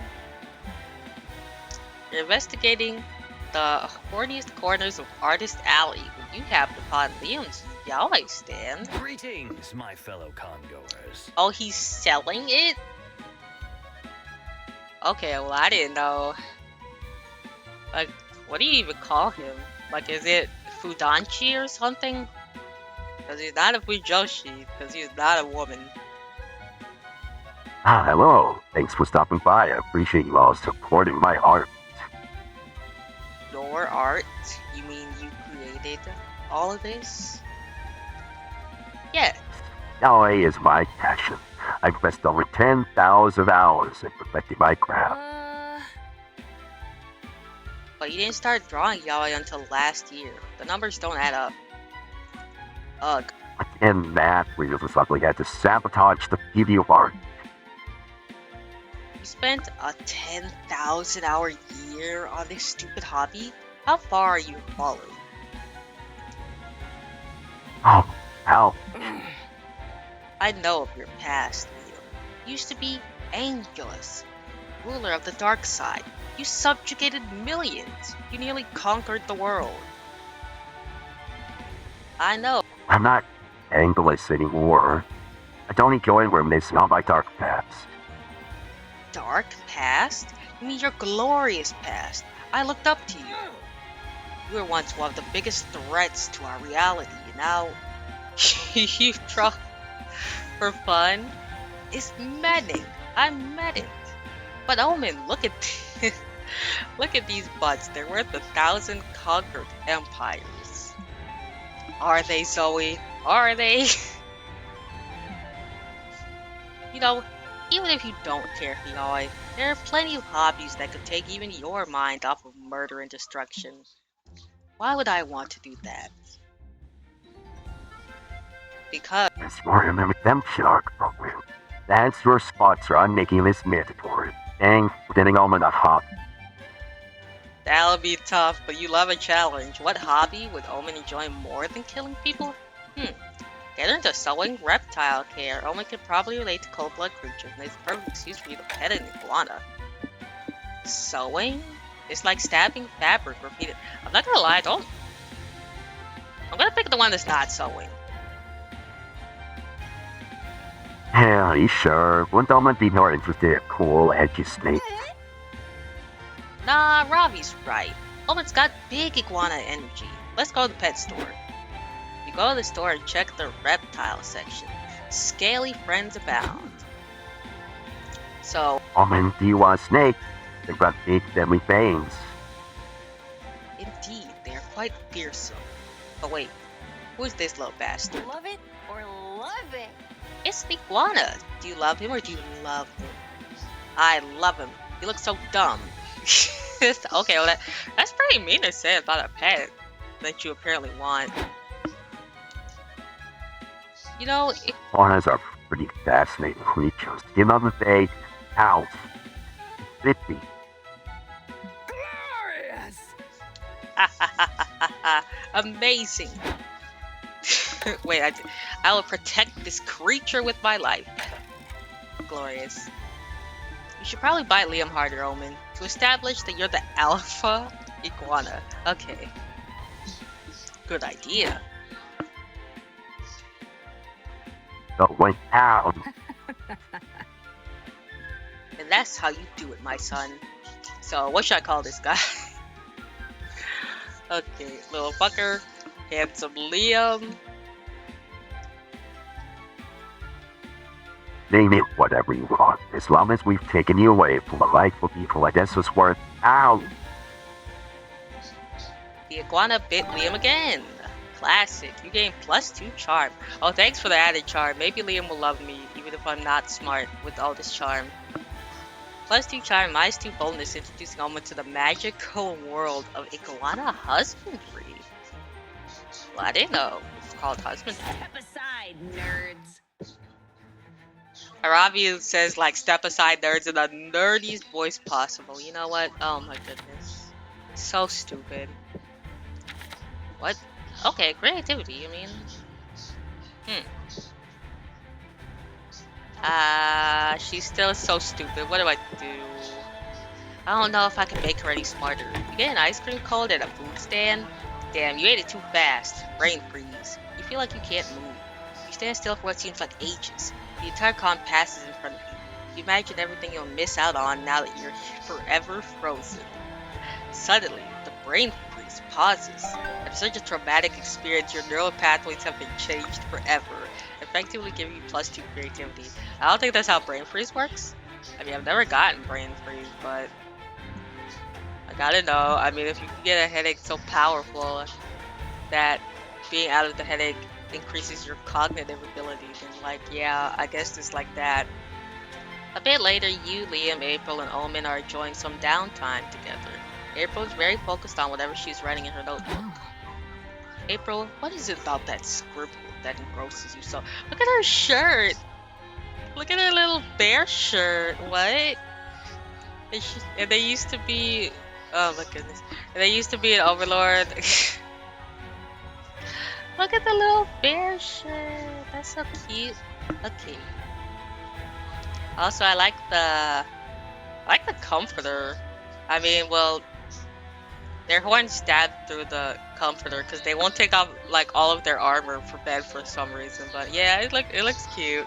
You're investigating the horniest corners of Artist Alley when you happen upon Liam's Yahweh stand. Greetings, my fellow congoers. Oh, he's selling it? Okay, well, I didn't know. Like, what do you even call him? Like, is it Fudanchi or something? Because he's not a Fujoshi, because he's not a woman. Ah, hello. Thanks for stopping by. I appreciate you all supporting my art. Your art? You mean you created all of this? Yeah. Yaoi is my passion. I've invested over 10,000 hours in perfecting my craft. But you didn't start drawing yaoi until last year. The numbers don't add up. Ugh. And that reason suddenly had to sabotage the beauty of art. You spent a 10,000 hour year on this stupid hobby? How far are you following? Oh, how? I know of your past, Leo. You used to be Angelus, ruler of the dark side. You subjugated millions. You nearly conquered the world. I know. I'm not Angelus anymore. I don't enjoy reminiscing on my dark past. Dark past? You mean your glorious past? I looked up to you. You were once one of the biggest threats to our reality, and now you draw for fun? It's maddening. I'm maddened. But Omen, look at look at these butts. They're worth 1,000 conquered empires. Are they, Zoe? Are they? You know, even if you don't care for yaoi, there are plenty of hobbies that could take even your mind off of murder and destruction. Why would I want to do that? Because It's for a redemption arc program. That's your sponsor on making this mandatory. Dang, getting on enough hobby. that'll be tough, but you love a challenge. What hobby would Omen enjoy more than killing people? Get into sewing reptile care. Omen could probably relate to cold-blood creatures, and it's a perfect excuse for you to pet an iguana. Sewing? It's like stabbing fabric repeated. I'm not gonna lie, I'm gonna pick the one that's not sewing. Yeah, you sure? Wouldn't Omen be more interested in cool, edgy snakes? Nah, Ravi's right. Omen's got big iguana energy. Let's go to the pet store. You go to the store and check the reptile section. Scaly friends abound. So, Omen, do you want a snake? They've got big, deadly fangs. indeed, they are quite fearsome. But wait, who's this little bastard? Love it or love it. It's the iguana. Do you love him or do you love him? I love him. He looks so dumb. Okay, well that's pretty mean to say about a pet that you apparently want. You know, Iguanas are pretty fascinating creatures. You know that they house 50. Glorious! amazing. Wait, I will protect this creature with my life. Glorious. You should probably buy Liam harder, Omen, to establish that you're the alpha iguana. Okay. Good idea. Going down. And that's how you do it, my son. So, what should I call this guy? Okay, little fucker, handsome Liam. Name it whatever you want, as long as we've taken you away from a life of evil like this is worth out. The iguana bit Liam again. Classic. You gain +2 charm. Oh, thanks for the added charm. Maybe Liam will love me, even if I'm not smart with all this charm. +2 charm, -2 bonus, introducing Alma to the magical world of iguana husbandry. Well, I didn't know it's called husbandry. Step aside, nerds. Aaravi says, like, step aside, nerds, in the nerdiest voice possible. You know what? Oh my goodness. So stupid. What? Okay, creativity, I mean. She's still so stupid. What do I do? I don't know if I can make her any smarter. You get an ice cream cone at a food stand? Damn, you ate it too fast. Brain freeze. You feel like you can't move. You stand still for what seems like ages. The entire con passes in front of you. You imagine everything you'll miss out on now that you're forever frozen. Suddenly, the brain freeze pauses. After such a traumatic experience, your neural pathways have been changed forever, effectively giving you +2 creativity. I don't think that's how brain freeze works. I mean, I've never gotten brain freeze, but I gotta know. I mean, if you can get a headache so powerful that being out of the headache increases your cognitive ability, then, like, yeah, I guess it's like that. A bit later, you, Liam, April, and Omen are enjoying some downtime together. April is very focused on whatever she's writing in her notebook. April, what is it about that scribble that engrosses you so? Look at her shirt! Look at her little bear shirt. What? And they used to be... Oh my goodness. And they used to be an overlord. Look at the little bear shirt. That's so cute. Okay. Also, I like the comforter. I mean, well, their horns stab through the comforter because they won't take off like all of their armor for bed for some reason. But yeah, it looks cute.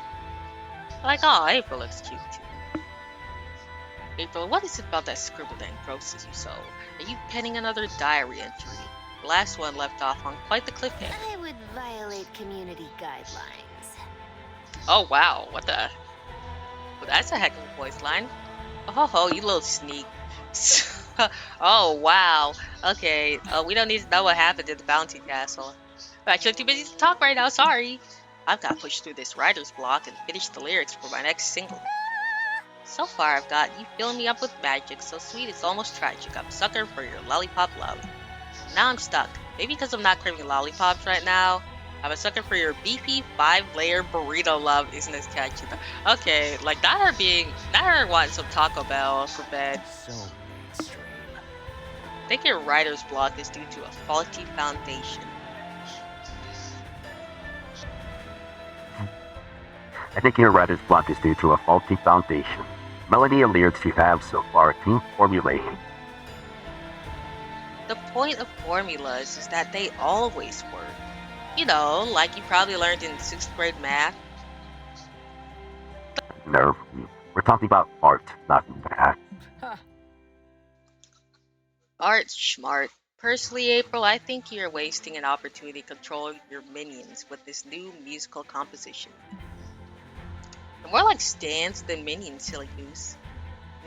Like, oh, April looks cute too. April, what is it about that scribble that engrosses you so? Are you penning another diary entry? The last one left off on quite the cliffhanger. I would violate community guidelines. Oh wow, what the? Well, that's a heck of a voice line. Oh ho, you little sneak. Oh wow. Okay, we don't need to know what happened in the bounty castle. I'm actually too busy to talk right now, sorry. I've got to push through this writer's block and finish the lyrics for my next single. So far I've got you filling me up with magic so sweet it's almost tragic. I'm a sucker for your lollipop love. Now I'm stuck. Maybe because I'm not craving lollipops right now. I'm a sucker for your beefy 5-layer burrito love. Isn't this catchy though? Okay, like not her wanting some Taco Bell for bed. So mainstream. I think your writer's block is due to a faulty foundation. I think your writer's block is due to a faulty foundation. Melody and lyrics you have so far seem formulating. The point of formulas is that they always work. You know, like you probably learned in 6th grade math. Nerve. We're talking about art, not math. Art's smart. Personally, April, I think you're wasting an opportunity to control your minions with this new musical composition. They're more like stands than minions, silly goose.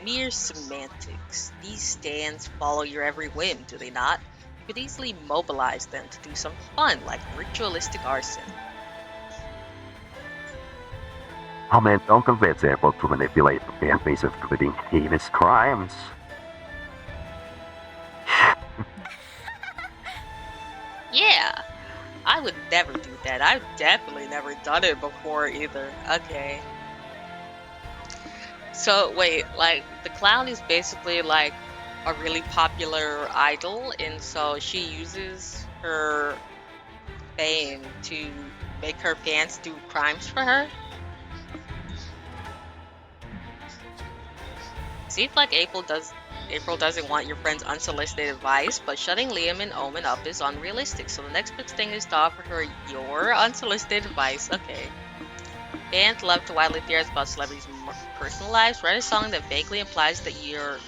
Mere semantics. These stands follow your every whim, do they not? You could easily mobilize them to do something fun, like ritualistic arson. Oh man, don't convince April to manipulate the fan base of committing heinous crimes. Yeah, I would never do that. I've definitely never done it before either. Okay. So wait, like the clown is basically like a really popular idol, and so she uses her fame to make her fans do crimes for her. Seems like April doesn't want your friend's unsolicited advice, but shutting Liam and Omen up is unrealistic. So the next best thing is to offer her your unsolicited advice. Okay. Fans love to widely theorize about celebrities' personal lives. Write a song that vaguely implies that you've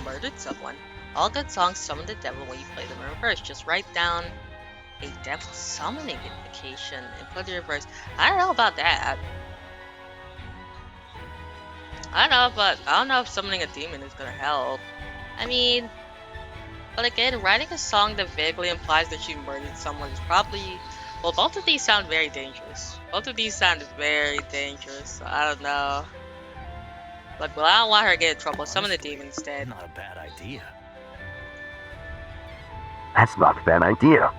murdered someone. All good songs summon the devil when you play them in reverse. Just write down a devil summoning invocation and put it in reverse. I don't know about that. I don't know if summoning a demon is gonna help. I mean, but again, writing a song that vaguely implies that you murdered someone is probably... Well, both of these sound very dangerous. Both of these sound very dangerous. So I don't know. Look, well, I don't want her to get in trouble. Summon the Honestly, demon instead. Not a bad idea. That's not a bad idea.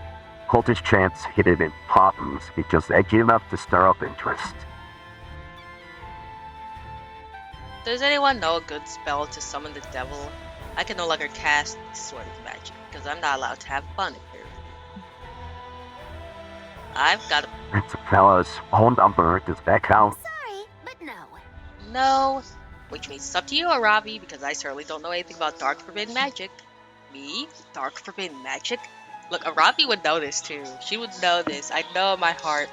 Cultish chants hidden in poems is just edgy enough to stir up interest. Does anyone know a good spell to summon the devil? I can no longer cast Sword of Magic, because I'm not allowed to have fun here. I've got a... It's a fella's whole number. Does that count? Sorry, but no. No. Which means it's up to you, Aaravi, because I certainly don't know anything about Dark Forbidden Magic. Me? Dark Forbidden Magic? Look, Aaravi would know this too. She would know this. I know in my heart.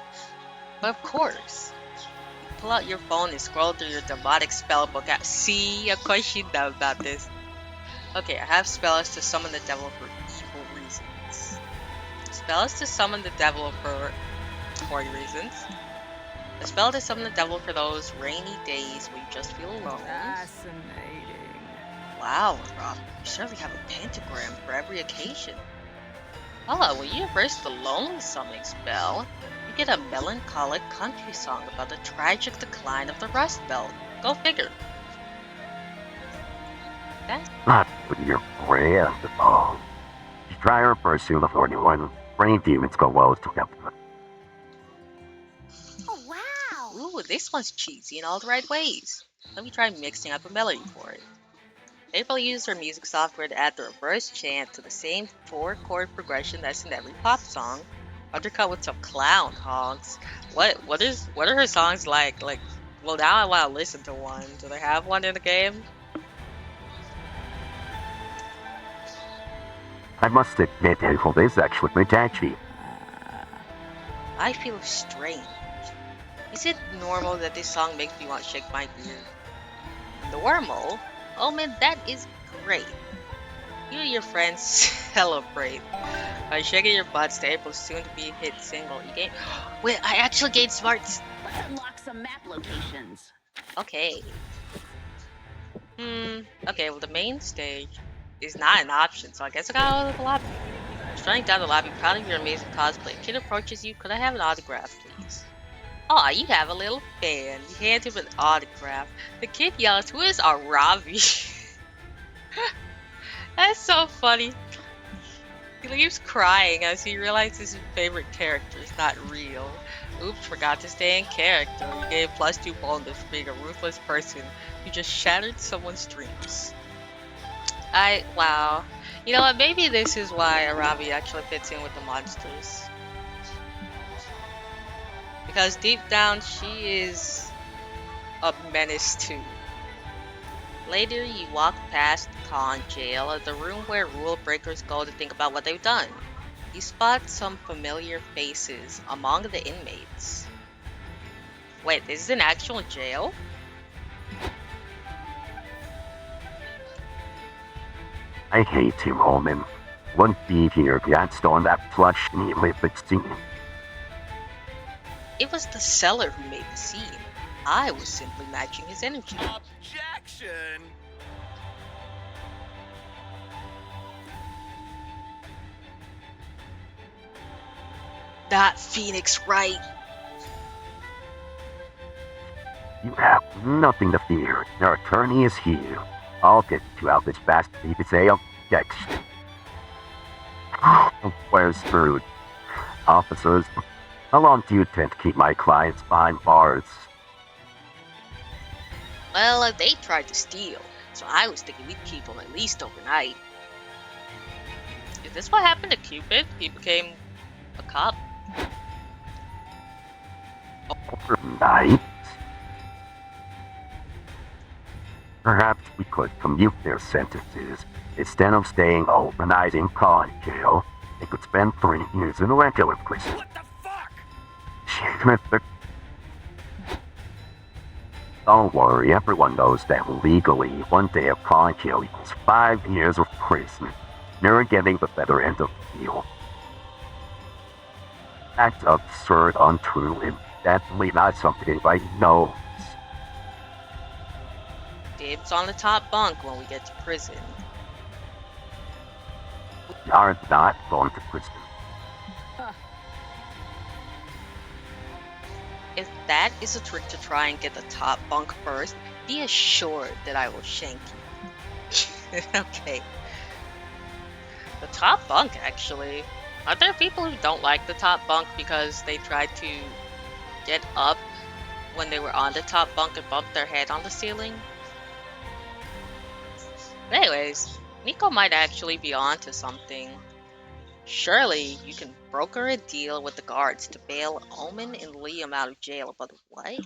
But of course. You pull out your phone and scroll through your demonic spellbook app. See? Of course she knows about this. Okay, I have spells to summon the devil for evil reasons. Spells to summon the devil for 40 reasons. A spell to summon the devil for those rainy days when you just feel alone. Fascinating. Wow, Rob, you certainly have a pentagram for every occasion. Oh, when you reverse the lonely summoning spell, you get a melancholic country song about the tragic decline of the Rust Belt. Go figure. That's Not with your brand at all. You try her pursue the 41. Brain demons go well together. Oh, wow. ooh, this one's cheesy in all the right ways. Let me try mixing up a melody for it. April used her music software to add the reverse chant to the same 4-chord progression that's in every pop song, undercut with some clown honks. What are her songs like? Like, well, now I want to listen to one. Do they have one in the game? I must admit, April, this is actually pretty catchy. I feel strange. Is it normal that this song makes me want to shake my beard? Normal? Oh man, that is great. You and your friends celebrate by shaking your butts to April's soon-to-be hit single. You gain... Wait, I actually gained smarts! Let's unlock some map locations. Okay. Okay, well the main stage is not an option, so I guess I gotta go to the lobby. Strutting down the lobby, proud of your amazing cosplay. A kid approaches you. Could I have an autograph, please? Aw, you have a little fan. You hand him an autograph. The kid yells, "Who is Aaravi?" That's so funny. He leaves crying as he realizes his favorite character is not real. Oops, forgot to stay in character. You gave +2 bonus for being a ruthless person. You just shattered someone's dreams. Wow. You know what, maybe this is why Aaravi actually fits in with the monsters. Because deep down, she is a menace too. Later, you walk past the con jail, the room where rule breakers go to think about what they've done. You spot some familiar faces among the inmates. Wait, this is an actual jail? I hate him, Holman. Wouldn't be here if you hadn't stolen that plush neatly fixed scene. It was the seller who made the scene. I was simply matching his energy. Objection! That Phoenix right. You have nothing to fear. Your attorney is here. I'll get you out this bastard if you say objection. Where's Scrooge? Officers, how long do you intend to keep my clients behind bars? Well, they tried to steal, so I was thinking we'd keep them at least overnight. Is this what happened to Cupid? He became a cop. Overnight? Perhaps we could commute their sentences. Instead of staying overnight in con jail, they could spend 3 years in a regular prison. What the fuck? Don't worry, everyone knows that legally, 1 day of con jail equals 5 years of prison. You're getting the better end of the deal. That's absurd, untrue, and definitely not something anybody knows. Dibs on the top bunk when we get to prison. We are not going to prison. If that is a trick to try and get the top bunk first, Be assured that I will shank you. Okay. The top bunk, actually. Are there people who don't like the top bunk because they tried to get up when they were on the top bunk and bumped their head on the ceiling? But anyways, Nico might actually be onto something. Surely you can broker a deal with the guards to bail Omen and Liam out of jail, but what?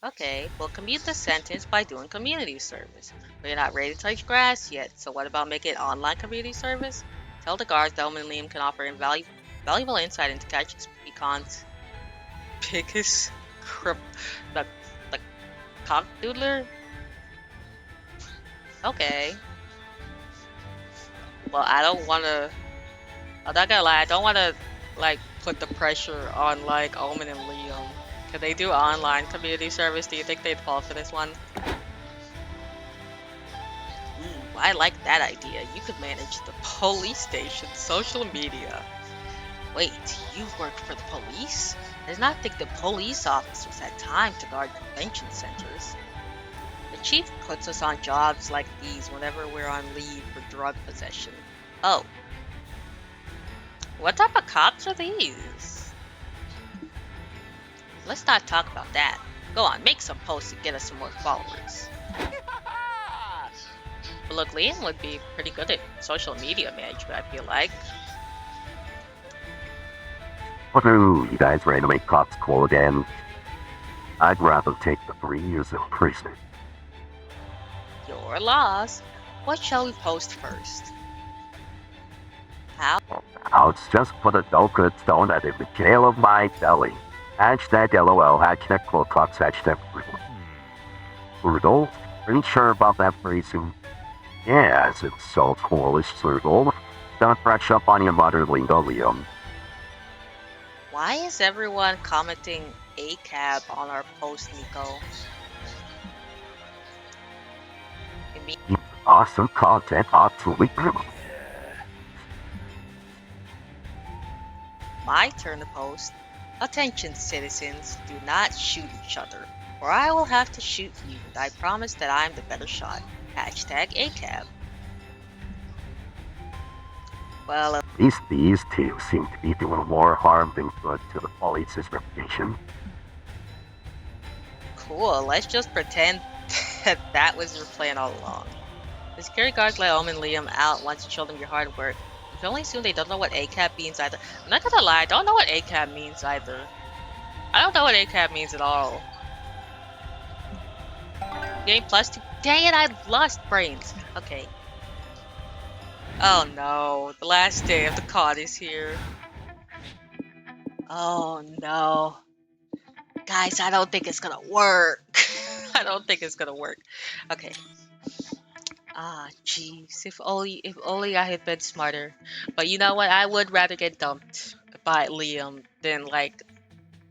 Okay, we'll commute the sentence by doing community service. But you're not ready to touch grass yet, so what about making it online community service? Tell the guards that Omen and Liam can offer valuable insight into Catch's Pecan's biggest the, the cockdoodler? Okay. Well, I'm not gonna lie, I don't wanna, like, put the pressure on, like, Omen and Liam. Could they do online community service? Do you think they'd fall for this one? Ooh, I like that idea. You could manage the police station, social media. Wait, you work for the police? I did not think the police officers had time to guard convention centers. The chief puts us on jobs like these whenever we're on leave for drug possession. Oh. What type of cops are these? Let's not talk about that. Go on, make some posts to get us some more followers. But look, Liam would be pretty good at social media management, I feel like. Woohoo, you guys ready to make cops cool again? I'd rather take the 3 years in prison. Your loss. What shall we post first? How? I'll just put a good stone at the jail of my belly. Hashtag LOL, hashtag cool cops, hashtag brutal. Brutal? Pretty sure about that phrasing? Yes, it's so coolish, brutal. Don't brush up on your mother lingo, Liam. Why is everyone commenting ACAB on our post, Nico? Awesome content, absolutely brutal. My turn to post. Attention, citizens, do not shoot each other, or I will have to shoot you. I promise that I'm the better shot. Hashtag ACAB. Well, At least these two seem to be doing more harm than good to the police's reputation. cool. Let's just pretend that was your plan all along. The security guards let Omen and Liam out once you show them your hard work. You can only assume they don't know what ACAB means either. I'm not gonna lie, I don't know what ACAB means either. I don't know what ACAB means at all. Game +2. Dang it, I lost brains. Okay. Oh no, the last day of the COD is here. Oh no. Guys, I don't think it's gonna work. I don't think it's gonna work. Okay. Ah, jeez. If only I had been smarter. But you know what? I would rather get dumped by Liam than, like,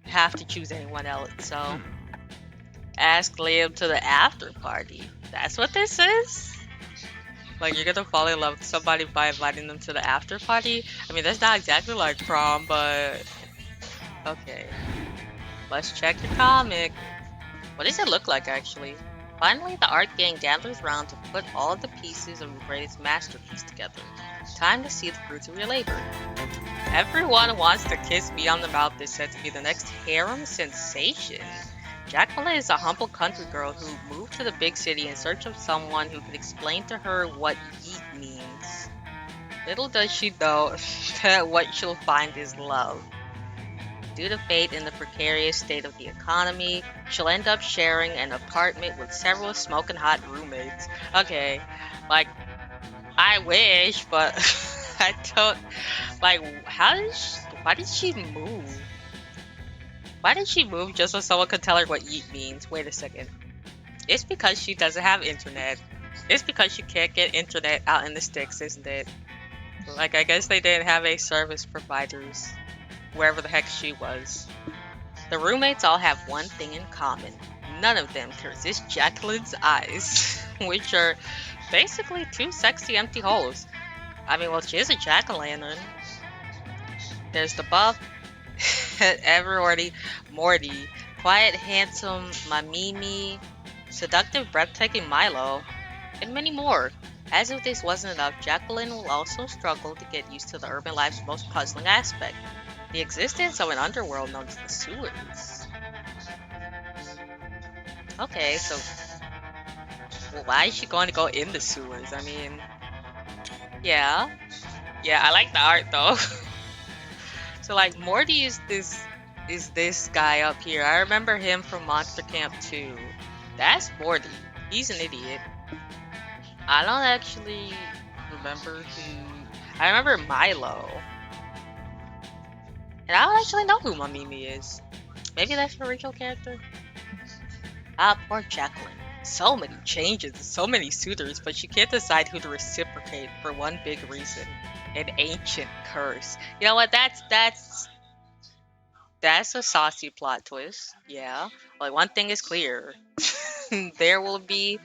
have to choose anyone else. So, ask Liam to the after party. That's what this is? Like, you're gonna fall in love with somebody by inviting them to the after party? I mean, that's not exactly like prom, but... Okay. Let's check your comic. What does it look like, actually? Finally, the art gang gathers around to put all of the pieces of your greatest masterpiece together. Time to see the fruits of your labor. Everyone wants to kiss me on the mouth is said to be the next harem sensation. Jacqueline is a humble country girl who moved to the big city in search of someone who could explain to her what yeet means. Little does she know that what she'll find is love. Due to fate and the precarious state of the economy, she'll end up sharing an apartment with several smoking hot roommates. Okay, like, I wish, but I don't, like, why did she move? Why did she move just so someone could tell her what yeet means? Wait a second. It's because she doesn't have internet. It's because she can't get internet out in the sticks, isn't it? Like, I guess they didn't have a service providers wherever the heck she was. The roommates all have one thing in common. None of them can resist Jacqueline's eyes, which are basically two sexy empty holes. I mean, well, she is a jack-o'-lantern. There's the buff, Everordy, Morty, quiet, handsome, Mamimi, seductive, breathtaking Milo, and many more. As if this wasn't enough, Jacqueline will also struggle to get used to the urban life's most puzzling aspect, the existence of an underworld known as the sewers. Okay, so well, why is she going to go in the sewers? I mean, yeah, yeah, I like the art though. So like Morty is this guy up here. I remember him from Monster Camp 2. That's Morty. He's an idiot. I don't actually remember who. I remember Milo, and I don't actually know who Mamimi is. Maybe that's the original character. Ah, poor Jacqueline. So many changes, so many suitors, but she can't decide who to reciprocate for one big reason: an ancient curse. You know what? That's a saucy plot twist. Yeah. Like one thing is clear. There will be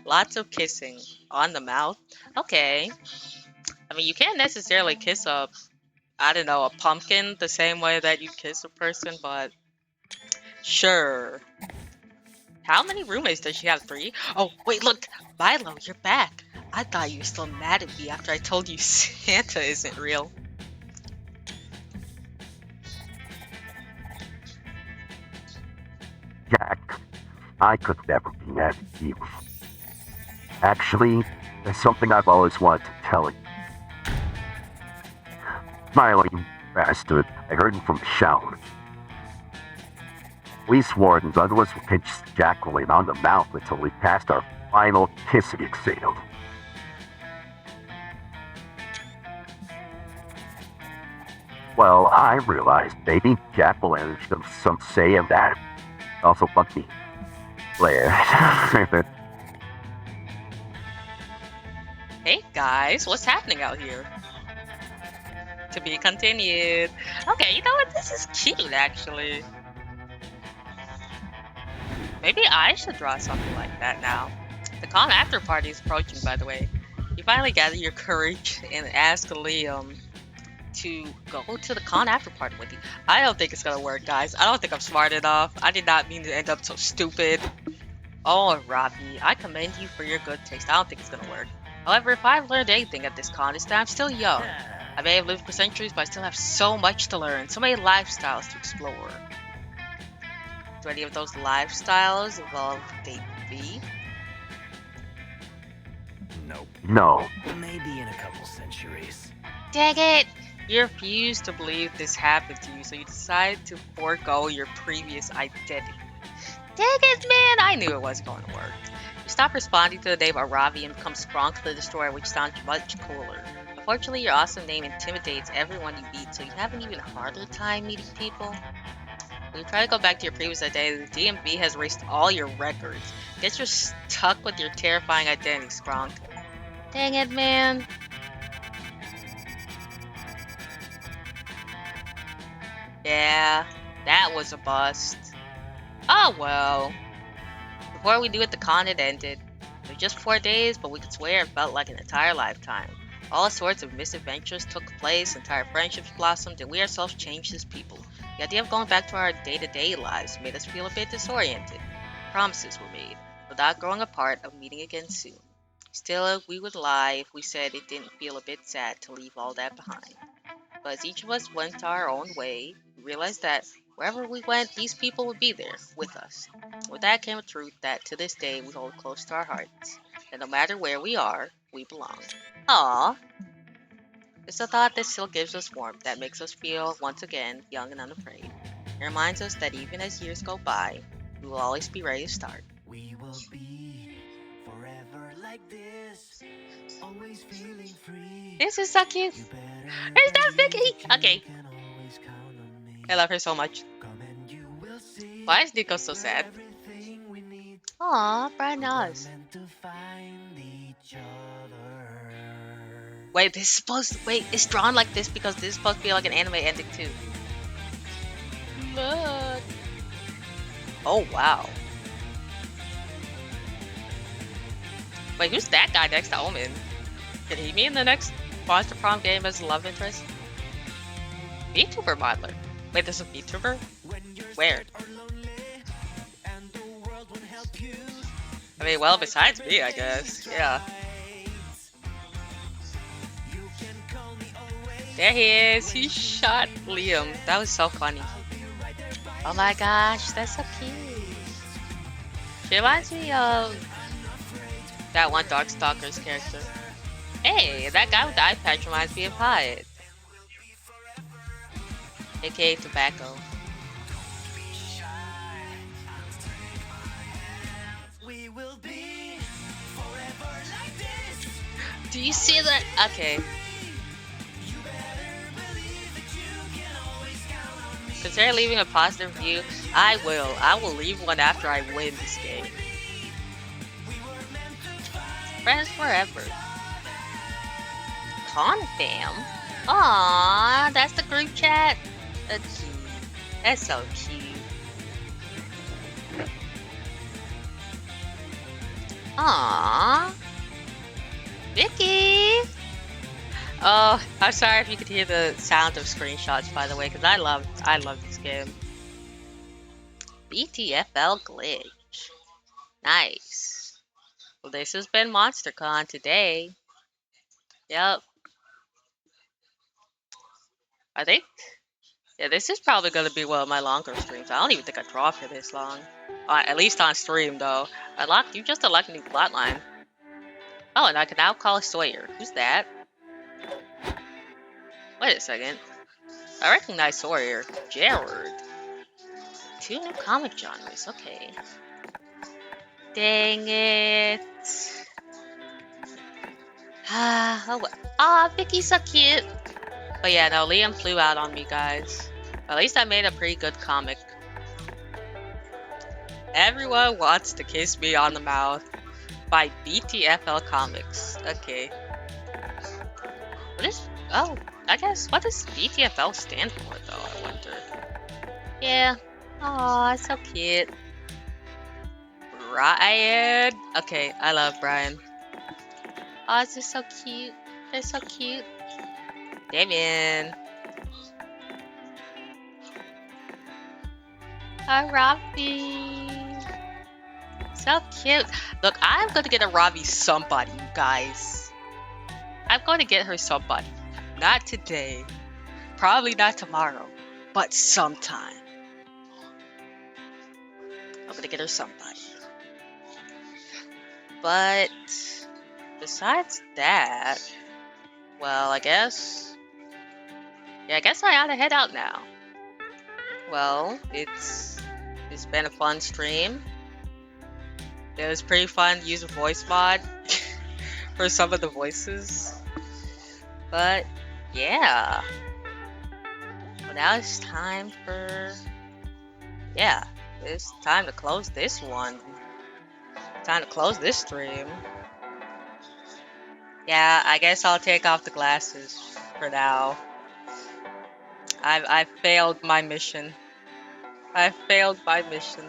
lots of kissing on the mouth. Okay. I mean, you can't necessarily kiss a, I don't know, a pumpkin the same way that you kiss a person, but sure. How many roommates does she have? 3? Oh, wait, look. Milo, you're back. I thought you were still mad at me after I told you Santa isn't real. Jack, I could never be mad at you. Actually, there's something I've always wanted to tell you. Milo, you bastard, I heard him from the shower. We swore none of us would pinch Jacqueline on the mouth until we passed our final kissing exam. Well, I realized maybe Jacqueline should have some say in that. Also, fuck me. Blair. Hey guys, what's happening out here? To be continued. Okay, you know what? This is cute actually. Maybe I should draw something like that now. The con after party is approaching, by the way. You finally gather your courage and ask Liam to go to the con after party with you. I don't think it's gonna work, guys. I don't think I'm smart enough. I did not mean to end up so stupid. Oh, Robbie, I commend you for your good taste. I don't think it's gonna work. However, if I've learned anything at this con, it's that I'm still young. I may have lived for centuries, but I still have so much to learn, so many lifestyles to explore. Do any of those lifestyles involve dating beef? Nope. No. Maybe in a couple centuries. Dang it! You refuse to believe this happened to you, so you decide to forego your previous identity. Dang it, man! I knew it wasn't going to work. You stop responding to the name Aaravi and become Skronk the Destroyer, which sounds much cooler. Unfortunately, your awesome name intimidates everyone you meet, so you have an even harder time meeting people. When you try to go back to your previous identity, the DMV has erased all your records. Guess you're stuck with your terrifying identity, Skronk. Dang it, man. Yeah, that was a bust. Oh well. Before we knew it, the con had ended. It was just 4 days, but we could swear it felt like an entire lifetime. All sorts of misadventures took place, entire friendships blossomed, and we ourselves changed as people. The idea of going back to our day-to-day lives made us feel a bit disoriented. Promises were made, without growing apart, of meeting again soon. Still, we would lie if we said it didn't feel a bit sad to leave all that behind. But as each of us went our own way, we realized that wherever we went, these people would be there, with us. With that came a truth that to this day we hold close to our hearts. And no matter where we are, we belong. Aww. It's a thought that still gives us warmth, that makes us feel, once again, young and unafraid. It reminds us that even as years go by, we will always be ready to start. We will be forever like this, always feeling free. This is so cute. You better Is that believe Vicky? that you Okay. can always count on me. I love her so much. Come and you will see Why is Nico so sad? everything we need. Aw, Brian We're Oz. meant to find each other. Wait, wait, it's drawn like this because this is supposed to be like an anime ending too. Look. Oh wow. Wait, who's that guy next to Omen? Could he be in the next Monster Prom game as a love interest? VTuber modeler. Wait, there's a VTuber? When you're Where? scared or lonely, and the world won't help you, I mean, well, besides me, I guess. Yeah. There he is. He shot Liam. That was so funny. Oh my gosh, that's so cute. She reminds me of that one Darkstalkers character. Hey, that guy with the eye patch reminds me of Hyde, aka Tobacco. Do you see that? Okay. Consider leaving a positive review. I will. I will leave one after I win this game. Friends forever. Confam? Aww, that's the group chat? That's cute. That's so cute. Aww. Vicky! Oh, I'm sorry if you could hear the sound of screenshots, by the way, because I love this game. BTFL glitch. Nice. Well, this has been MonsterCon today. Yep. I think, yeah, this is probably going to be one of my longer streams. I don't even think I draw for this long. At least on stream, though. You just unlocked a new plotline. Oh, and I can now call Sawyer. Who's that? Wait a second. I recognize Sawyer. Jared. 2 new comic genres. Okay. Dang it. Oh, well. Vicky's so cute. But yeah, no, Liam flew out on me, guys. At least I made a pretty good comic. Everyone wants to kiss me on the mouth by BTFL Comics. Okay. What is... Oh, I guess, what does BTFL stand for, though, I wonder? Yeah. Aw, so cute. Brian. Okay, I love Brian. Aw, this is so cute. They're so cute. Damien. Aaravi. So cute. Look, I'm going to get Aaravi somebody, you guys. I'm going to get her somebody. Not today. Probably not tomorrow. But sometime. I'm going to get her somebody. But besides that, well, I guess... Yeah, I guess I ought to head out now. Well, it's been a fun stream. It was pretty fun to use a voice mod for some of the voices. But yeah. Well, now it's time for... Yeah, it's time to close this one. Time to close this stream. Yeah, I guess I'll take off the glasses for now. I've failed my mission. I failed my mission.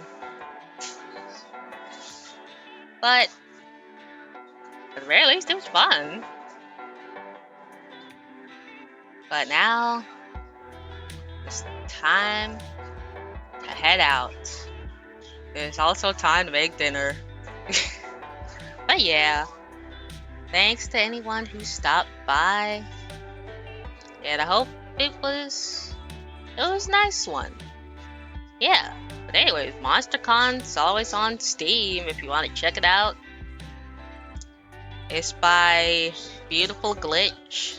But at the very least, it was fun. But now it's time to head out. It's also time to make dinner. But yeah, thanks to anyone who stopped by. And I hope it was a nice one. Yeah. But anyways, MonsterCon's always on Steam if you want to check it out. It's by Beautiful Glitch.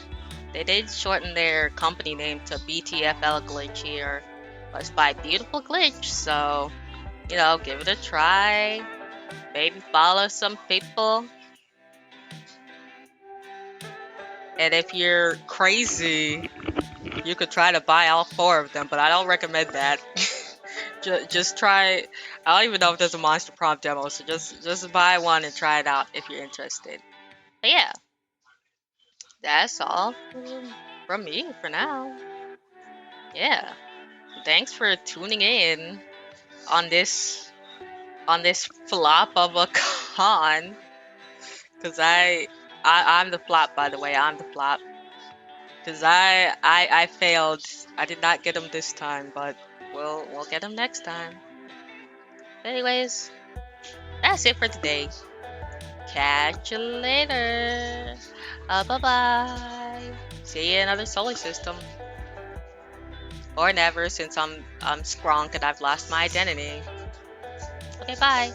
They did shorten their company name to BTFL Glitch here. But it's by Beautiful Glitch, so, you know, give it a try. Maybe follow some people. And if you're crazy, you could try to buy all 4 of them, but I don't recommend that. just try. I don't even know if there's a Monster Prom demo, so just buy one and try it out if you're interested. But yeah, that's all from me for now. Yeah, thanks for tuning in on this flop of a con. Cause I'm the flop, by the way. I'm the flop. Cause I failed. I did not get them this time, but we'll get them next time. Anyways, that's it for today. Catch you later. Bye-bye. See you in another solar system. Or never, since I'm Skronk and I've lost my identity. Okay, bye.